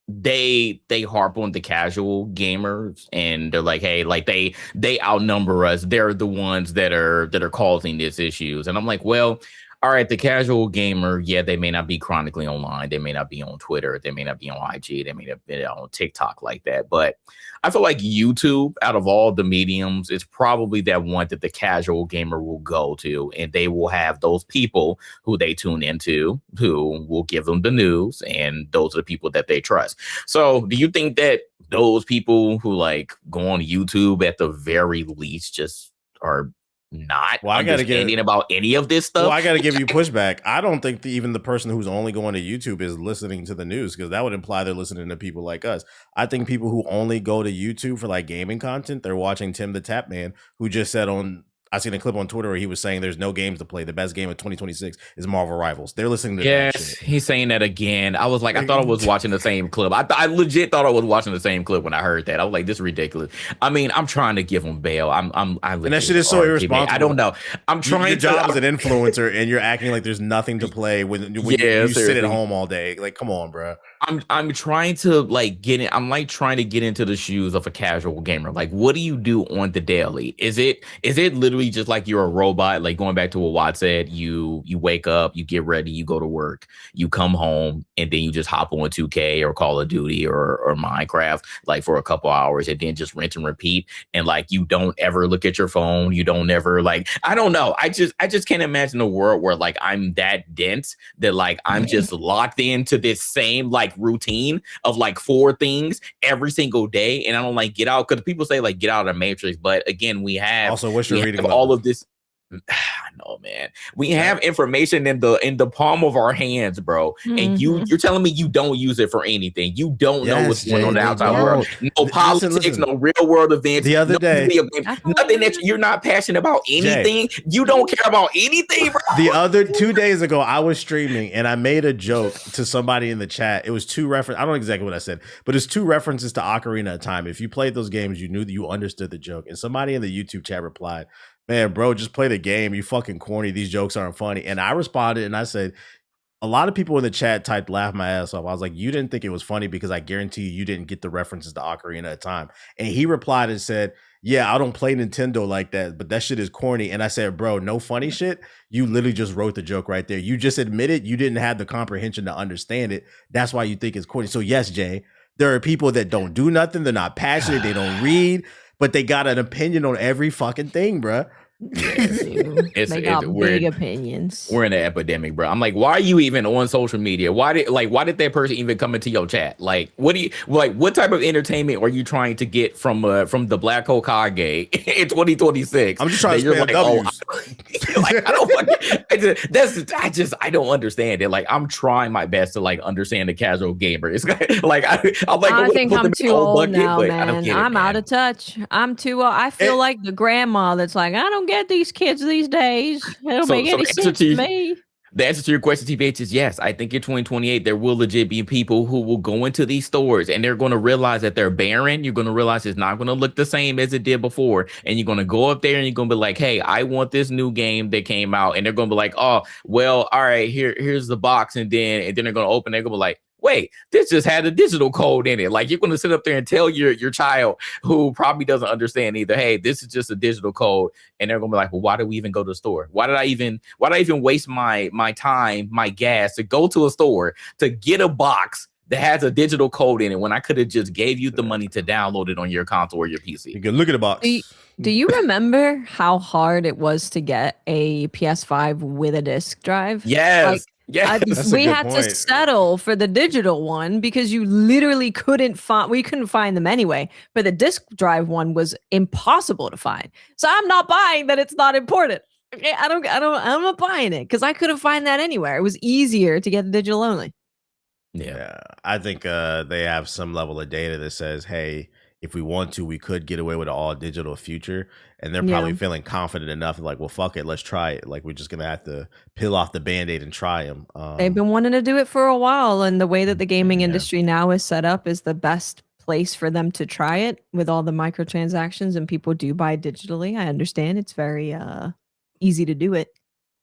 [SPEAKER 4] they harp on the casual gamers and they're like, hey, like they outnumber us. They're the ones that are causing these issues. And I'm like, well, all right, the casual gamer, yeah, they may not be chronically online. They may not be on Twitter. They may not be on IG. They may not be on TikTok like that. But I feel like YouTube, out of all the mediums, is probably that one that the casual gamer will go to. And they will have those people who they tune into, who will give them the news. And those are the people that they trust. So do you think that those people who like go on YouTube at the very least just are not understanding about any of this stuff?
[SPEAKER 1] Well, I got to give you pushback. I don't think even the person who's only going to YouTube is listening to the news, because that would imply they're listening to people like us. I think people who only go to YouTube for like gaming content, they're watching Tim the Tap Man, who just said I seen a clip on Twitter where he was saying there's no games to play. The best game of 2026 is Marvel Rivals. They're listening to that shit.
[SPEAKER 4] He's saying that again. I was like, I thought I was watching the same clip. I legit thought I was watching the same clip when I heard that. I was like, this is ridiculous. I mean, I'm trying to give him bail. And
[SPEAKER 1] that shit is so irresponsible.
[SPEAKER 4] I don't know. I'm trying.
[SPEAKER 1] Your job as an influencer, and you're acting like there's nothing to play when you sit at home all day. Like, come on, bro.
[SPEAKER 4] I'm trying to like get in. I'm like trying to get into the shoes of a casual gamer. Like, what do you do on the daily? Is it literally just like you're a robot? Like, going back to what Watt said, you wake up, you get ready, you go to work, you come home, and then you just hop on 2K or Call of Duty or Minecraft like for a couple hours, and then just rinse and repeat. And like, you don't ever look at your phone. You don't ever like, I don't know. I just can't imagine a world where like I'm that dense that like I'm just locked into this same like routine of like 4 things every single day, and I don't like get out, because people say like get out of the matrix, but again, we have
[SPEAKER 1] also what's your reading
[SPEAKER 4] all of this. I know, man. We have information in the palm of our hands, bro. And you're telling me you don't use it for anything. You don't know what's going on in the outside world. No politics, listen. No real world events.
[SPEAKER 1] The other day,
[SPEAKER 4] nothing that you're not passionate about anything. Jay, you don't care about anything, bro.
[SPEAKER 1] The other 2 days ago, I was streaming and I made a joke to somebody in the chat. It was 2 references. I don't know exactly what I said, but it's 2 references to Ocarina of Time. If you played those games, you knew that you understood the joke. And somebody in the YouTube chat replied, man, bro, just play the game. You fucking corny. These jokes aren't funny. And I responded and I said, a lot of people in the chat typed laugh my ass off. I was like, you didn't think it was funny because I guarantee you didn't get the references to Ocarina of Time. And he replied and said, yeah, I don't play Nintendo like that, but that shit is corny. And I said, bro, no funny shit. You literally just wrote the joke right there. You just admitted you didn't have the comprehension to understand it. That's why you think it's corny. So yes, Jay, there are people that don't do nothing. They're not passionate. They don't read, but they got an opinion on every fucking thing, bro.
[SPEAKER 3] They got big opinions.
[SPEAKER 4] We're in an epidemic, bro. I'm like, why are you even on social media? Why did that person even come into your chat? Like, what type of entertainment are you trying to get from the Black Hokage in 2026?
[SPEAKER 1] I'm just trying to spam W's.
[SPEAKER 4] Like, I don't I don't understand it. Like, I'm trying my best to like understand the casual gamer. It's like
[SPEAKER 3] I think I'm too old now, man. I'm out of touch. I'm too old. I feel like the grandma that's like, I don't get these kids these days. It don't make any sense to me.
[SPEAKER 4] The answer to your question, TBH, is yes. I think in 2028, there will legit be people who will go into these stores and they're going to realize that they're barren. You're going to realize it's not going to look the same as it did before. And you're going to go up there and you're going to be like, hey, I want this new game that came out. And they're going to be like, oh, well, all right, here's the box. And then they're going to open, they're going to be like, wait, this just had a digital code in it. Like, you're going to sit up there and tell your child who probably doesn't understand either, hey, this is just a digital code. And they're going to be like, well, why do we even go to the store? Why did I even waste my time, my gas to go to a store to get a box that has a digital code in it when I could have just gave you the money to download it on your console or your PC?
[SPEAKER 1] You can look at the box.
[SPEAKER 3] Do you remember how hard it was to get a PS5 with a disc drive?
[SPEAKER 4] Yes.
[SPEAKER 3] We had to settle for the digital one because you literally couldn't find them anyway. But the disc drive one was impossible to find. So I'm not buying that it's not important. Okay, I'm not buying it because I couldn't find that anywhere. It was easier to get the digital only.
[SPEAKER 1] Yeah, I think they have some level of data that says, hey, if we want to, we could get away with an all digital future. And they're probably feeling confident enough, like, well, fuck it, let's try it. Like, we're just going to have to peel off the Band-Aid and try them.
[SPEAKER 3] They've been wanting to do it for a while. And the way that the gaming industry now is set up is the best place for them to try it with all the microtransactions. And people do buy digitally. I understand it's very easy to do it.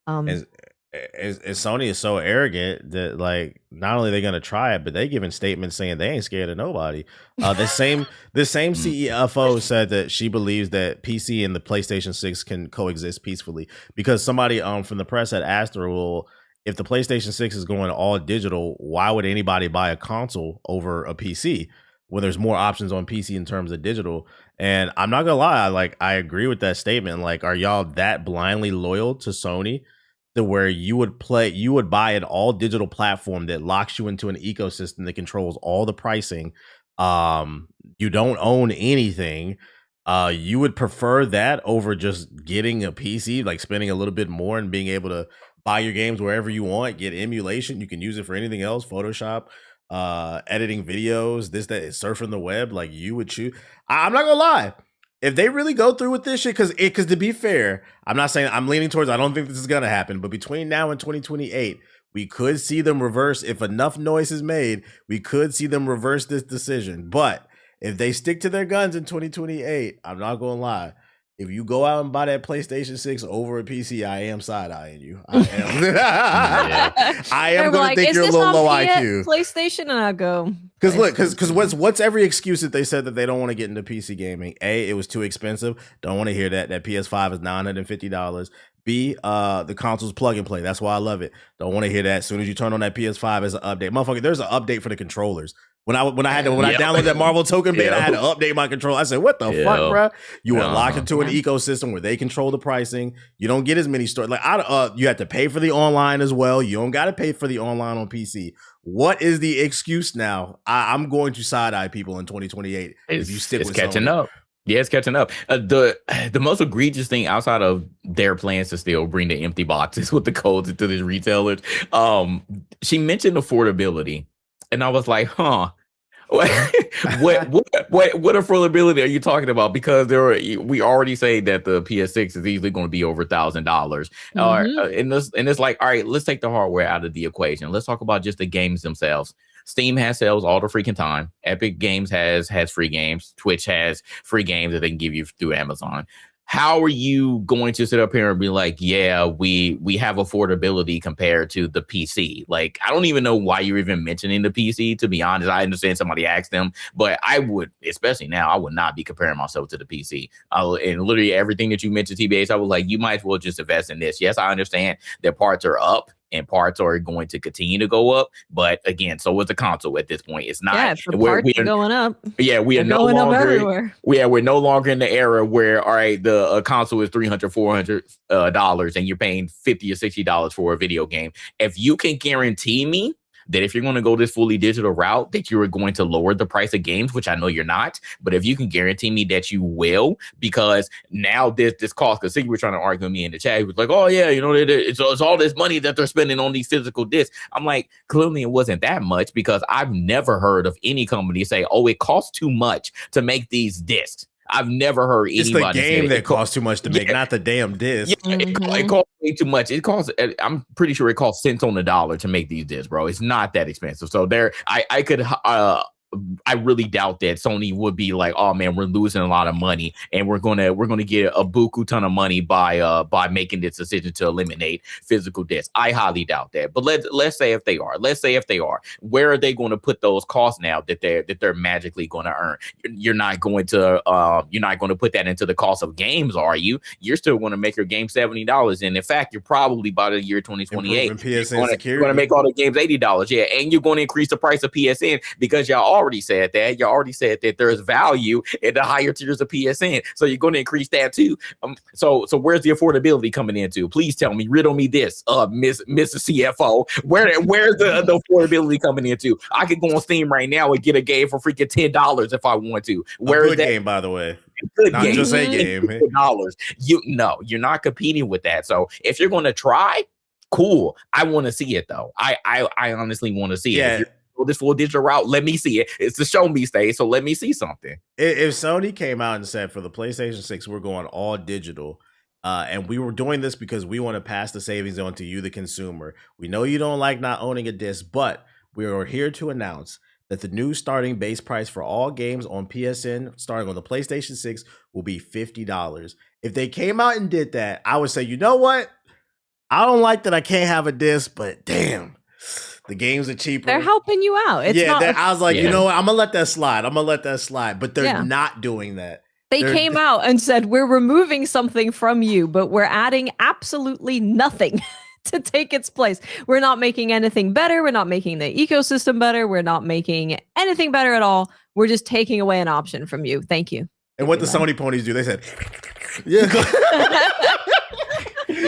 [SPEAKER 1] Sony is so arrogant that, like, not only are they going to try it, but they giving statements saying they ain't scared of nobody. The same CFO said that she believes that PC and the PlayStation 6 can coexist peacefully, because somebody from the press had asked her, well, if the PlayStation 6 is going all digital, why would anybody buy a console over a PC when there's more options on PC in terms of digital? And I'm not gonna lie, I agree with that statement. Like, are y'all that blindly loyal to Sony to where you would buy an all digital platform that locks you into an ecosystem that controls all the pricing? You don't own anything. You would prefer that over just getting a PC, like spending a little bit more and being able to buy your games wherever you want, get emulation. You can use it for anything else, Photoshop, editing videos, that, surfing the web. Like, you would choose. I'm not gonna lie. If they really go through with this shit, because to be fair, I'm not saying I'm leaning towards, I don't think this is going to happen, but between now and 2028, we could see them reverse. If enough noise is made, we could see them reverse this decision. But if they stick to their guns in 2028, I'm not going to lie. If you go out and buy that PlayStation 6 over a PC, I am side-eyeing you. I am. I am going to think you're a little low IQ.
[SPEAKER 3] PlayStation, and I go.
[SPEAKER 1] Because look, because what's every excuse that they said that they don't want to get into PC gaming? A, it was too expensive. Don't want to hear that. That PS5 is $950. B, the console's plug and play. That's why I love it. Don't want to hear that. As soon as you turn on that PS5 as an update, motherfucker, there's an update for the controllers. When I downloaded that Marvel token beta, I had to update my controller. I said, "What the fuck, bro? You were locked into an ecosystem where they control the pricing. You don't get as many stores. Like, you have to pay for the online as well. You don't got to pay for the online on PC. What is the excuse now? I'm going to side eye people in 2028 if you stick with
[SPEAKER 4] catching
[SPEAKER 1] Sony.
[SPEAKER 4] up. Yeah, it's catching up. The most egregious thing outside of their plans to still bring the empty boxes with the codes into these retailers, she mentioned affordability, and I was like, huh. what affordability are you talking about? Because we already say that the PS6 is easily going to be over $1,000. And it's like, all right, let's take the hardware out of the equation. Let's talk about just the games themselves. Steam has sales all the freaking time. Epic Games has free games. Twitch has free games that they can give you through Amazon. How are you going to sit up here and be like, yeah, we have affordability compared to the PC? Like, I don't even know why you're even mentioning the PC, to be honest. I understand somebody asked them, but I would, especially now, I would not be comparing myself to the PC. And literally everything that you mentioned, TBH, I was like, you might as well just invest in this. Yes, I understand that parts are up and parts are going to continue to go up. But again, so is the console at this point. It's not.
[SPEAKER 3] Yeah, if the parts are going up.
[SPEAKER 4] Yeah, we are no longer. We're no longer in the era where, all right, the console is $300, $400 and you're paying $50 or $60 for a video game. If you can guarantee me that if you're going to go this fully digital route, that you are going to lower the price of games, which I know you're not. But if you can guarantee me that you will, because now this cost, because you were trying to argue with me in the chat, he was like, oh yeah, it's all this money that they're spending on these physical discs. I'm like, clearly it wasn't that much, because I've never heard of any company say, oh, it costs too much to make these discs. I've never heard anybody say
[SPEAKER 1] it's the game that costs too much to make, not the damn disc.
[SPEAKER 4] Yeah, it costs way too much. It costs, I'm pretty sure it costs cents on the dollar to make these discs, bro. It's not that expensive. So I really doubt that Sony would be like, oh man, we're losing a lot of money and we're gonna get a buku ton of money by making this decision to eliminate physical discs. I highly doubt that. But let's say if they are, where are they going to put those costs now that they're magically going to earn? You're not going to put that into the cost of games, are you? You're still going to make your game $70, and in fact, you're probably by the year 2028
[SPEAKER 1] PSN
[SPEAKER 4] you're going to make all the games $80. Yeah, and you're going to increase the price of PSN because y'all already said that there's value in the higher tiers of PSN, so you're going to increase that too. So where's the affordability coming into? Please tell me, riddle me this, Mr. CFO. Where's the affordability coming into? I could go on Steam right now and get a game for freaking $10 if I want to.
[SPEAKER 1] Where's that game, by the way?
[SPEAKER 4] Good
[SPEAKER 1] not
[SPEAKER 4] game.
[SPEAKER 1] Just a game.
[SPEAKER 4] $10. You're not competing with that. So if you're going to try, cool. I want to see it though. I honestly want to see it. If go this full digital route, let me see it. It's the show me stage, so let me see something.
[SPEAKER 1] If Sony came out and said for the PlayStation 6 we're going all digital, and we were doing this because we want to pass the savings on to you, the consumer. We know you don't like not owning a disc, but we are here to announce that the new starting base price for all games on PSN starting on the PlayStation 6 will be $50. If they came out and did that, I would say, you know what? I don't like that I can't have a disc, but damn, the games are cheaper.
[SPEAKER 3] They're helping you out. It's
[SPEAKER 1] I was like, you know what? I'm going to let that slide. But they're not doing that.
[SPEAKER 3] They came out and said, we're removing something from you, but we're adding absolutely nothing to take its place. We're not making anything better. We're not making the ecosystem better. We're not making anything better at all. We're just taking away an option from you. Thank you.
[SPEAKER 1] And what the Sony ponies do, they said, yeah.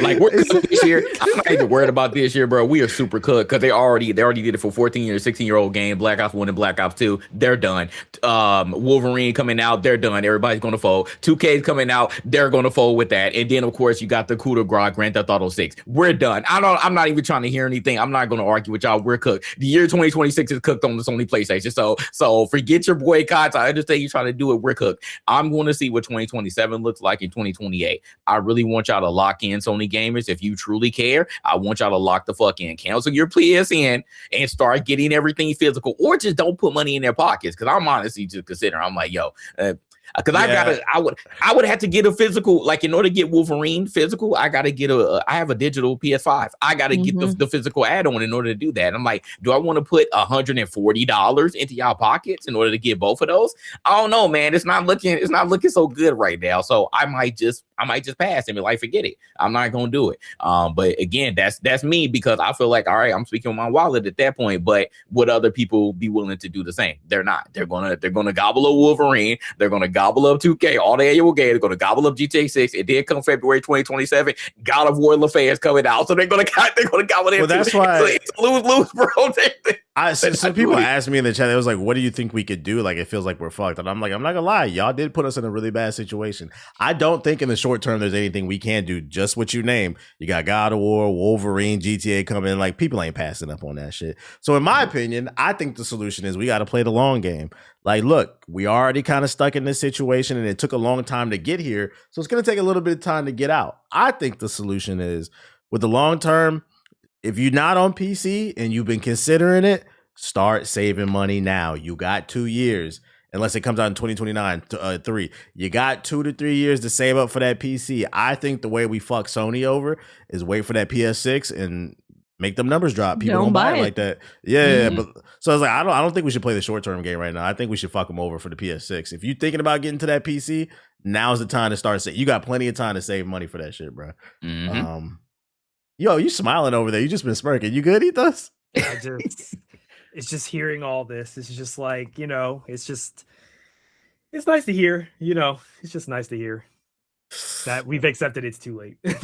[SPEAKER 4] Like, we're cooked this year. I'm not even worried about this year, bro. We are super cooked because they already did it for 14 or 16-year-old game. Black Ops 1 and Black Ops 2, they're done. Wolverine coming out, they're done. Everybody's going to fold. 2K's coming out, they're going to fold with that. And then, of course, you got the coup de grace, Grand Theft Auto 6. We're done. I'm not even trying to hear anything. I'm not going to argue with y'all. We're cooked. The year 2026 is cooked on the Sony PlayStation. So forget your boycotts. I understand you trying to do it. We're cooked. I'm going to see what 2027 looks like in 2028. I really want y'all to lock in, Sony gamers. If you truly care, I want y'all to lock the fuck in, cancel your PSN, and start getting everything physical, or just don't put money in their pockets. Because I'm honestly just considering. I'm like, yo, because I would have to get a physical, like in order to get Wolverine physical, I gotta get I have a digital PS5. I gotta get the physical add-on in order to do that. I'm like, do I want to put $140 into y'all pockets in order to get both of those? I don't know, man. It's not looking so good right now. So I might just pass and be like, forget it. I'm not gonna do it. But again, that's me, because I feel like, all right, I'm speaking on my wallet at that point. But would other people be willing to do the same? They're not. They're gonna gobble up Wolverine. They're gonna gobble up 2K, all the annual game. They're gonna gobble up GTA 6. It did come February 2027. God of War LaFay is coming out, so they're gonna gobble it.
[SPEAKER 1] Well, that's why
[SPEAKER 4] it's lose, bro.
[SPEAKER 1] Some people asked me in the chat, it was like, what do you think we could do? Like, it feels like we're fucked. And I'm like, I'm not gonna lie, y'all did put us in a really bad situation. I don't think in the short term there's anything we can do. Just what you name. You got God of War, Wolverine, GTA coming in. Like, people ain't passing up on that shit. So in my opinion, I think the solution is we got to play the long game. Like, look, we already kind of stuck in this situation and it took a long time to get here. So it's going to take a little bit of time to get out. I think the solution is, with the long term, if you're not on PC and you've been considering it, start saving money now. You got 2 years, unless it comes out in 2029, 3. You got 2 to 3 years to save up for that PC. I think the way we fuck Sony over is wait for that PS6 and make them numbers drop. People don't buy it like that. Yeah, but so I was like, I don't think we should play the short term game right now. I think we should fuck them over for the PS6. If you're thinking about getting to that PC, now's the time to start. You got plenty of time to save money for that shit, bro. Yo, you smiling over there? You just been smirking. You good, Ethos?
[SPEAKER 2] It's just hearing all this. It's just like, it's nice to hear. It's just nice to hear. that we've accepted it's too late.
[SPEAKER 4] Man.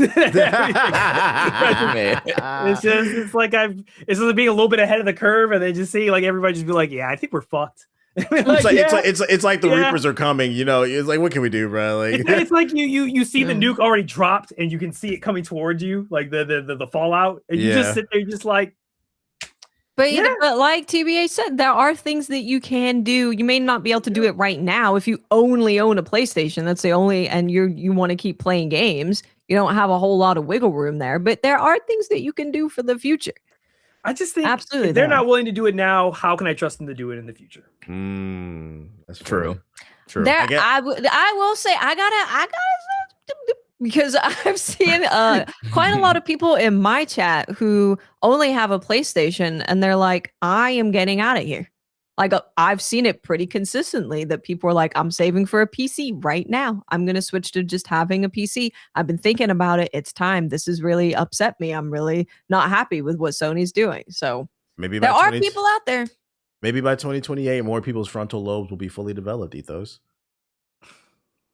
[SPEAKER 2] It's like it's just being a little bit ahead of the curve, and they just see like everybody just be like, yeah, I think we're fucked.
[SPEAKER 1] It's like the Reapers are coming, you know. It's like, what can we do, bro? Like
[SPEAKER 2] it's like you see the nuke already dropped, and you can see it coming towards you, like the fallout, and you just sit there, just like.
[SPEAKER 3] But like TBA said, there are things that you can do. You may not be able to do it right now if you only own a PlayStation. That's the only, and you want to keep playing games. You don't have a whole lot of wiggle room there. But there are things that you can do for the future.
[SPEAKER 2] I just think
[SPEAKER 3] absolutely
[SPEAKER 2] if they're not willing to do it now, how can I trust them to do it in the future?
[SPEAKER 1] That's
[SPEAKER 4] true.
[SPEAKER 3] I will say I gotta because I've seen quite a lot of people in my chat who only have a PlayStation and they're like, I am getting out of here. Like I've seen it pretty consistently that people are like, I'm saving for a PC right now. I'm going to switch to just having a PC. I've been thinking about it. It's time. This has really upset me. I'm really not happy with what Sony's doing. So
[SPEAKER 1] maybe
[SPEAKER 3] there are people out there.
[SPEAKER 1] Maybe by 2028, more people's frontal lobes will be fully developed, Ethos.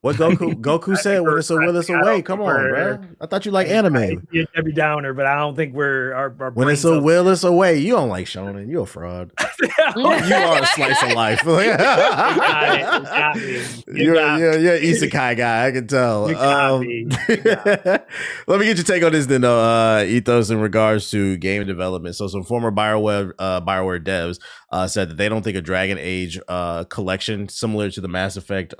[SPEAKER 1] What Goku said, when it's a will, it's a way. Come on, bro. I thought you like anime.
[SPEAKER 2] You're Debbie Downer, but I don't think we're our
[SPEAKER 1] when it's a will, it's a way. You don't like shonen. You're a fraud. You are a slice of life. You're isekai guy. I can tell. Let me get your take on this then, Ethos, in regards to game development. So some former BioWare devs said that they don't think a Dragon Age collection similar to the Mass Effect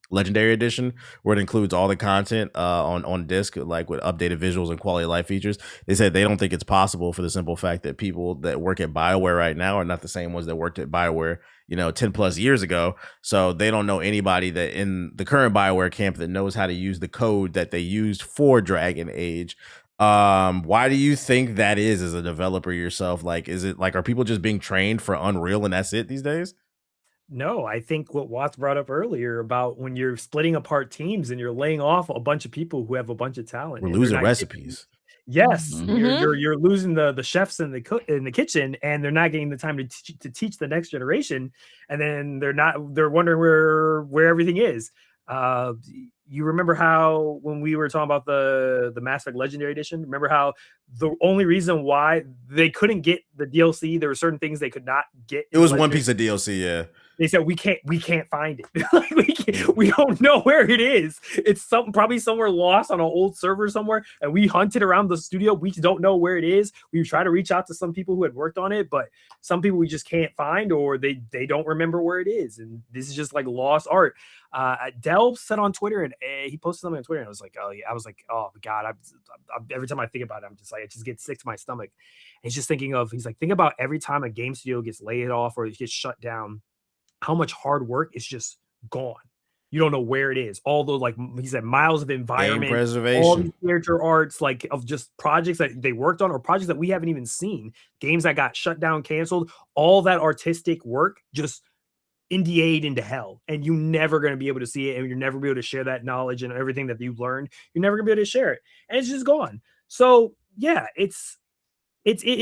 [SPEAKER 1] Legendary Edition, where it includes all the content on disc, like with updated visuals and quality of life features. They said they don't think it's possible for the simple fact that people that work at BioWare right now are not the same ones that worked at BioWare, 10 plus years ago. So they don't know anybody that in the current BioWare camp that knows how to use the code that they used for Dragon Age. Why do you think that is as a developer yourself? Like, is it like, are people just being trained for Unreal and that's it these days?
[SPEAKER 2] No, I think what Watts brought up earlier about when you're splitting apart teams and you're laying off a bunch of people who have a bunch of talent.
[SPEAKER 1] We're losing recipes.
[SPEAKER 2] Yes, you're losing the chefs in the kitchen, and they're not getting the time to teach the next generation, and then they're wondering where everything is. You remember how when we were talking about the Mass Effect Legendary Edition, remember how the only reason why they couldn't get the DLC, there were certain things they could not get.
[SPEAKER 1] It was one piece of DLC, yeah.
[SPEAKER 2] They said we can't find it. Like we don't know where it is. It's probably somewhere lost on an old server somewhere, and we hunted around the studio. We don't know where it is. We try to reach out to some people who had worked on it, but some people we just can't find, or they don't remember where it is. And this is just like lost art. Delb said on Twitter, and he posted something on Twitter, and I was like, oh God, every time I think about it, I'm just like, it just gets sick to my stomach. And he's just he's like, think about every time a game studio gets laid off or it gets shut down, how much hard work is just gone. You don't know where it is. All those, like he said, miles of environment,
[SPEAKER 1] game preservation,
[SPEAKER 2] all these character arts, like of just projects that they worked on or projects that we haven't even seen, games that got shut down, canceled, all that artistic work just NDA'd into hell, and you're never going to be able to see it, and you're never be able to share that knowledge and everything that you've learned. You're never going to be able to share it, and it's just gone. So yeah, it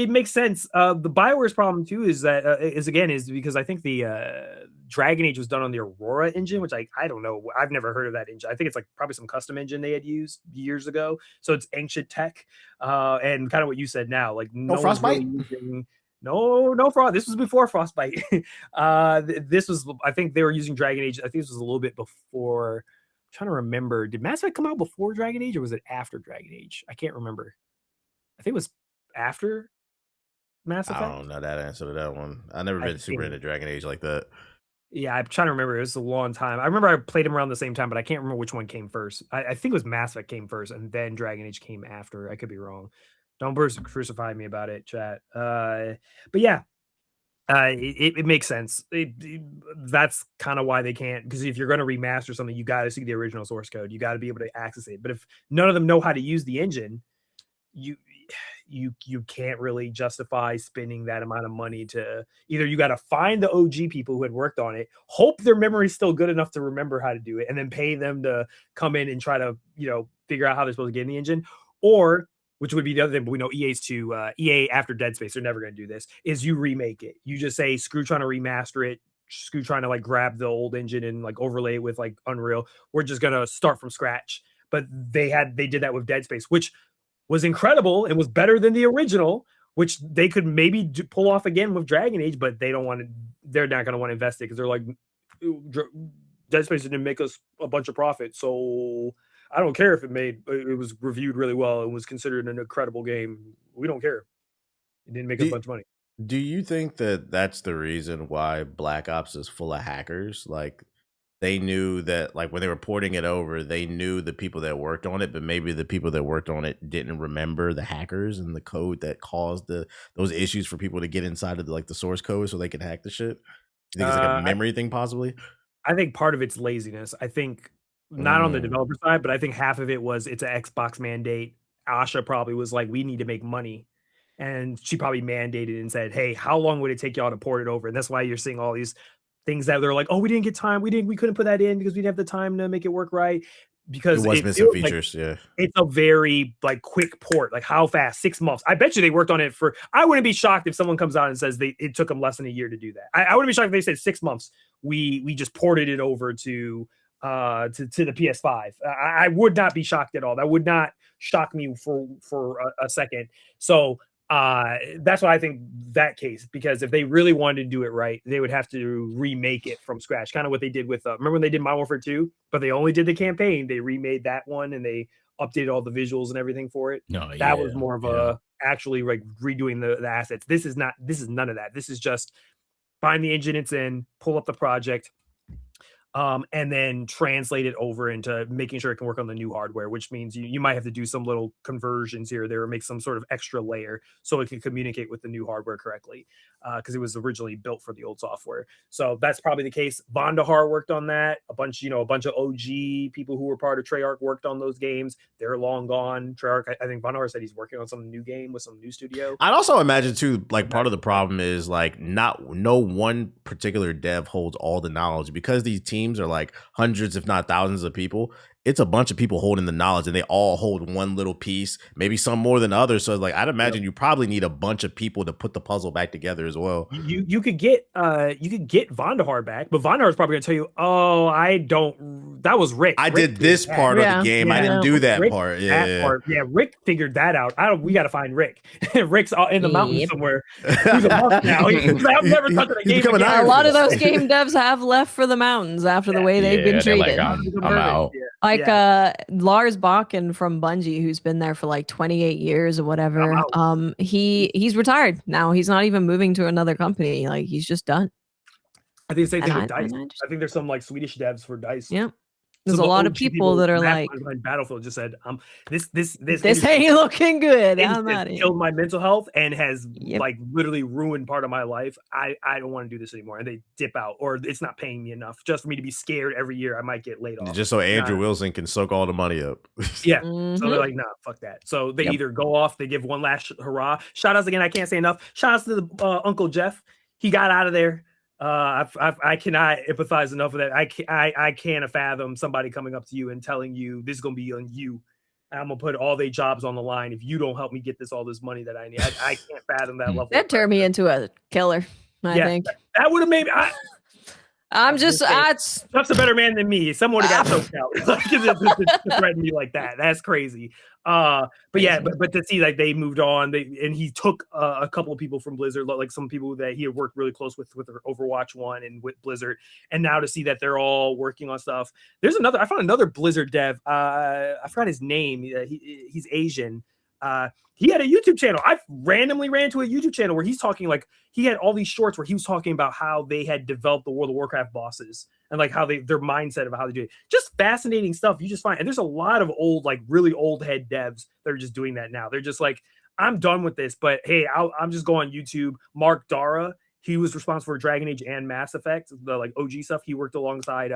[SPEAKER 2] makes sense. The BioWare's problem too is that is because I think the Dragon Age was done on the Aurora engine, which I don't know. I've never heard of that engine. I think it's like probably some custom engine they had used years ago. So it's ancient tech, and kind of what you said now, like
[SPEAKER 1] no Frostbite.
[SPEAKER 2] Really no Frost. This was before Frostbite. This was, I think they were using Dragon Age. I think this was a little bit before. I'm trying to remember. Did Mass Effect come out before Dragon Age, or was it after Dragon Age? I can't remember. I think it was after Mass Effect.
[SPEAKER 1] I don't know that answer to that one. I never been super into Dragon Age like that.
[SPEAKER 2] Yeah, I'm trying to remember. It was a long time. I remember I played them around the same time, but I can't remember which one came first. I think it was Mass Effect came first, and then Dragon Age came after. I could be wrong. Don't crucify me about it, chat. But yeah, it makes sense. That's kind of why they can't, because if you're going to remaster something, you got to see the original source code. You got to be able to access it. But if none of them know how to use the engine, you can't really justify spending that amount of money to either. You got to find the OG people who had worked on it, hope their memory's still good enough to remember how to do it, and then pay them to come in and try to figure out how they're supposed to get in the engine, or which would be the other thing, but we know EA after Dead Space, they're never going to do this, is you remake it. You just say, screw trying to remaster it, screw trying to like grab the old engine and like overlay it with like Unreal. We're just going to start from scratch. but they did that with Dead Space, which was incredible and was better than the original, which they could maybe pull off again with Dragon Age, but they're not going to want to invest it because they're like, Dead Space didn't make us a bunch of profit, so I don't care if it was reviewed really well and was considered an incredible game. We don't care. It didn't make us a bunch of money.
[SPEAKER 1] Do you think that that's the reason why Black Ops is full of hackers? Like, they knew that, like, when they were porting it over, they knew the people that worked on it, but maybe the people that worked on it didn't remember the hackers and the code that caused those issues for people to get inside of the source code so they could hack the shit. You think it's like a memory thing, possibly?
[SPEAKER 2] I think part of it's laziness. I think not on the developer side, but I think half of it was it's an Xbox mandate. Asha probably was like, we need to make money. And she probably mandated and said, hey, how long would it take y'all to port it over? And that's why you're seeing all these things that they're like, oh, we didn't get time. We couldn't put that in because we didn't have the time to make it work right. Because
[SPEAKER 1] it was missing features.
[SPEAKER 2] Like, it's a very like quick port. Like how fast? 6 months. I bet you they worked on it I wouldn't be shocked if someone comes out and says it took them less than a year to do that. I wouldn't be shocked if they said 6 months. We just ported it over to the PS5. I would not be shocked at all. That would not shock me for a second. So that's why I think that case, because if they really wanted to do it right, they would have to remake it from scratch. Kind of what they did with, remember when they did Modern Warfare 2, but they only did the campaign. They remade that one and they updated all the visuals and everything for it. That was more of a actually like redoing the assets. This is none of that. This is just find the engine it's in, pull up the project, and then translate it over into making sure it can work on the new hardware, which means you might have to do some little conversions here or there or make some sort of extra layer so it can communicate with the new hardware correctly, because it was originally built for the old software. So that's probably the case. Vandahar worked on that. A bunch of OG people who were part of Treyarch worked on those games. They're long gone. Treyarch, I think Vandahar said he's working on some new game with some new studio.
[SPEAKER 1] I'd also imagine too, like, part of the problem is like no one particular dev holds all the knowledge, because these teams are like hundreds if not thousands of people. It's a bunch of people holding the knowledge and they all hold one little piece, maybe some more than others. So like, I'd imagine you probably need a bunch of people to put the puzzle back together as well.
[SPEAKER 2] You could get Vandahar back, but Vandahar is probably gonna tell you, that was Rick.
[SPEAKER 1] I did this part of the game. I didn't do that part.
[SPEAKER 2] Yeah, Rick figured that out. We gotta find Rick. Rick's in the mountains somewhere. He's a monk now. I've never touched a game again.
[SPEAKER 3] A lot of those game devs have left for the mountains after the way they've been treated.
[SPEAKER 4] Like, I'm out.
[SPEAKER 3] Like Lars Bakken from Bungie, who's been there for like 28 years or whatever. He's retired now. He's not even moving to another company. Like, he's just done.
[SPEAKER 2] I think the same thing with DICE. I think there's some like Swedish devs for DICE.
[SPEAKER 3] Yeah. There's a lot of people that are like,
[SPEAKER 2] Battlefield just said, this
[SPEAKER 3] ain't looking good.
[SPEAKER 2] It's killed my mental health and has like literally ruined part of my life. I don't want to do this anymore. And they dip out, or it's not paying me enough just for me to be scared every year I might get laid off.
[SPEAKER 1] Just so Andrew Wilson can soak all the money up.
[SPEAKER 2] Yeah. So they're like, nah, fuck that. So they either go off, they give one last hurrah. Shout outs again. I can't say enough. Shout outs to the Uncle Jeff. He got out of there. I cannot empathize enough with that. I can't fathom somebody coming up to you and telling you this is gonna be on you. I'm gonna put all their jobs on the line if you don't help me get all this money that I need. I can't fathom that level.
[SPEAKER 3] That turned me into a killer. I think
[SPEAKER 2] that would have made me.
[SPEAKER 3] Jeff's
[SPEAKER 2] a better man than me. Someone got choked out to threaten me like that. That's crazy. But to see like they moved on, and he took a couple of people from Blizzard, like some people that he had worked really close with Overwatch 1 and with Blizzard, and now to see that they're all working on stuff. I found another Blizzard dev. I forgot his name. He's Asian. He had a YouTube channel. I randomly ran to a YouTube channel where he's talking, like, he had all these shorts where he was talking about how they had developed the World of Warcraft bosses and like how their mindset of how they do it. Just fascinating stuff. You just find, and there's a lot of old, like really old head devs that are just doing that now. They're just like, I'm done with this, but hey, I'm just going on YouTube. Mark Dara, he was responsible for Dragon Age and Mass Effect, the like OG stuff. He worked alongside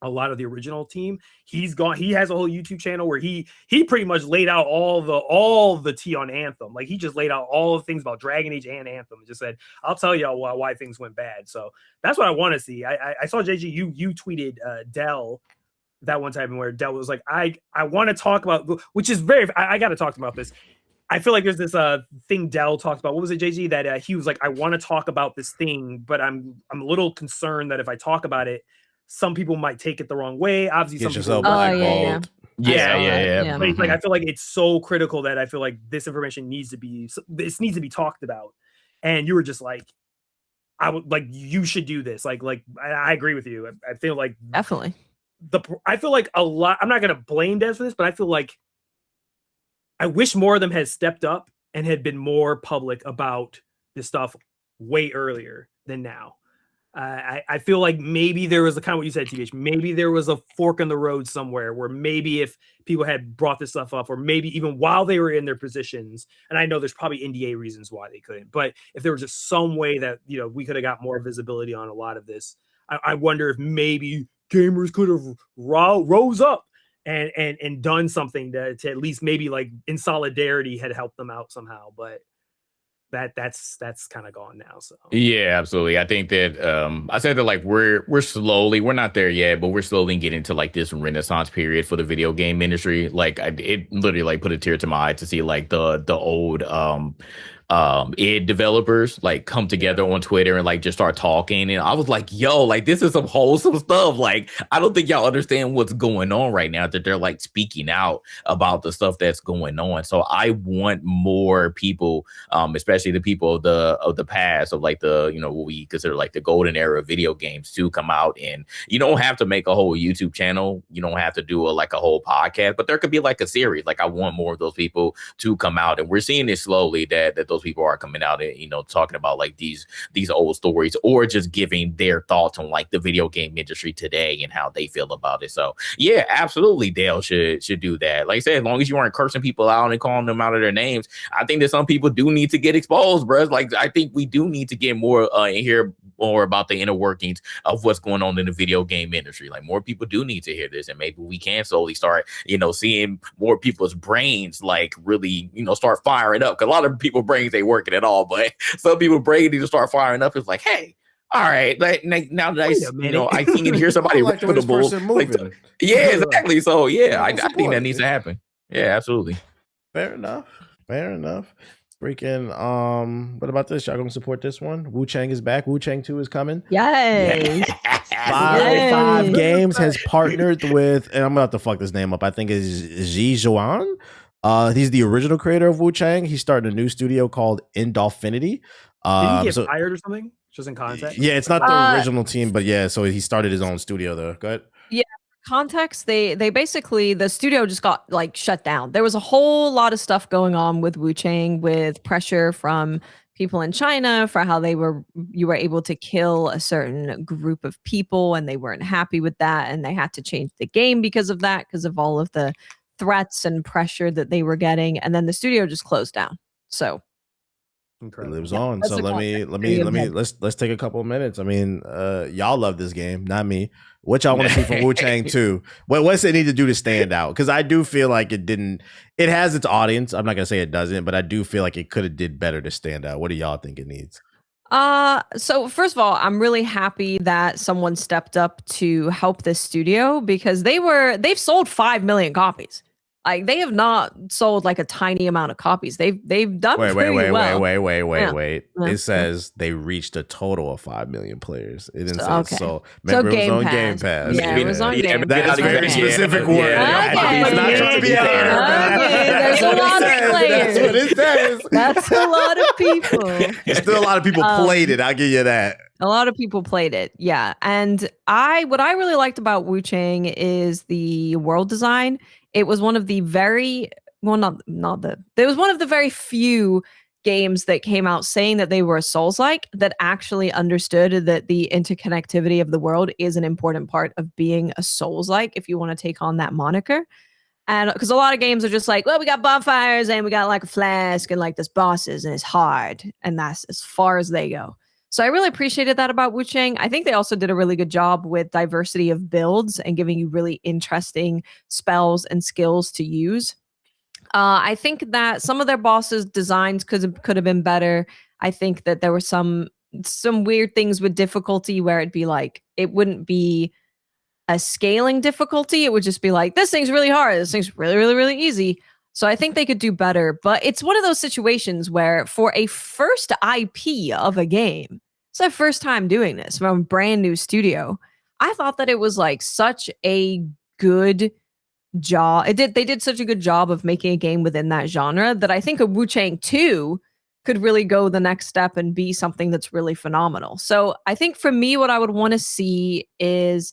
[SPEAKER 2] a lot of the original team. He has a whole YouTube channel where he pretty much laid out all the tea on Anthem. Like, he just laid out all the things about Dragon Age and Anthem and just said, I'll tell y'all why things went bad. So that's what I want to see. I saw JG, you tweeted Dell that one time where Dell was like, I want to talk about, which is I got to talk about this. I feel like there's this thing Dell talked about. What was it, JG? That he was like, I want to talk about this thing, but I'm a little concerned that if I talk about it, some people might take it the wrong way. Obviously, some people.
[SPEAKER 4] Yeah.
[SPEAKER 2] But it's like, I feel like it's so critical that I feel like this information needs to be talked about. And you were just like, I would like, you should do this. Like I agree with you. I feel like
[SPEAKER 3] Definitely.
[SPEAKER 2] I feel like a lot, I'm not going to blame devs for this, but I feel like I wish more of them had stepped up and had been more public about this stuff way earlier than now. I feel like maybe there was a kind of what you said, TBH. Maybe there was a fork in the road somewhere where maybe if people had brought this stuff up, or maybe even while they were in their positions, and I know there's probably NDA reasons why they couldn't, but if there was just some way that, you know, we could have got more visibility on a lot of this, I wonder if maybe gamers could have rose up and done something to at least maybe like in solidarity had helped them out somehow. But that's kind of gone now. So
[SPEAKER 4] yeah, absolutely. I think that I said that like we're not there yet, but we're slowly getting to like this renaissance period for the video game industry. Like it literally like put a tear to my eye to see like the old id developers like come together on Twitter and like just start talking, and I was like, yo, like this is some wholesome stuff. Like I don't think y'all understand what's going on right now, that they're like speaking out about the stuff that's going on. So I want more people, especially the people of the past, of like the, you know, what we consider like the golden era of video games, to come out. And you don't have to make a whole YouTube channel, you don't have to do a whole podcast, but there could be like a series. Like I want more of those people to come out, and we're seeing it slowly that those people are coming out and, you know, talking about like these old stories, or just giving their thoughts on like the video game industry today and how they feel about it. So yeah, absolutely, Dale should do that. Like I said, as long as you aren't cursing people out and calling them out of their names, I think that some people do need to get exposed, bro. Like I think we do need to get more and hear more about the inner workings of what's going on in the video game industry. Like more people do need to hear this, and maybe we can slowly start, you know, seeing more people's brains like really, you know, start firing up. Because a lot of people's brains ain't working at all, but some people's brains need to start firing up. It's like, hey, all right, like now that I think and hear somebody
[SPEAKER 1] like
[SPEAKER 4] reputable, yeah, exactly. So yeah, I think that needs to happen. Yeah, absolutely.
[SPEAKER 1] Fair enough. Freaking what about this? Y'all gonna support this one? Wu Chang is back. Wu Chang 2 is coming.
[SPEAKER 3] Yes.
[SPEAKER 1] Five Games has partnered with, and I'm gonna have to fuck this name up, I think is Ji Zhuan. He's the original creator of Wu Chang. He started a new studio called Indolphinity.
[SPEAKER 2] Did he get fired or something? Just in context?
[SPEAKER 1] Yeah, it's not the original team, but yeah, so he started his own studio though. Go ahead.
[SPEAKER 3] Yeah. Context, they basically, the studio just got like shut down. There was a whole lot of stuff going on with Wu Chang, with pressure from people in China for how you were able to kill a certain group of people, and they weren't happy with that, and they had to change the game because of that, because of all of the threats and pressure that they were getting, and then the studio just closed down. So
[SPEAKER 1] it lives on. So let's take a couple of minutes. I mean, y'all love this game, not me. What y'all want to see from Wu Chang 2? What's it need to do to stand out? Because I do feel like it has its audience. I'm not gonna say it doesn't, but I do feel like it could have did better to stand out. What do y'all think it needs?
[SPEAKER 3] So first of all, I'm really happy that someone stepped up to help this studio, because they've sold 5 million copies. Like they have not sold like a tiny amount of copies. They've done pretty well.
[SPEAKER 1] Wait. It says they reached a total of 5 million players. It didn't say so. Remember, it was on Game Pass.
[SPEAKER 3] Yeah, it was on Game Pass.
[SPEAKER 1] That's a very specific word.
[SPEAKER 3] I'm not trying to be fair. There's a lot of players.
[SPEAKER 1] That's what it says.
[SPEAKER 3] That's a lot of people.
[SPEAKER 1] Still a lot of people played it. I'll give you that.
[SPEAKER 3] A lot of people played it, yeah. And what I really liked about Wu Chang is the world design. It was one of the very it was one of the very few games that came out saying that they were a Souls-like, that actually understood that the interconnectivity of the world is an important part of being a Souls-like, if you want to take on that moniker. And because a lot of games are just like, well, we got bonfires and we got like a flask and like this bosses and it's hard, and that's as far as they go. So I really appreciated that about Wu Chang. I think they also did a really good job with diversity of builds and giving you really interesting spells and skills to use. I think that some of their bosses' designs could have been better. I think that there were some weird things with difficulty where it'd be like, it wouldn't be a scaling difficulty. It would just be like, this thing's really hard. This thing's really, really, really easy. So I think they could do better, but it's one of those situations where for a first IP of a game, it's their first time doing this from a brand new studio. I thought that it was like such a good job. They did such a good job of making a game within that genre that I think a Wu-Chang 2 could really go the next step and be something that's really phenomenal. So I think for me, what I would want to see is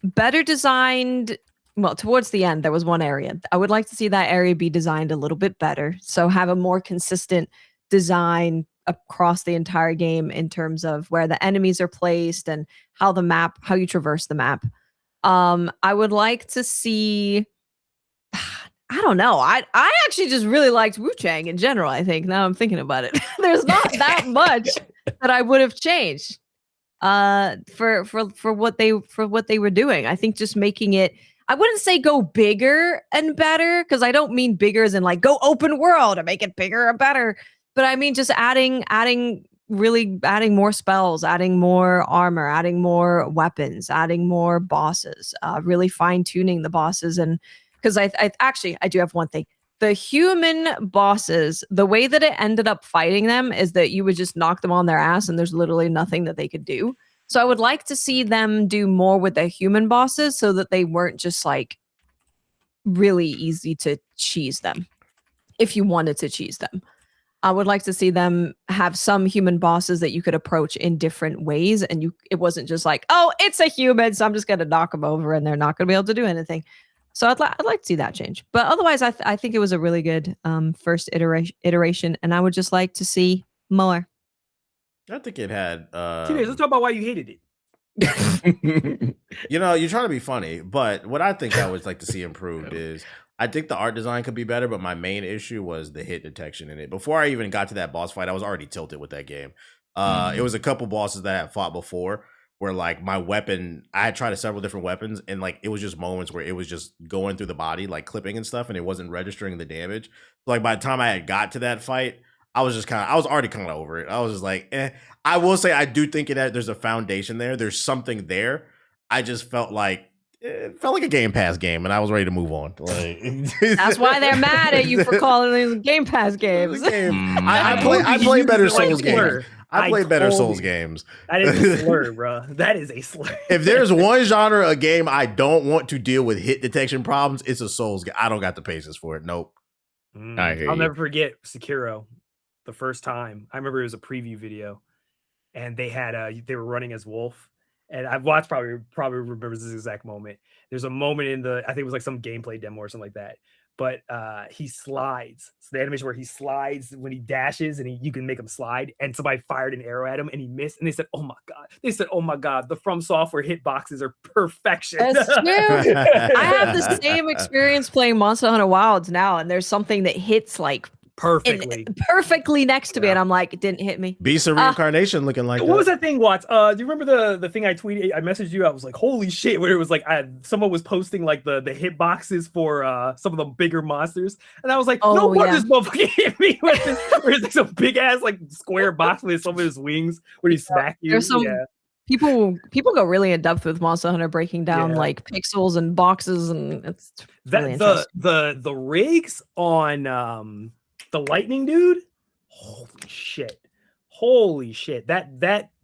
[SPEAKER 3] better designed. Well, towards the end, there was one area. I would like to see that area be designed a little bit better. So have a more consistent design across the entire game in terms of where the enemies are placed and how you traverse the map. I would like to see, I don't know. I actually just really liked Wu-Chang in general, I think. Now I'm thinking about it. There's not that much that I would have changed for what they were doing. I think just making it, I wouldn't say go bigger and better, because I don't mean bigger as in like go open world and make it bigger or better. But I mean just adding more spells, adding more armor, adding more weapons, adding more bosses, really fine-tuning the bosses. And because I do have one thing. The human bosses, the way that it ended up fighting them is that you would just knock them on their ass and there's literally nothing that they could do. So I would like to see them do more with the human bosses so that they weren't just like really easy to cheese them if you wanted to cheese them. I would like to see them have some human bosses that you could approach in different ways, and it wasn't just like, oh, it's a human, so I'm just going to knock them over and they're not going to be able to do anything. So I'd like to see that change. But otherwise, I think it was a really good first iteration, and I would just like to see more.
[SPEAKER 1] I think it had.
[SPEAKER 2] Let's talk about why you hated it.
[SPEAKER 1] You're trying to be funny, but what I think I would like to see improved is, I think the art design could be better, but my main issue was the hit detection in it. Before I even got to that boss fight, I was already tilted with that game. It was a couple bosses that I had fought before where like my weapon, I had tried several different weapons, and like it was just moments where it was just going through the body, like clipping and stuff, and it wasn't registering the damage. So, like by the time I had got to that fight, I was already kind of over it. I was just like, I will say I do think that there's a foundation there. There's something there. I just felt like it felt like a Game Pass game, and I was ready to move on. Like,
[SPEAKER 3] that's why they're mad at you for calling these Game Pass games.
[SPEAKER 1] I play better Souls games. I play better Souls games.
[SPEAKER 2] That is a slur, bro. That is a slur.
[SPEAKER 1] If there's one genre of game I don't want to deal with hit detection problems, it's a Souls game. I don't got the patience for it. Nope.
[SPEAKER 2] I'll never forget Sekiro. The first time, I remember it was a preview video, and they were running as Wolf. And I've watched probably remembers this exact moment. There's a moment in I think it was like some gameplay demo or something like that. But he slides. So the animation where he slides when he dashes, and you can make him slide. And somebody fired an arrow at him, and he missed. And they said, "Oh my god!" They said, "Oh my god!" The From Software hitboxes are perfection.
[SPEAKER 3] That's true. I have the same experience playing Monster Hunter Wilds now, and there's something that hits like perfectly next to me, and I'm like, it didn't hit me.
[SPEAKER 1] Beast of Reincarnation looking like
[SPEAKER 2] what was that thing, Watts? Do you remember the thing I tweeted? I messaged you. I was like, holy shit, where it was like someone was posting like the hit boxes for some of the bigger monsters, and I was like, no wonder this motherfucker hit me with this, where it's like some big ass like square box with some of his wings where he smack you.
[SPEAKER 3] There's some people go really in depth with Monster Hunter, breaking down like pixels and boxes, and it's really interesting.
[SPEAKER 2] The rigs on the lightning dude, holy shit, that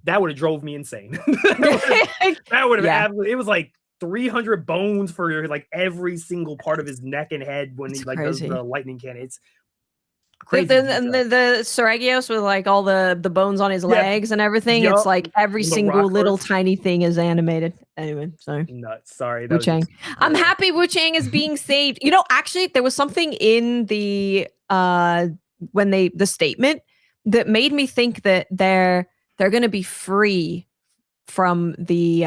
[SPEAKER 2] would have drove me insane. that would have absolutely, it was like 300 bones for like every single part of his neck and head when he like does the lightning cannon. It's crazy.
[SPEAKER 3] The Saragios with like all the bones on his legs and everything. It's like every single little tiny thing is animated. Anyway, sorry.
[SPEAKER 2] Nuts. Sorry.
[SPEAKER 3] Wu-Chang. I'm happy Wu-Chang is being saved. Actually, there was something in the the statement that made me think that they're going to be free from the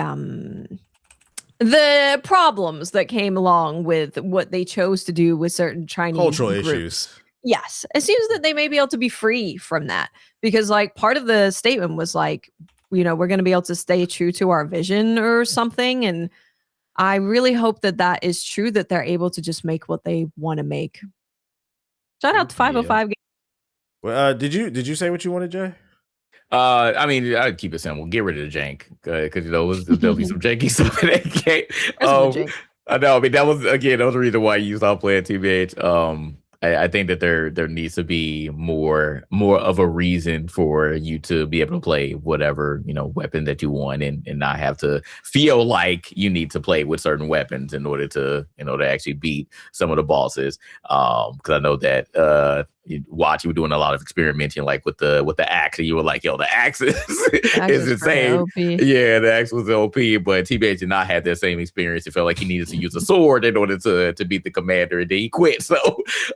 [SPEAKER 3] problems that came along with what they chose to do with certain Chinese
[SPEAKER 1] cultural
[SPEAKER 3] groups.
[SPEAKER 1] issues.
[SPEAKER 3] Yes, it seems that they may be able to be free from that, because like part of the statement was like, we're going to be able to stay true to our vision or something, and I really hope that is true, that they're able to just make what they want to make. Shout out to 505 Games.
[SPEAKER 1] Well, did you say what you wanted, Jay?
[SPEAKER 4] I mean, I'd keep it simple. Get rid of the jank, because there'll be some janky stuff in that game. I know. I mean, that was the reason why you stopped playing TBH. I think that there needs to be more of a reason for you to be able to play whatever, weapon that you want and not have to feel like you need to play with certain weapons in order to actually beat some of the bosses. Because I know that you were doing a lot of experimenting like with the axe, and you were like, yo, the axe is insane. Yeah, the axe was OP, but TBH did not have that same experience. It felt like he needed to use a sword in order to beat the commander, and then he quit. So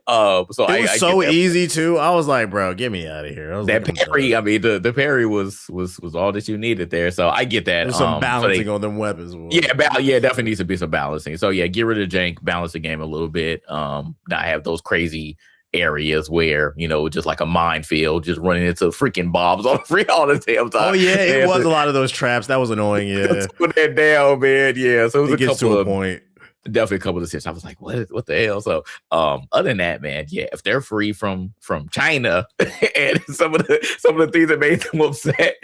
[SPEAKER 4] it
[SPEAKER 1] was so easy too. I was like, bro, get me out of here.
[SPEAKER 4] That parry, I mean, the parry was all that you needed there. So I get that.
[SPEAKER 1] There's some balancing on them weapons.
[SPEAKER 4] Yeah, definitely needs to be some balancing. So yeah, get rid of jank, balance the game a little bit. Not have those crazy areas where just like a minefield, just running into freaking bobs all the damn time.
[SPEAKER 1] Oh yeah, it was a lot of those traps. That was annoying. Yeah,
[SPEAKER 4] put that down, man. Yeah, so it
[SPEAKER 1] gets to a point.
[SPEAKER 4] Definitely a couple of decisions. I was like, what the hell? So other than that, man, yeah, if they're free from China and some of the things that made them upset,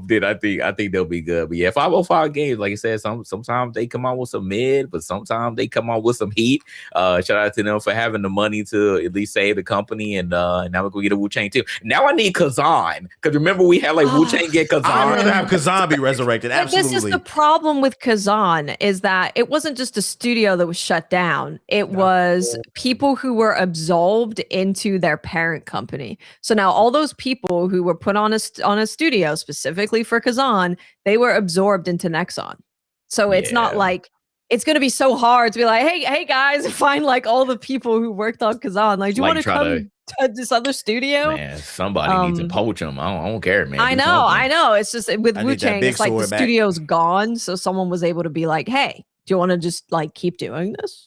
[SPEAKER 4] then I think they'll be good. But yeah, 505 games, like I said, sometimes they come out with some mid, but sometimes they come out with some heat. Shout out to them for having the money to at least save the company, and now we're gonna get a Wu-Chang too. Now I need Kazan, because remember we had like Wu-Chang get Kazan.
[SPEAKER 1] I'd rather have Kazan be resurrected. Absolutely.
[SPEAKER 3] This is the problem with Kazan, is that it wasn't just a studio that was shut down. It was people who were absolved into their parent company. So now all those people who were put on a studio specifically for Kazan, they were absorbed into Nexon. So it's not like it's going to be so hard to be like, hey guys, find like all the people who worked on Kazan. Like, do you want to come to this other studio?
[SPEAKER 4] Man, somebody needs to poach them. I don't care, man.
[SPEAKER 3] I know. It's just with Wu-Chang, it's like the studio's gone. So someone was able to be like, hey, do you want to just like keep doing this?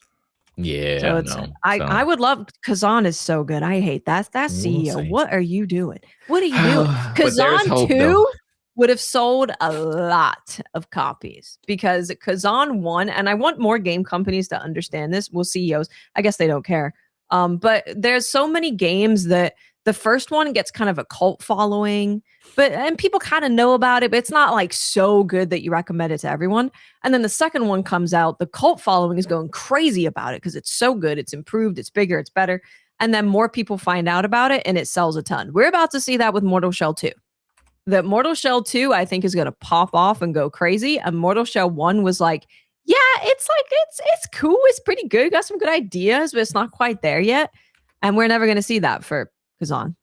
[SPEAKER 4] Yeah.
[SPEAKER 3] So I would love. Kazan is so good. I hate that CEO. What are you doing? What are you doing? Kazan 2 would have sold a lot of copies because Kazan 1, and I want more game companies to understand this. Well, CEOs, I guess they don't care. But there's so many games that the first one gets kind of a cult following, and people kind of know about it, but it's not like so good that you recommend it to everyone. And then the second one comes out, the cult following is going crazy about it because it's so good, it's improved, it's bigger, it's better. And then more people find out about it and it sells a ton. We're about to see that with Mortal Shell 2. That Mortal Shell 2, I think, is going to pop off and go crazy. And Mortal Shell 1 was like, yeah, it's cool, it's pretty good, got some good ideas, but it's not quite there yet. And we're never going to see that for Kazan.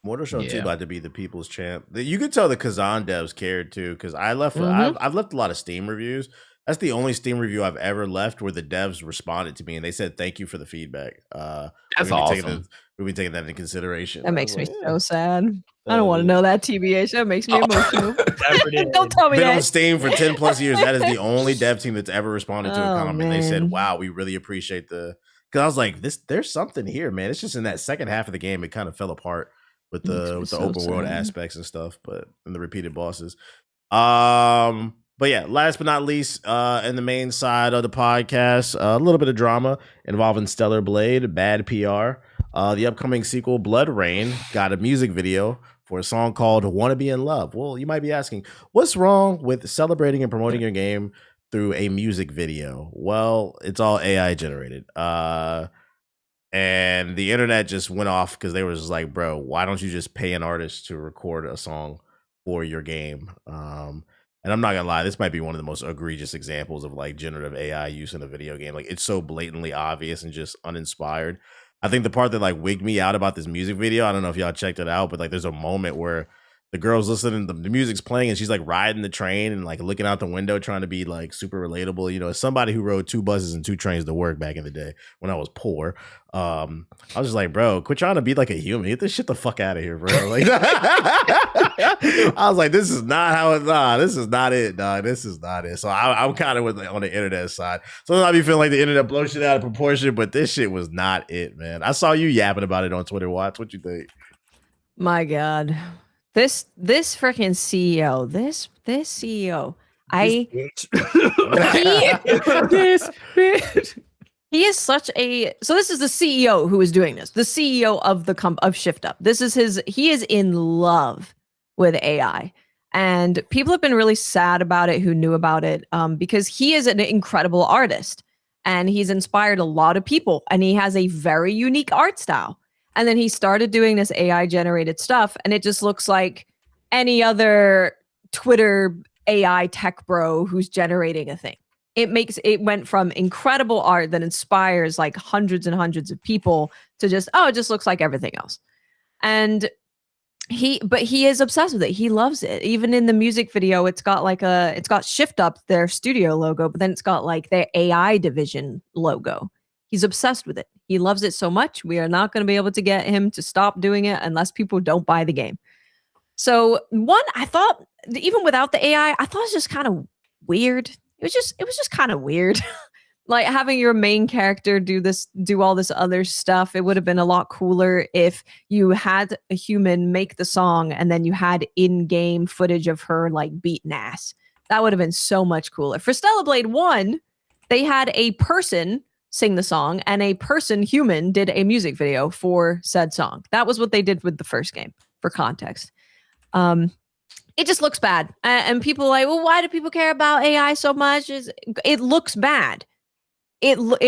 [SPEAKER 1] Mortal Shell 2 about to be the people's champ. You could tell the Kazan devs cared too, because I've left a lot of Steam reviews. That's the only Steam review I've ever left where the devs responded to me and they said thank you for the feedback.
[SPEAKER 4] That's awesome.
[SPEAKER 1] We'll be taking that into consideration.
[SPEAKER 3] That makes me so sad. I don't want to know that, TBH. That makes me emotional. Don't tell me
[SPEAKER 1] been
[SPEAKER 3] that.
[SPEAKER 1] on Steam for 10 plus years. That is the only dev team that's ever responded to a comment. Man. They said, wow, we really appreciate because I was like, there's something here, man. It's just in that second half of the game, it kind of fell apart with the open world aspects and stuff, and the repeated bosses. But yeah, last but not least, in the main side of the podcast, a little bit of drama involving Stellar Blade, bad PR. The upcoming sequel, Blood Rain, got a music video for a song called Wanna Be in Love. Well, you might be asking, what's wrong with celebrating and promoting your game through a music video? Well, it's all AI generated. And the internet just went off because they were just like, bro, why don't you just pay an artist to record a song for your game? And I'm not gonna lie, this might be one of the most egregious examples of like generative AI use in a video game. Like, it's so blatantly obvious and just uninspired. I think the part that like wigged me out about this music video, I don't know if y'all checked it out, but like there's a moment where the girl's listening, the music's playing, and she's like riding the train and like looking out the window trying to be like super relatable. You know, as somebody who rode 2 buses and 2 trains to work back in the day when I was poor, I was just like, bro, quit trying to be like a human. Get this shit the fuck out of here, bro. Like, I was like, this is not how it's. This is not it, dog. This is not it. So I'm kind of with on the internet side. Sometimes I be feeling like the internet blows shit out of proportion, but this shit was not it, man. I saw you yapping about it on Twitter. Watts, what you think?
[SPEAKER 3] My God. This freaking CEO, this CEO, he is such a, so this is the CEO who is doing this, the CEO of the of Shift Up. This is he is in love with AI, and people have been really sad about it who knew about it, because he is an incredible artist. and he's inspired a lot of people, and he has a very unique art style. And then he started doing this AI generated stuff, and it just looks like any other Twitter AI tech bro who's generating a thing. It went from incredible art that inspires like hundreds and hundreds of people to just, it just looks like everything else. And he is obsessed with it. He loves it. Even in the music video, it's got Shift Up, their studio logo, but then it's got like their AI division logo. He's obsessed with it. He loves it so much. We are not going to be able to get him to stop doing it unless people don't buy the game. So I thought even without the AI, I thought it was just kind of weird. It was just kind of weird. Like having your main character do all this other stuff. It would have been a lot cooler if you had a human make the song and then you had in-game footage of her like beating ass. That would have been so much cooler. For Stellar Blade 1, they had a person sing the song and a human did a music video for said song. That was what they did with the first game, for context. It just looks bad. And people are like, well, why do people care about AI so much? It looks bad. It looks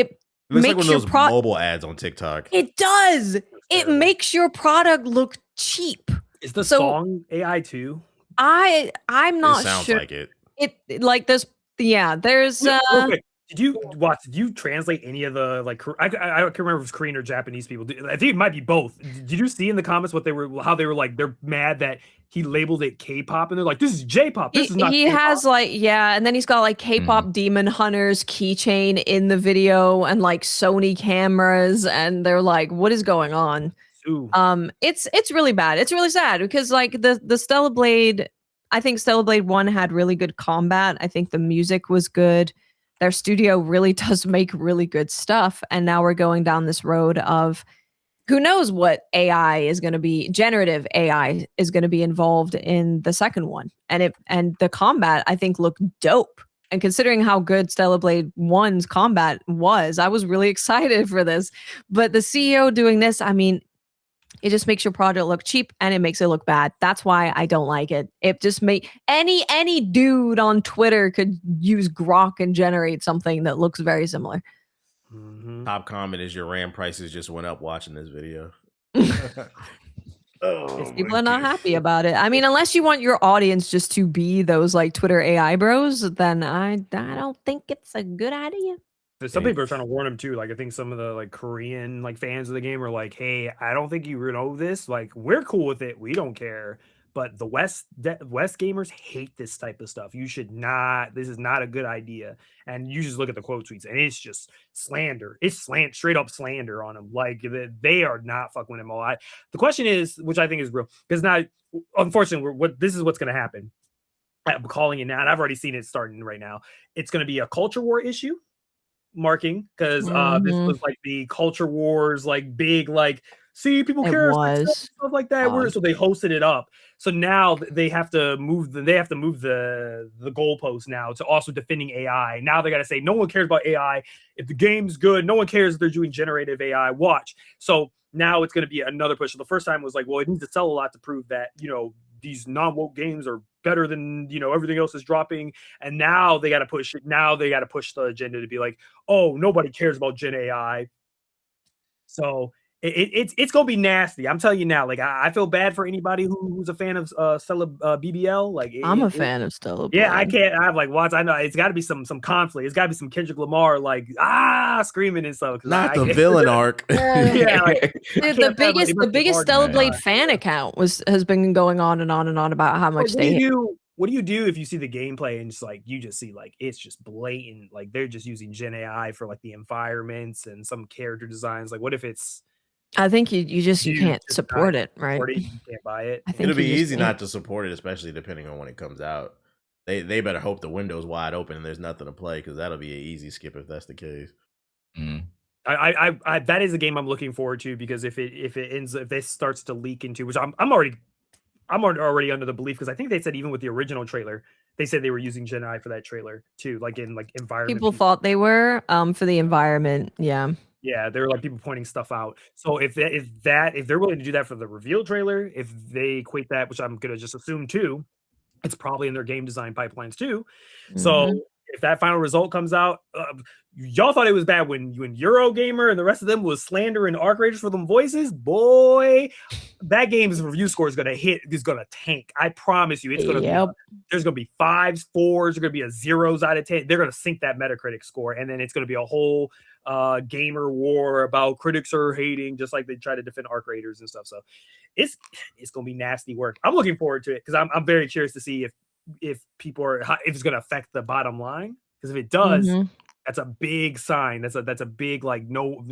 [SPEAKER 1] like one of those mobile ads on TikTok.
[SPEAKER 3] It does. It makes your product look cheap.
[SPEAKER 2] Is the song AI too?
[SPEAKER 3] I'm not
[SPEAKER 1] sure. It sounds like it.
[SPEAKER 3] It like there's
[SPEAKER 2] Did you translate any of the like? I can't remember if it was Korean or Japanese people. I think it might be both. Did you see in the comments how they were like they're mad that he labeled it K-pop and they're like, this is J-pop. This is not.
[SPEAKER 3] He
[SPEAKER 2] K-pop.
[SPEAKER 3] has and then he's got like K-pop Demon Hunters keychain in the video and like Sony cameras, and they're like, what is going on?
[SPEAKER 2] Ooh.
[SPEAKER 3] It's really bad. It's really sad because like the Stellar Blade, I think Stellar Blade 1 had really good combat. I think the music was good. Their studio really does make really good stuff. And now we're going down this road of who knows what AI is going to be, generative AI is going to be involved in the second one. And the combat, I think, looked dope. And considering how good Stellar Blade 1's combat was, I was really excited for this. But the CEO doing this, I mean, it just makes your product look cheap and it makes it look bad. That's why I don't like it. It just any dude on Twitter could use Grok and generate something that looks very similar.
[SPEAKER 1] Mm-hmm. Top comment is your RAM prices just went up watching this video.
[SPEAKER 3] People are not happy about it. I mean, unless you want your audience just to be those like Twitter AI bros, then I don't think it's a good idea.
[SPEAKER 2] Some people are trying to warn him too. Like I think some of the like Korean like fans of the game are like, "Hey, I don't think you know this. Like we're cool with it. We don't care." But the West gamers hate this type of stuff. You should not. This is not a good idea. And you just look at the quote tweets, and it's just slander. It's straight up slander on them. Like they are not fucking with him all. The question is, which I think is real, because now, unfortunately, this is what's going to happen. I'm calling it now, and I've already seen it starting right now. It's going to be a culture war issue. Marking because this was like the culture wars, like big, like see people care stuff like that. So they hosted it up. So now they have to move the goalpost now to also defending AI. Now they got to say no one cares about AI. If the game's good, no one cares if they're doing generative AI. Watch. So now it's going to be another push. So the first time was like, well, it needs to sell a lot to prove that these non-woke games are better than everything else is dropping, and now they got to push it. Now they got to push the agenda to be like, oh, nobody cares about Gen AI. So it's gonna be nasty. I'm telling you now. Like I feel bad for anybody who's a fan of Stella BBL. Like
[SPEAKER 3] I'm a fan of Stella.
[SPEAKER 2] Yeah, I can't. I have like watch. I know it's got to be some conflict. It's got to be some Kendrick Lamar like screaming and stuff.
[SPEAKER 1] Not the villain arc.
[SPEAKER 2] Yeah, like,
[SPEAKER 3] dude, the biggest Stella Blade fan account has been going on and on and on about how much they do.
[SPEAKER 2] What do you do if you see the gameplay and you just see like it's just blatant, like they're just using Gen AI for like the environments and some character designs? Like what if it's
[SPEAKER 3] I think you can't support it, right?
[SPEAKER 2] You can't buy it.
[SPEAKER 3] I think
[SPEAKER 1] it'll be easy not to support it, especially depending on when it comes out. They better hope the window's wide open and there's nothing to play, because that'll be an easy skip if that's the case.
[SPEAKER 4] Mm.
[SPEAKER 2] I that is a game I'm looking forward to, because if this starts to leak into, which I'm already under the belief, because I think they said even with the original trailer, they said they were using Gen AI for that trailer too, like in like environment.
[SPEAKER 3] People thought they were for the environment, yeah.
[SPEAKER 2] Yeah, there were like people pointing stuff out. So if they're willing to do that for the reveal trailer, if they equate that, which I'm gonna just assume too, it's probably in their game design pipelines too. Mm-hmm. So if that final result comes out, y'all thought it was bad when Eurogamer and the rest of them was slandering Arc Raiders for them voices. Boy, that game's review score is gonna tank. I promise you, it's gonna be. There's gonna be 5s, 4s. There's gonna be a 0s out of 10. They're gonna sink that Metacritic score, and then it's gonna be a whole gamer war about critics are hating, just like they try to defend Arc Raiders and stuff. So it's gonna be nasty work. I'm looking forward to it because I'm very curious to see if people are if it's gonna affect the bottom line. Because if it does, that's a big sign. That's a big like no.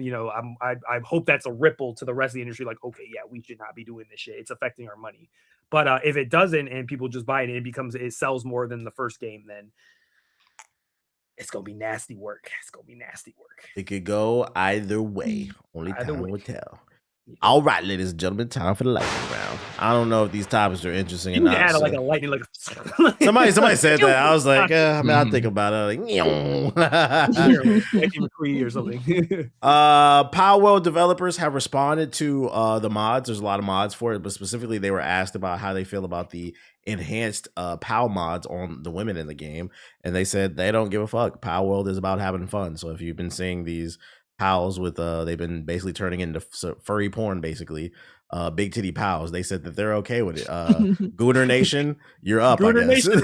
[SPEAKER 2] I hope that's a ripple to the rest of the industry. Like, okay, yeah, we should not be doing this shit. It's affecting our money. But if it doesn't and people just buy it and it sells more than the first game, then it's gonna be nasty work.
[SPEAKER 1] It could go either way. Only time will tell. All right, ladies and gentlemen, time for the lightning round. I don't know if these topics are interesting or not.
[SPEAKER 2] Add like a lightning, like
[SPEAKER 1] somebody said that. I was like, I'll think about it. Like,
[SPEAKER 2] McCree or something.
[SPEAKER 1] Powell developers have responded to the mods. There's a lot of mods for it, but specifically they were asked about how they feel about the enhanced POW mods on the women in the game, and they said they don't give a fuck. POW World is about having fun. So if you've been seeing these POWs with they've been basically turning into furry porn, basically big titty POWs, they said that they're okay with it. Gooner Nation, you're up.
[SPEAKER 2] Gooner Nation,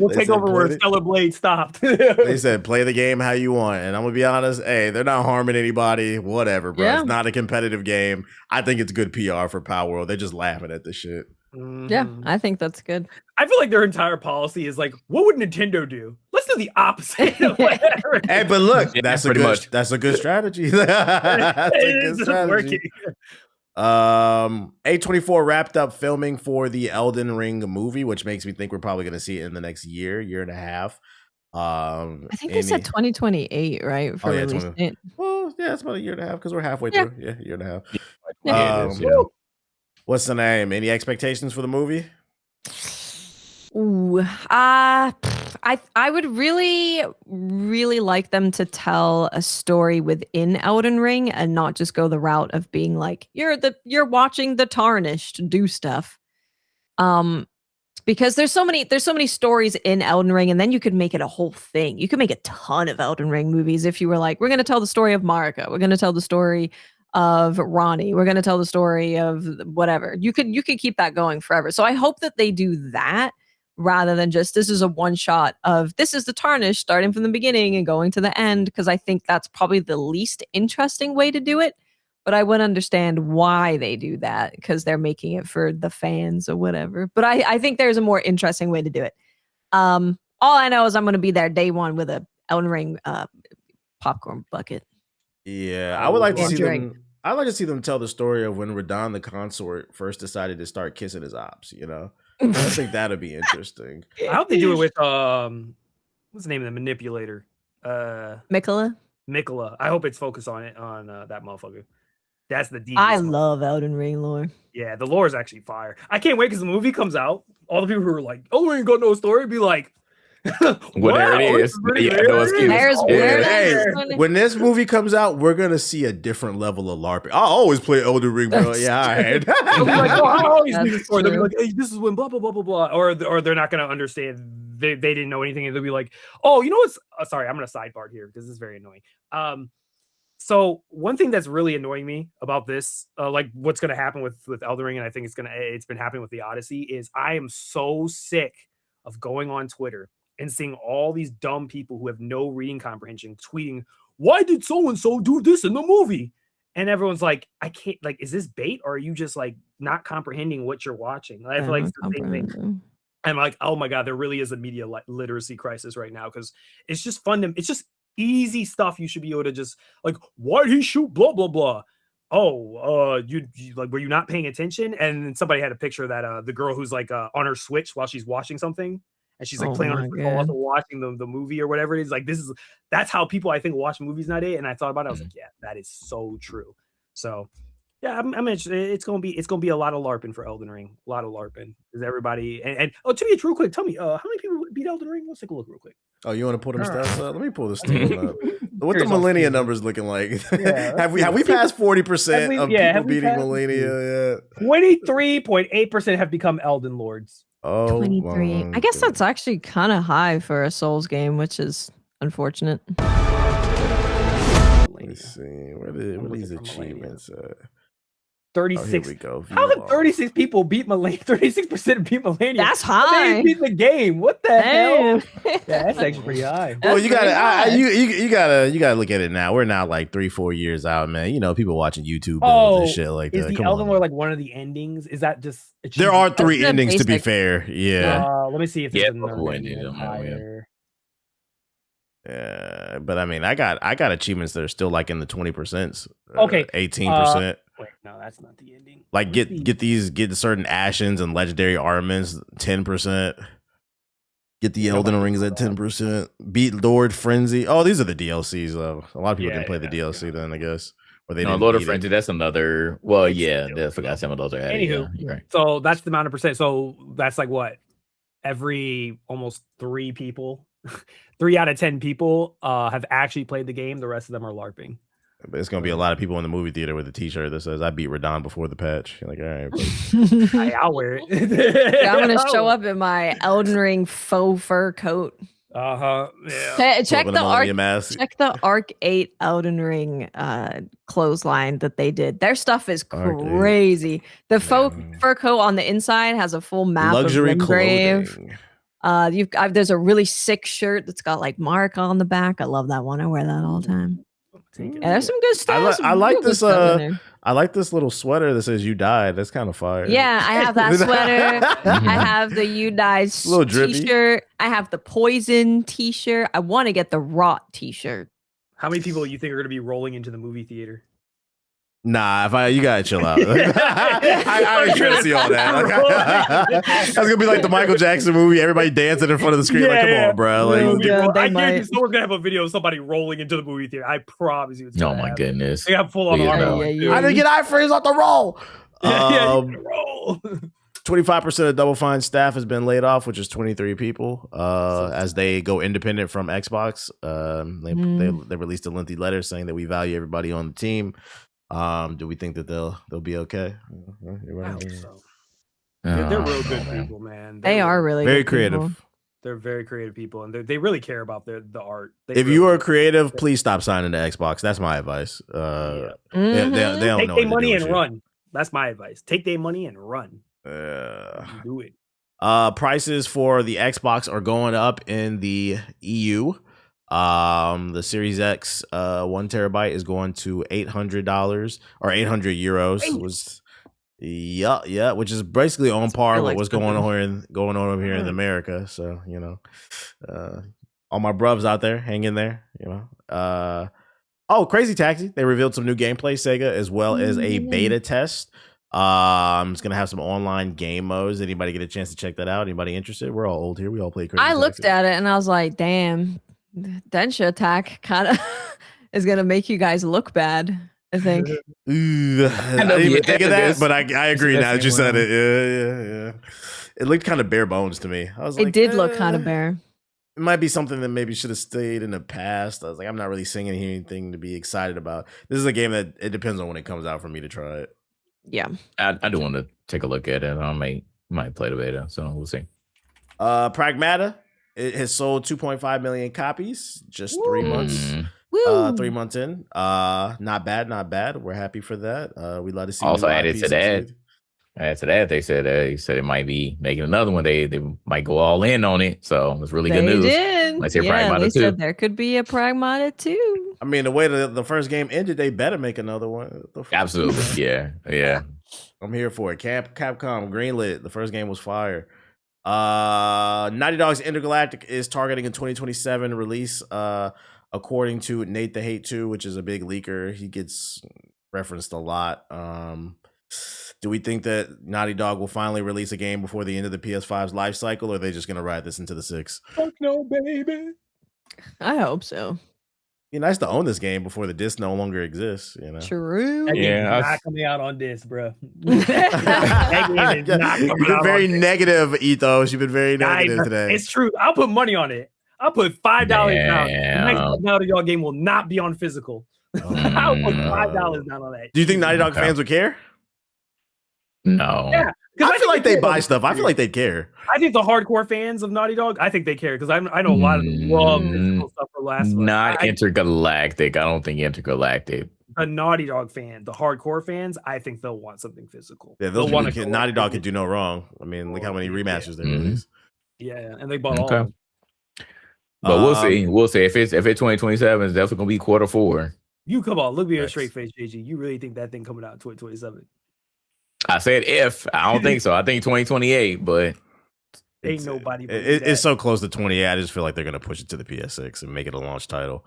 [SPEAKER 2] we'll take over where Stellar Blade stopped.
[SPEAKER 1] They said play the game how you want, and I'm gonna be honest, hey, they're not harming anybody, whatever, bro. It's not a competitive game. I think it's good PR for POW World. They're just laughing at this shit.
[SPEAKER 3] Yeah, I think that's good.
[SPEAKER 2] I feel like their entire policy is like, what would Nintendo do? Let's do the opposite of whatever.
[SPEAKER 1] Hey, but look, that's a good strategy. That's a good strategy. A24 wrapped up filming for the Elden Ring movie, which makes me think we're probably going to see it in the next year and a half.
[SPEAKER 3] I think they said 2028, right? For release date.
[SPEAKER 1] Well, yeah, it's about a year and a half because we're halfway through. Yeah, a year and a half. What's the name? Any expectations for the movie?
[SPEAKER 3] Ooh, I would really, really like them to tell a story within Elden Ring and not just go the route of being like, you're watching the Tarnished do stuff. Because there's so many stories in Elden Ring, and then you could make it a whole thing. You could make a ton of Elden Ring movies if you were like, we're going to tell the story of Marika, we're going to tell the story of Ronnie, we're going to tell the story of whatever. You could keep that going forever. So I hope that they do that rather than just this is a one shot of this is the Tarnished starting from the beginning and going to the end, because I think that's probably the least interesting way to do it. But I would understand why they do that because they're making it for the fans or whatever. But I think there's a more interesting way to do it. All I know is I'm going to be there day one with a Elden Ring popcorn bucket.
[SPEAKER 1] Yeah, I would like to see them. I'd like to see them tell the story of when Radon the consort first decided to start kissing his ops. I think that'd be interesting.
[SPEAKER 2] I hope they do it with what's the name of the manipulator?
[SPEAKER 3] Mikola.
[SPEAKER 2] I hope it's focused on that motherfucker. That's the deep.
[SPEAKER 3] I love Elden Ring lore.
[SPEAKER 2] Yeah, the lore is actually fire. I can't wait because the movie comes out. All the people who are like, "Oh, we ain't got no story," be like,
[SPEAKER 4] whatever it is.
[SPEAKER 1] Hey, when this movie comes out, we're gonna see a different level of LARPing. I always play Elden Ring, bro. Yeah, all right.
[SPEAKER 2] They'll be like, I always need a story. They'll be like, hey, this is when blah blah blah blah blah, or they're not gonna understand. They didn't know anything, and they'll be like, oh, you know what's? Sorry, I'm gonna sidebar here because this is very annoying. So one thing that's really annoying me about this, like what's gonna happen with Elden Ring, and I think it's been happening with the Odyssey, is I am so sick of going on Twitter and seeing all these dumb people who have no reading comprehension tweeting, why did so-and-so do this in the movie? And everyone's like, I can't, like, is this bait? Or are you just like not comprehending what you're watching? I feel like it's the same thing. I'm like, oh my God, there really is a media literacy crisis right now. Cause it's just fun. It's just easy stuff. You should be able to just like, why'd he shoot blah, blah, blah. Oh, you like, were you not paying attention? And then somebody had a picture of that, the girl who's like on her Switch while she's watching something. And she's like playing on her phone, also watching the movie or whatever it is. Like that's how people I think watch movies nowadays. And I thought about it, I was like, yeah, that is so true. So yeah, I'm interested. It's gonna be a lot of LARPing for Elden Ring. A lot of LARPing. Is everybody and Timmy, real quick, tell me, how many people beat Elden Ring? Let's take a look real quick.
[SPEAKER 1] Oh, you want to pull them stats up? Let me pull this thing up. What the millennia numbers looking like? Yeah, have we passed 40% of people beating millennia yet?
[SPEAKER 2] 23.8% have become Elden Lords.
[SPEAKER 1] Oh,
[SPEAKER 3] 23. I guess that's actually kind of high for a Souls game, which is unfortunate.
[SPEAKER 1] Let me see. Where are these achievements at?
[SPEAKER 2] 36.
[SPEAKER 1] Oh, here we go.
[SPEAKER 2] How did 36 people beat Millennium? 36% beat Millennium.
[SPEAKER 3] That's high.
[SPEAKER 2] They beat the game. What the hell?
[SPEAKER 3] Damn.
[SPEAKER 2] Yeah, that's actually pretty high.
[SPEAKER 1] Well,
[SPEAKER 3] That's
[SPEAKER 1] you gotta,
[SPEAKER 3] pretty high.
[SPEAKER 1] you gotta look at it now. We're now like 3-4 years out, man. You know, people watching YouTube builds and shit like
[SPEAKER 2] is
[SPEAKER 1] that.
[SPEAKER 2] the
[SPEAKER 1] Come
[SPEAKER 2] Elden
[SPEAKER 1] on.
[SPEAKER 2] Lord like one of the endings? Is that just
[SPEAKER 1] There are 3
[SPEAKER 3] the
[SPEAKER 1] endings to be
[SPEAKER 3] basic.
[SPEAKER 1] fair. Yeah.
[SPEAKER 2] Let me see if there's another
[SPEAKER 4] multiple
[SPEAKER 2] ending
[SPEAKER 4] endings,
[SPEAKER 2] higher.
[SPEAKER 1] Yeah, but I mean, I got achievements that are still like in the 20%.
[SPEAKER 2] Okay,
[SPEAKER 1] 18%.
[SPEAKER 2] Wait, no, that's not the ending.
[SPEAKER 1] Like
[SPEAKER 2] Let's see.
[SPEAKER 1] get certain Ashens and legendary armaments 10%. Get the Elden Rings at 10%. Beat Lord Frenzy. Oh, these are the DLCs though. A lot of people can play the DLC then, I guess. Or they didn't
[SPEAKER 4] Lord of
[SPEAKER 1] beat it.
[SPEAKER 4] Frenzy, that's another. Well, yeah, I forgot some of those are added.
[SPEAKER 2] Anywho,
[SPEAKER 4] Yeah, you're right.
[SPEAKER 2] So that's the amount of percent. So that's like what? Every almost 3 people, 3 out of 10 people have actually played the game. The rest of them are LARPing.
[SPEAKER 1] But it's gonna be a lot of people in the movie theater with a T-shirt that says "I beat Radon before the patch." You're like, all right,
[SPEAKER 2] Hey, I'll wear it.
[SPEAKER 3] Yeah, I'm gonna show up in my Elden Ring faux fur coat.
[SPEAKER 2] Yeah.
[SPEAKER 3] Check
[SPEAKER 1] Put
[SPEAKER 3] the
[SPEAKER 1] them on
[SPEAKER 3] Arc.
[SPEAKER 1] your mask.
[SPEAKER 3] Check the Arc 8 Elden Ring clothesline that they did. Their stuff is
[SPEAKER 1] Arc 8.
[SPEAKER 3] crazy. The faux
[SPEAKER 1] Man.
[SPEAKER 3] fur coat on the inside has a full map
[SPEAKER 1] Luxury
[SPEAKER 3] of Limgrave.
[SPEAKER 1] clothing.
[SPEAKER 3] There's a really sick shirt that's got like Mark on the back. I love that one. I wear that all the time. Yeah, there's some good stuff.
[SPEAKER 1] I like
[SPEAKER 3] some good
[SPEAKER 1] this.
[SPEAKER 3] stuff in there.
[SPEAKER 1] I like this little sweater that says "You died." That's kind of fire.
[SPEAKER 3] Yeah, I have that sweater. I have the You Die
[SPEAKER 1] Little drippy.
[SPEAKER 3] t-shirt. I have the Poison t-shirt. I want to get the Rot t-shirt.
[SPEAKER 2] How many people you think are going to be rolling into the movie theater?
[SPEAKER 1] Nah, you gotta chill out. I ain't trying to see all that. That's gonna be like the Michael Jackson movie. Everybody dancing in front of the screen. Like, come on, bro. Like,
[SPEAKER 3] Yeah, they
[SPEAKER 2] I guarantee
[SPEAKER 3] might.
[SPEAKER 2] someone's gonna have a video of somebody rolling into the movie theater. I promise you. It's
[SPEAKER 4] Oh
[SPEAKER 2] gonna
[SPEAKER 4] my
[SPEAKER 2] happen.
[SPEAKER 4] goodness.
[SPEAKER 2] They have full on
[SPEAKER 4] Yeah,
[SPEAKER 2] armor.
[SPEAKER 3] yeah.
[SPEAKER 1] I didn't get iframes off the roll.
[SPEAKER 2] Yeah, you can roll.
[SPEAKER 1] 25% of Double Fine staff has been laid off, which is 23 people. As they go independent from Xbox, they released a lengthy letter saying that we value everybody on the team. Do we think that they'll be okay?
[SPEAKER 2] I hope so. They're real good people, man.
[SPEAKER 3] They are really
[SPEAKER 1] very
[SPEAKER 3] good
[SPEAKER 1] creative.
[SPEAKER 3] people.
[SPEAKER 2] They're very creative people, and they really care about the art. They
[SPEAKER 1] If
[SPEAKER 2] really
[SPEAKER 1] you are
[SPEAKER 2] do.
[SPEAKER 1] creative, please stop signing to Xbox. That's my advice. They
[SPEAKER 3] Mhm.
[SPEAKER 1] don't
[SPEAKER 2] take
[SPEAKER 1] know
[SPEAKER 2] their
[SPEAKER 1] what to
[SPEAKER 2] money
[SPEAKER 1] do
[SPEAKER 2] and
[SPEAKER 1] with
[SPEAKER 2] run. That's my advice. Take their money and run.
[SPEAKER 1] shit.
[SPEAKER 2] Do it.
[SPEAKER 1] Prices for the Xbox are going up in the EU. The Series X 1 terabyte is going to $800 or 800 euros. Yeah, which is basically on par with
[SPEAKER 3] like
[SPEAKER 1] what's going on over here in America. So all my bruvs out there, hang in there. Crazy Taxi, they revealed some new gameplay, Sega, as well as a beta test. It's gonna have some online game modes. Anybody get a chance to check that out? Anybody interested? We're all old here. We all play Crazy
[SPEAKER 3] I
[SPEAKER 1] Taxi.
[SPEAKER 3] looked at it and I was like, damn, Densha Attack kind of is going to make you guys look bad, I think.
[SPEAKER 1] Ooh, I didn't even think of that, but I agree now that you said it. Yeah. It looked kind of bare bones to me. I was like,
[SPEAKER 3] It did look kind of bare.
[SPEAKER 1] It might be something that maybe should have stayed in the past. I was like, I'm not really seeing anything to be excited about. This is a game that it depends on when it comes out for me to try it.
[SPEAKER 3] Yeah.
[SPEAKER 4] I do want to take a look at it. I might play the beta, so we'll see.
[SPEAKER 1] Pragmata, it has sold 2.5 million copies just 3 months.
[SPEAKER 3] Woo.
[SPEAKER 1] 3 months in. Not bad. We're happy for that. We love to see.
[SPEAKER 4] Also
[SPEAKER 1] new
[SPEAKER 4] added
[SPEAKER 1] IPs
[SPEAKER 4] to that.
[SPEAKER 1] succeed.
[SPEAKER 4] After that, they said it might be making another one. They might go all in on it. So it's really good news.
[SPEAKER 3] They did.
[SPEAKER 4] Let's hear
[SPEAKER 3] Yeah,
[SPEAKER 4] Pragmata
[SPEAKER 3] they
[SPEAKER 4] 2.
[SPEAKER 3] said there could be a Pragmata 2.
[SPEAKER 1] I mean, the way the first game ended, they better make another one.
[SPEAKER 4] Absolutely. Yeah.
[SPEAKER 1] I'm here for it. Capcom greenlit. The first game was fire. Naughty Dog's Intergalactic is targeting a 2027 release. According to Nate the Hate 2, which is a big leaker. He gets referenced a lot. Do we think that Naughty Dog will finally release a game before the end of the PS5's life cycle, or are they just going to ride this into the 6?
[SPEAKER 2] Fuck no, baby.
[SPEAKER 3] I hope so.
[SPEAKER 1] Be nice to own this game before the disc no longer exists.
[SPEAKER 3] True.
[SPEAKER 2] That game
[SPEAKER 4] Yeah,
[SPEAKER 2] is not coming out on this, bro.
[SPEAKER 1] You've been very negative, Ethos. You've been very negative today.
[SPEAKER 2] It's true. I'll put money on it. I'll put $5 down. The next Naughty Dog game will not be on physical. I'll put $5 down on that.
[SPEAKER 1] Do you think Naughty Dog fans would care?
[SPEAKER 4] No.
[SPEAKER 2] Yeah,
[SPEAKER 1] I feel like they buy stuff. I feel like they care.
[SPEAKER 2] I think the hardcore fans of Naughty Dog, I think they care because I know a lot of them love physical stuff for last one.
[SPEAKER 4] Not Intergalactic. I don't think Intergalactic.
[SPEAKER 2] A Naughty Dog fan, the hardcore fans, I think they'll want something physical.
[SPEAKER 1] Yeah, those Naughty Dog could do no wrong. I mean, look how many remasters they released.
[SPEAKER 2] Yeah, and they bought all of them.
[SPEAKER 4] But we'll see. We'll see. If it's 2027, it's definitely gonna be Q4.
[SPEAKER 2] You come on, look me in a straight face, JG. You really think that thing coming out in 2027?
[SPEAKER 4] I said if. I don't think so. I think 2028, but
[SPEAKER 2] ain't nobody.
[SPEAKER 1] It's so close to 28. I just feel like they're gonna push it to the PS6 and make it a launch title.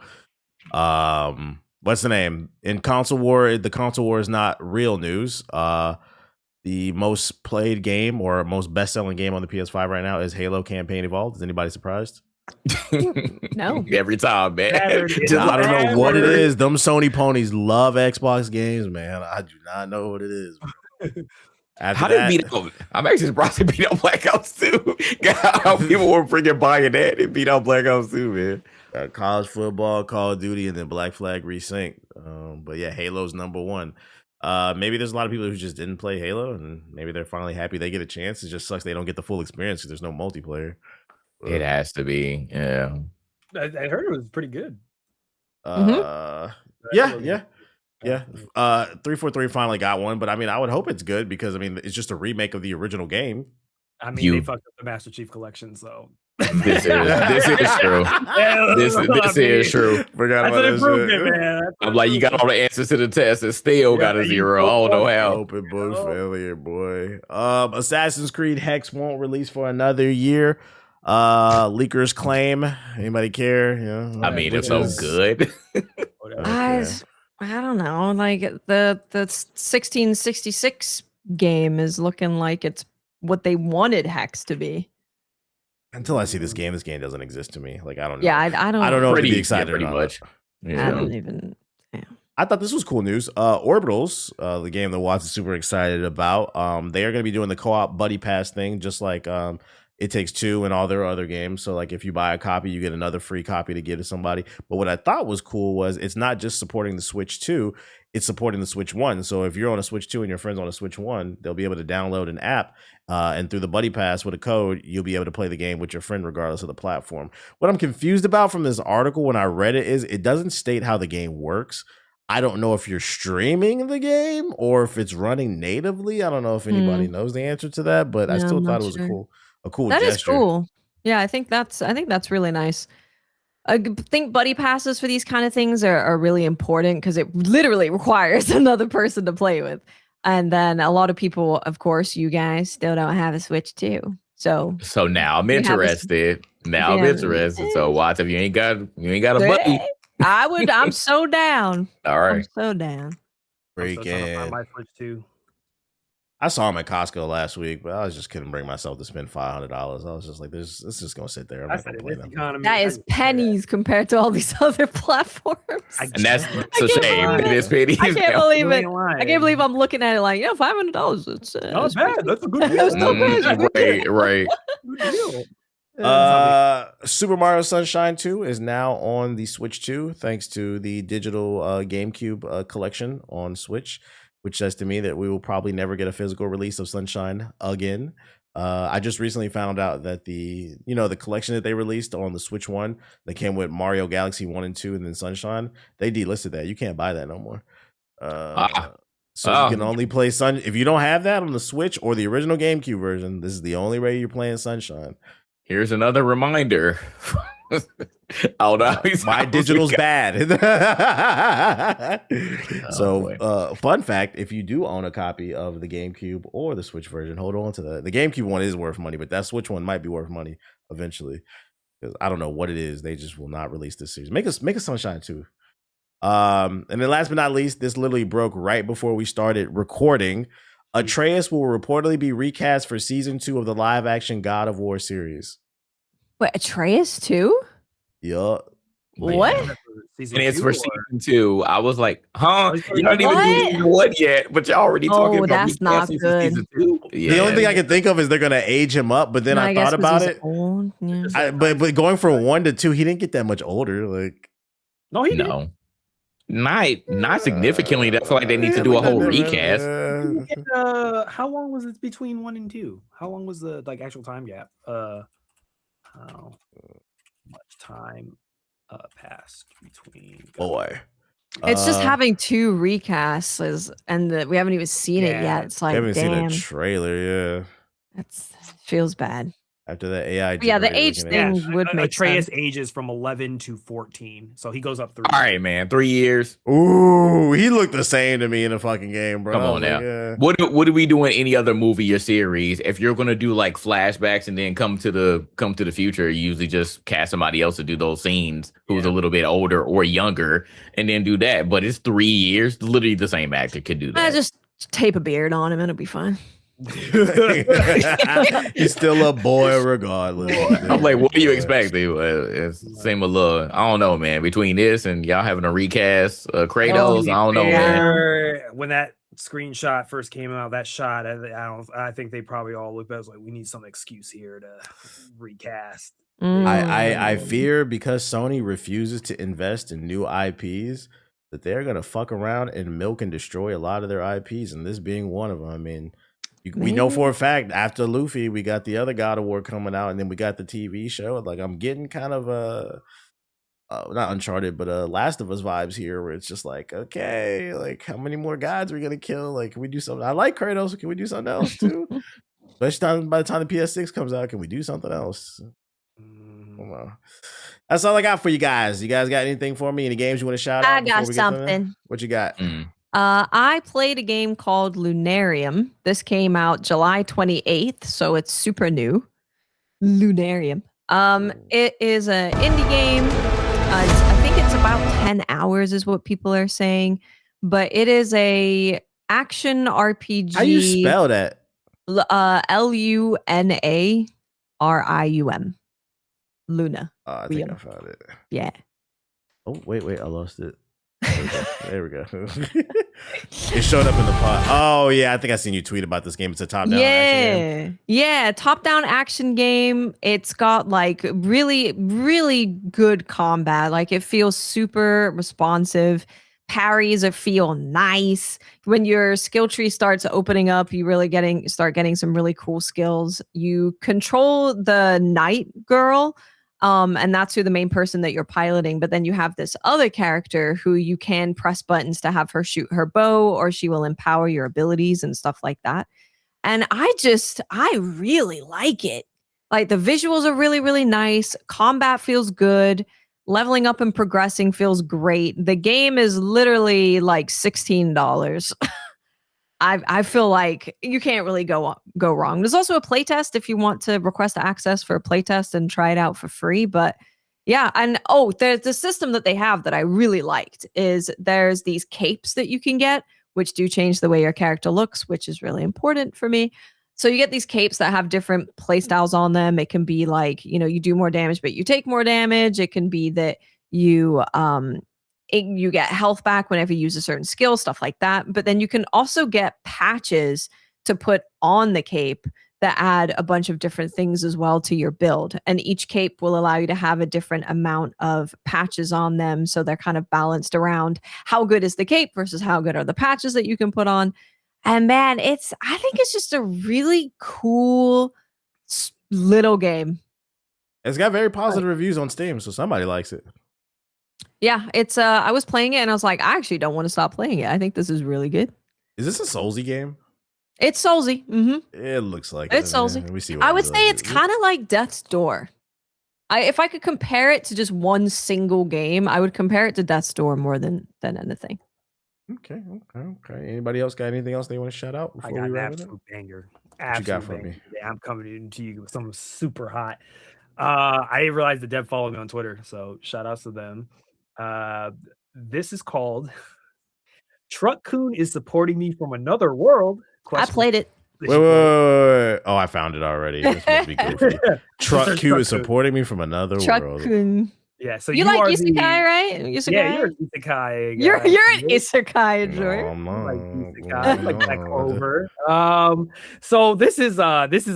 [SPEAKER 1] What's the name? In console war, the console war is not real news. The most played game or most best-selling game on the PS5 right now is Halo Campaign Evolved. Is anybody surprised?
[SPEAKER 3] No.
[SPEAKER 4] Every time, man.
[SPEAKER 1] I don't know what it is. Them Sony ponies love Xbox games, man. I do not know what it is.
[SPEAKER 4] How did beat up? I'm actually surprised they beat up Black Ops 2. How people were freaking buying that and beat up Black Ops 2, man.
[SPEAKER 1] College football, Call of Duty, and then Black Flag Resync. But yeah, Halo's number one. Maybe there's a lot of people who just didn't play Halo, and maybe they're finally happy they get a chance. It just sucks they don't get the full experience because there's no multiplayer.
[SPEAKER 4] It has to be, yeah.
[SPEAKER 2] I heard it was pretty good.
[SPEAKER 1] Yeah. 343 finally got one, but I mean, I would hope it's good because I mean, it's just a remake of the original game.
[SPEAKER 2] I mean, they fucked up the Master Chief Collection, so
[SPEAKER 4] this is true. This is true.
[SPEAKER 1] Forgot about this shit.
[SPEAKER 2] Man.
[SPEAKER 4] I'm like, you got all the answers to the test and still got a 0. I don't know how.
[SPEAKER 1] Open book failure, boy. Assassin's Creed Hex won't release for another year. Leakers claim. Anybody care? Yeah.
[SPEAKER 4] I mean, it's so good.
[SPEAKER 3] I don't know. Like the 1666 game is looking like it's what they wanted Hex to be.
[SPEAKER 1] Until I see this game doesn't exist to me. Like I don't know.
[SPEAKER 3] Yeah, I don't.
[SPEAKER 1] I don't know if to be excited
[SPEAKER 4] pretty
[SPEAKER 1] or not.
[SPEAKER 4] much. Yeah.
[SPEAKER 3] I don't even. Yeah.
[SPEAKER 1] I thought this was cool news. Orbitals, the game that Watts is super excited about. They are going to be doing the co-op buddy pass thing, just like It Takes Two and all their other games. So like if you buy a copy, you get another free copy to give to somebody. But what I thought was cool was it's not just supporting the Switch 2, it's supporting the Switch 1. So if you're on a Switch 2 and your friend's on a Switch 1, they'll be able to download an app and through the buddy pass with a code, you'll be able to play the game with your friend regardless of the platform. What I'm confused about from this article when I read it is it doesn't state how the game works. I don't know if you're streaming the game or if it's running natively. I don't know if anybody knows the answer to that, but I still thought it was a cool
[SPEAKER 3] That
[SPEAKER 1] gesture.
[SPEAKER 3] is cool. Yeah, I think that's really nice. I think buddy passes for these kind of things are really important because it literally requires another person to play with. And then a lot of people, of course, you guys still don't have a Switch 2. So
[SPEAKER 4] now I'm interested. I'm interested. So Watts, if you ain't got a buddy.
[SPEAKER 3] I'm so down.
[SPEAKER 4] All right.
[SPEAKER 3] I'm so down.
[SPEAKER 1] Freaking.
[SPEAKER 2] My Switch 2.
[SPEAKER 1] I saw him at Costco last week, but I just couldn't bring myself to spend $500. I was just like, this is just gonna sit there. I'm not gonna play them.
[SPEAKER 3] That is pennies compared to all these other platforms.
[SPEAKER 4] And that's a shame. It is pennies.
[SPEAKER 3] I can't believe it. I can't believe I'm looking at it like, $500. It's
[SPEAKER 2] not bad. That's a good deal.
[SPEAKER 4] Right.
[SPEAKER 2] Good deal.
[SPEAKER 1] Super Mario Sunshine 2 is now on the Switch 2 thanks to the digital GameCube collection on Switch, which says to me that we will probably never get a physical release of Sunshine again. I just recently found out that the collection that they released on the Switch 1 that came with Mario Galaxy 1 and 2 and then Sunshine, they delisted that. You can't buy that no more. So you can only play if you don't have that on the Switch or the original GameCube version, this is the only way you're playing Sunshine.
[SPEAKER 4] Here's another reminder.
[SPEAKER 1] My digital's bad. Fun fact, if you do own a copy of the GameCube or the Switch version, hold on to that. The GameCube one is worth money, but that Switch one might be worth money eventually. Because I don't know what it is. They just will not release this series. Make a Sunshine 2. And then last but not least, this literally broke right before we started recording. Atreus will reportedly be recast for season 2 of the live action God of War series.
[SPEAKER 3] Wait, Atreus too?
[SPEAKER 1] Yup.
[SPEAKER 3] What?
[SPEAKER 4] And it's for season 2. I was like, huh? You're not even doing season 1 yet, but you're already talking about
[SPEAKER 3] that's not good.
[SPEAKER 4] Season 2. Yeah.
[SPEAKER 1] The only thing I can think of is they're gonna age him up, but then I thought about it. But going from 1 to 2, he didn't get that much older. Like,
[SPEAKER 2] no, he didn't.
[SPEAKER 4] Not significantly. I feel like they need to do a whole recast.
[SPEAKER 2] How long was it between 1 and 2? How long was the actual time gap? How much time passed between?
[SPEAKER 1] Boy.
[SPEAKER 3] It's just having 2 recasts and we haven't even seen it yet. It's like,
[SPEAKER 1] haven't
[SPEAKER 3] damn.
[SPEAKER 1] seen a trailer, yeah.
[SPEAKER 3] Feels bad.
[SPEAKER 1] After that AI.
[SPEAKER 3] Yeah, the age thing would make
[SPEAKER 2] Atreus
[SPEAKER 3] sense.
[SPEAKER 2] ages from 11 to 14, so he goes up 3.
[SPEAKER 4] All right, man, 3 years.
[SPEAKER 1] Ooh, he looked the same to me in the fucking game, bro.
[SPEAKER 4] Come on now. What do we do in any other movie or series? If you're gonna do like flashbacks and then come to the future, you usually just cast somebody else to do those scenes who's a little bit older or younger, and then do that. But it's 3 years. Literally, the same actor could do that.
[SPEAKER 3] Just tape a beard on him and it'll be fine.
[SPEAKER 1] He's still a boy regardless.
[SPEAKER 4] I'm like, what do you expect? It seemed a little, I don't know, man. Between this and y'all having a recast Kratos, I don't know, man.
[SPEAKER 2] When that screenshot first came out, that shot, I think they probably all looked at it as like, we need some excuse here to recast.
[SPEAKER 1] I fear because Sony refuses to invest in new IPs that they're gonna fuck around and milk and destroy a lot of their IPs, and this being one of them. I mean, we know for a fact after Luffy, we got the other God of War coming out, and then we got the TV show. Like, I'm getting kind of not Uncharted, but Last of Us vibes here, where it's just like, okay, like how many more gods are we gonna kill? Like, can we do something? I like Kratos. Can we do something else too? Especially by the time the PS6 comes out, can we do something else? Well, that's all I got for you guys. You guys got anything for me? Any games you want to shout out?
[SPEAKER 3] I got something.
[SPEAKER 1] What you got?
[SPEAKER 3] I played a game called Lunarium. This came out July 28th, so it's super new. Lunarium. It is an indie game. I think it's about 10 hours is what people are saying, but it is a action RPG.
[SPEAKER 1] How you spell that?
[SPEAKER 3] Lunarium. Luna.
[SPEAKER 1] I think I found it.
[SPEAKER 3] Yeah.
[SPEAKER 1] Oh, wait, I lost it. There we go. It showed up in the pot. Oh, yeah, I think I seen you tweet about this game. It's a top-down action game.
[SPEAKER 3] Yeah, top-down action game. It's got like really, really good combat. Like, it feels super responsive. Parries feel nice. When your skill tree starts opening up, you really start getting some really cool skills. You control the night girl, and that's who the main person that you're piloting. But then you have this other character who you can press buttons to have her shoot her bow, or she will empower your abilities and stuff like that. And I really like it. Like, the visuals are really, really nice. Combat feels good. Leveling up and progressing feels great. The game is literally like $16. I feel like you can't really go wrong. There's also a playtest if you want to request access for a playtest and try it out for free. But yeah, and there's the system that they have that I really liked is there's these capes that you can get, which do change the way your character looks, which is really important for me. So you get these capes that have different playstyles on them. It can be like, you do more damage, but you take more damage. It can be that you get health back whenever you use a certain skill, stuff like that. But then you can also get patches to put on the cape that add a bunch of different things as well to your build. And each cape will allow you to have a different amount of patches on them. So they're kind of balanced around how good is the cape versus how good are the patches that you can put on. And man, I think it's just a really cool little game.
[SPEAKER 1] It's got very positive reviews on Steam, so somebody likes it.
[SPEAKER 3] Yeah, it's I was playing it and I was like, I actually don't want to stop playing it. I think this is really good.
[SPEAKER 1] Is this a Soulsy game?
[SPEAKER 3] It's Soulsy. Mm-hmm.
[SPEAKER 1] It looks like
[SPEAKER 3] it's Soulsy. I would say it's kind of like Death's Door. If I could compare it to just one single game, I would compare it to Death's Door more than anything.
[SPEAKER 1] Okay. Anybody else got anything else they want to shout out before we wrap it up?
[SPEAKER 2] Banger.
[SPEAKER 1] What you got for me?
[SPEAKER 2] Yeah, I'm coming into you with something super hot. I didn't realize the dev followed me on Twitter, so shout outs to them. This is called Truck Coon is supporting me from another world.
[SPEAKER 3] I played it.
[SPEAKER 1] Wait. Oh, I found it already. This must be goofy. Truck Q is supporting me from another world.
[SPEAKER 3] Coon.
[SPEAKER 2] Yeah, so
[SPEAKER 3] you like
[SPEAKER 2] are
[SPEAKER 3] isekai, right? Isekai?
[SPEAKER 2] Yeah, you're an isekai.
[SPEAKER 3] You're
[SPEAKER 2] guy.
[SPEAKER 3] an isekai enjoyer.
[SPEAKER 2] Like isekai, like Black Clover. So this is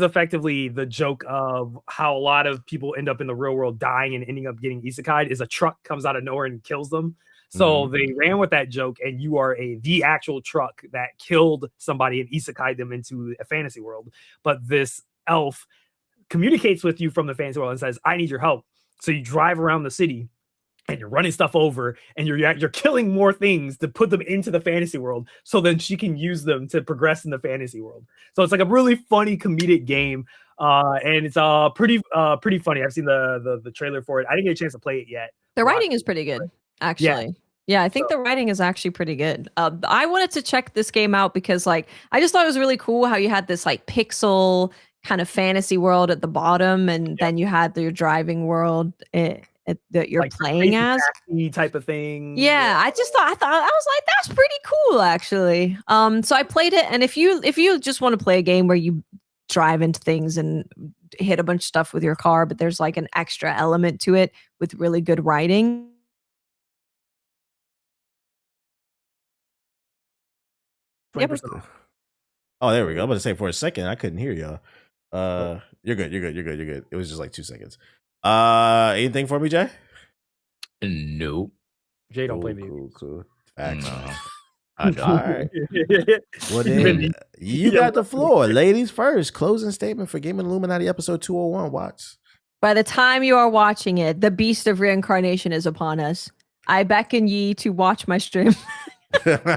[SPEAKER 2] effectively the joke of how a lot of people end up in the real world dying and ending up getting isekai. Is a truck comes out of nowhere and kills them. So they ran with that joke, and you are the actual truck that killed somebody and isekai them into a fantasy world. But this elf communicates with you from the fantasy world and says, "I need your help." So you drive around the city and you're running stuff over, and you're killing more things to put them into the fantasy world, so then she can use them to progress in the fantasy world. So it's like a really funny comedic game, and it's pretty funny. I've seen the trailer for it. I didn't get a chance to play it yet.
[SPEAKER 3] The writing is pretty good, actually. Yeah, I think the writing is actually pretty good. I wanted to check this game out because, like, I just thought it was really cool how you had this like pixel kind of fantasy world at the bottom, and then you had your driving world that you're like playing as
[SPEAKER 2] type of thing.
[SPEAKER 3] Yeah, I thought I was like, that's pretty cool, actually. So I played it, and if you just want to play a game where you drive into things and hit a bunch of stuff with your car, but there's like an extra element to it with really good writing.
[SPEAKER 1] Oh, there we go. I'm about to say for a second, I couldn't hear y'all. You're good. It was just like 2 seconds. Anything for me, Jay?
[SPEAKER 4] Nope.
[SPEAKER 2] Jay don't play me.
[SPEAKER 1] Cool. Facts.
[SPEAKER 4] No. I don't.
[SPEAKER 1] All right. Well, then, you got the floor. Ladies first. Closing statement for Game Illuminati episode 201. Watch.
[SPEAKER 3] By the time you are watching it, the beast of reincarnation is upon us. I beckon ye to watch my stream. But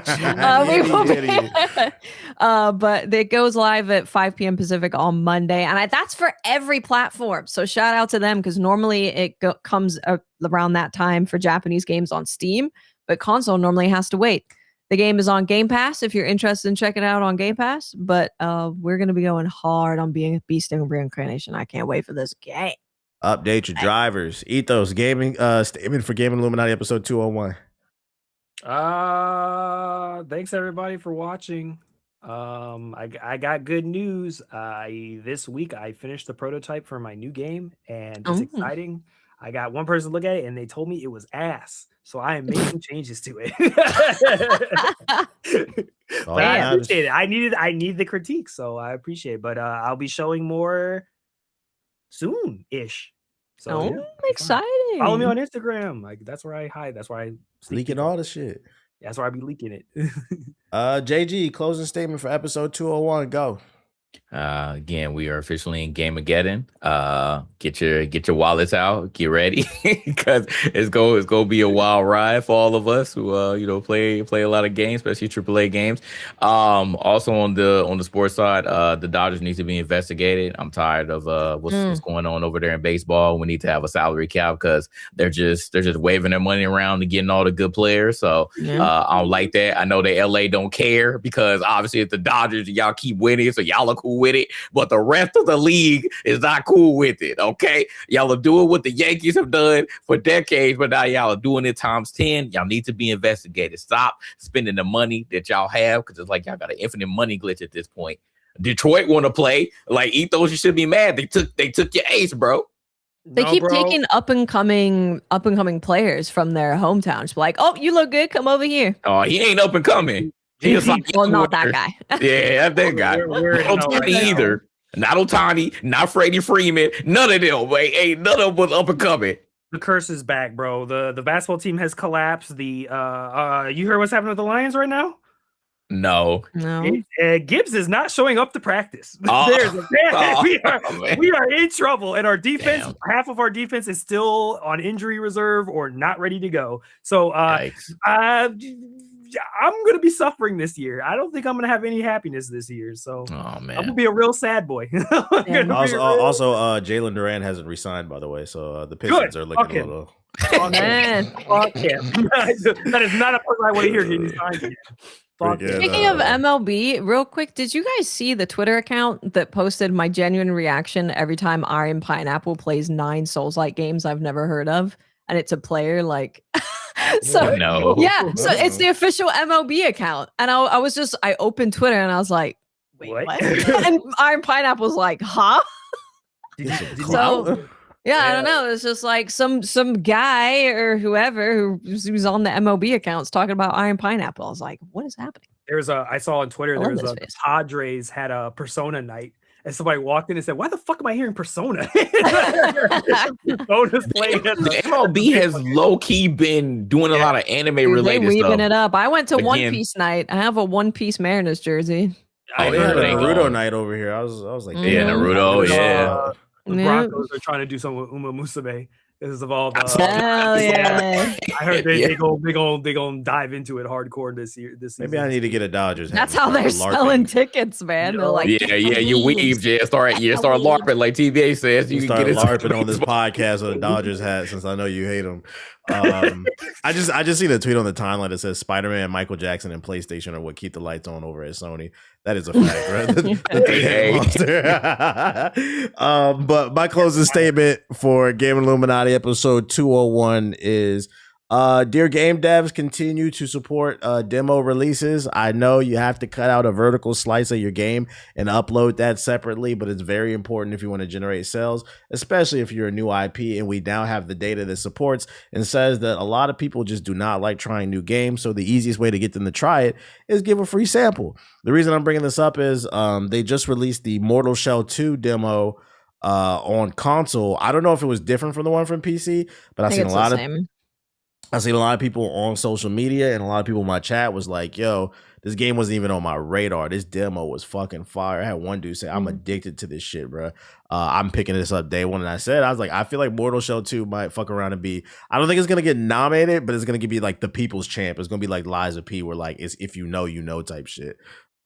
[SPEAKER 3] it goes live at 5 p.m. Pacific on Monday, and that's for every platform. So shout out to them, because normally it comes around that time for Japanese games on Steam, but console normally has to wait. The game is on Game Pass if you're interested in checking it out on Game Pass, but we're going to be going hard on being a beast of reincarnation. I can't wait for this game.
[SPEAKER 1] Update your drivers. Ethos Gaming statement for Game Illuminati episode 201.
[SPEAKER 2] Thanks everybody for watching. I got good news. This week I finished the prototype for my new game, and it's exciting. I got one person to look at it, and they told me it was ass, so I am making changes to it. But I appreciate it. I need the critique, so I appreciate it. But I'll be showing more soon-ish. So
[SPEAKER 3] I'm excited.
[SPEAKER 2] Follow me on Instagram. Like, that's where I hide. That's where I
[SPEAKER 1] leaking all the shit.
[SPEAKER 2] That's where I be leaking it.
[SPEAKER 1] JG, closing statement for episode 201. Go.
[SPEAKER 4] Again, we are officially in Gameageddon. Get your wallets out, get ready, because it's gonna be a wild ride for all of us who play a lot of games, especially AAA games. Also on the sports side, the Dodgers need to be investigated. I'm tired of what's going on over there in baseball. We need to have a salary cap, because they're just waving their money around and getting all the good players. So I don't like that. I know that LA don't care, because obviously it's the Dodgers, y'all keep winning, so y'all are cool with it, but the rest of the league is not cool with it. Okay, y'all are doing what the Yankees have done for decades, but now y'all are doing it times 10. Y'all need to be investigated. Stop spending the money that y'all have, because it's like y'all got an infinite money glitch at this point. Detroit want to play like Ethos. You should be mad. They took your ace, bro.
[SPEAKER 3] They keep taking up and coming players from their hometowns. Like, oh, you look good. Come over here.
[SPEAKER 4] Oh, he ain't up and coming. He's like,
[SPEAKER 3] well, not that guy.
[SPEAKER 4] Yeah, that guy. Not Ohtani either. Not Ohtani. Not Freddie Freeman. None of them. Ain't none of them was up and coming.
[SPEAKER 2] The curse is back, bro. The basketball team has collapsed. You heard what's happening with the Lions right now?
[SPEAKER 4] No.
[SPEAKER 2] Gibbs is not showing up to practice. We are in trouble, and our defense, half of our defense is still on injury reserve or not ready to go. So I'm going to be suffering this year. I don't think I'm going to have any happiness this year. So I'm going to be a real sad boy.
[SPEAKER 1] Also, Jalen Duran hasn't resigned, by the way. So the Pistons are looking a little.
[SPEAKER 2] Fuck him. That is not a person I want to hear getting signed.
[SPEAKER 3] Speaking of MLB, real quick, did you guys see the Twitter account that posted my genuine reaction every time Iron Pineapple plays 9 Souls-like games I've never heard of? And it's a player like... So
[SPEAKER 4] no.
[SPEAKER 3] Yeah, so it's the official MLB account, and I opened Twitter and I was like, wait, what? And Iron Pineapple's like, huh? Yeah, I
[SPEAKER 2] Yeah.
[SPEAKER 3] don't know. It's just like some guy or whoever who's on the MLB accounts talking about Iron Pineapple. I was like, what is happening?
[SPEAKER 2] I saw on Twitter
[SPEAKER 3] I
[SPEAKER 2] there
[SPEAKER 3] love
[SPEAKER 2] was
[SPEAKER 3] this
[SPEAKER 2] a
[SPEAKER 3] face.
[SPEAKER 2] Padres had a Persona night, and somebody walked in and said, "Why the fuck am I hearing Persona?" Persona's playing at
[SPEAKER 4] The MLB has low key been doing a lot of anime
[SPEAKER 3] Dude, they
[SPEAKER 4] related
[SPEAKER 3] weaving
[SPEAKER 4] stuff.
[SPEAKER 3] it up. I went to One
[SPEAKER 4] Again.
[SPEAKER 3] Piece night. I have a One Piece Mariners jersey.
[SPEAKER 2] I
[SPEAKER 1] They had a
[SPEAKER 4] They
[SPEAKER 2] heard,
[SPEAKER 1] Naruto
[SPEAKER 4] gone.
[SPEAKER 1] night over here. I was like,
[SPEAKER 3] Yeah,
[SPEAKER 4] Naruto, yeah.
[SPEAKER 2] The
[SPEAKER 3] Yeah.
[SPEAKER 2] Broncos are trying to do something with Uma Musume. This is of all the.
[SPEAKER 3] Hell yeah.
[SPEAKER 2] I heard they
[SPEAKER 4] Yeah.
[SPEAKER 2] gonna dive into it hardcore this year. This season.
[SPEAKER 1] maybe I need to get a Dodgers hat.
[SPEAKER 3] That's
[SPEAKER 1] and
[SPEAKER 3] how
[SPEAKER 1] start
[SPEAKER 3] they're
[SPEAKER 1] LARPing.
[SPEAKER 3] selling tickets, man. They're like,
[SPEAKER 4] Yeah, you weave, yeah. Start LARPing like TBA says. You
[SPEAKER 1] You
[SPEAKER 4] can
[SPEAKER 1] start
[SPEAKER 4] get it.
[SPEAKER 1] LARPing on this podcast with a Dodgers hat since I know you hate them. I just seen a tweet on the timeline that says Spider-Man, Michael Jackson, and PlayStation are what keep the lights on over at Sony. That is a fact, right? The three-headed monster. But my closing statement for Gaming Illuminati episode 201 is dear game devs, continue to support demo releases. I know you have to cut out a vertical slice of your game and upload that separately, but it's very important if you want to generate sales, especially if you're a new IP. And we now have the data that supports and says that a lot of people just do not like trying new games. So the easiest way to get them to try it is give a free sample. The reason I'm bringing this up is they just released the Mortal Shell 2 demo on console. I don't know if it was different from the one from PC, but I've seen a lot of people on social media and a lot of people in my chat was like, yo, this game wasn't even on my radar. This demo was fucking fire. I had one dude say, I'm addicted to this shit, bro. I'm picking this up day one. And I was like, I feel like Mortal Shell 2 might fuck around and be, I don't think it's going to get nominated, but it's going to be like the people's champ. It's going to be like Liza P, where like, it's if you know type shit.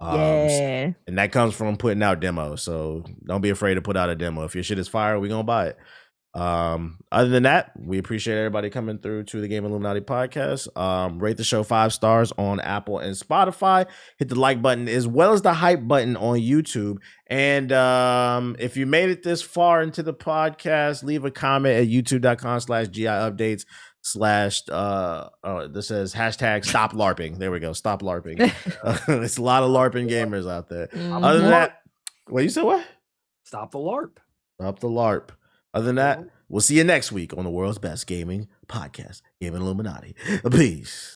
[SPEAKER 3] yeah.
[SPEAKER 1] And that comes from putting out demos. So don't be afraid to put out a demo. If your shit is fire, we going to buy it. Other than that, we appreciate everybody coming through to the Game Illuminati podcast. Rate the show 5 stars on Apple and Spotify. Hit the like button as well as the hype button on YouTube. And if you made it this far into the podcast, leave a comment at youtube.com/GI updates this says hashtag stop LARPing. There we go. Stop LARPing. It's a lot of LARPing gamers out there. Other than that, what you said? What?
[SPEAKER 2] Stop the LARP.
[SPEAKER 1] Stop the LARP. Other than that, we'll see you next week on the world's best gaming podcast, Gaming Illuminati. Peace.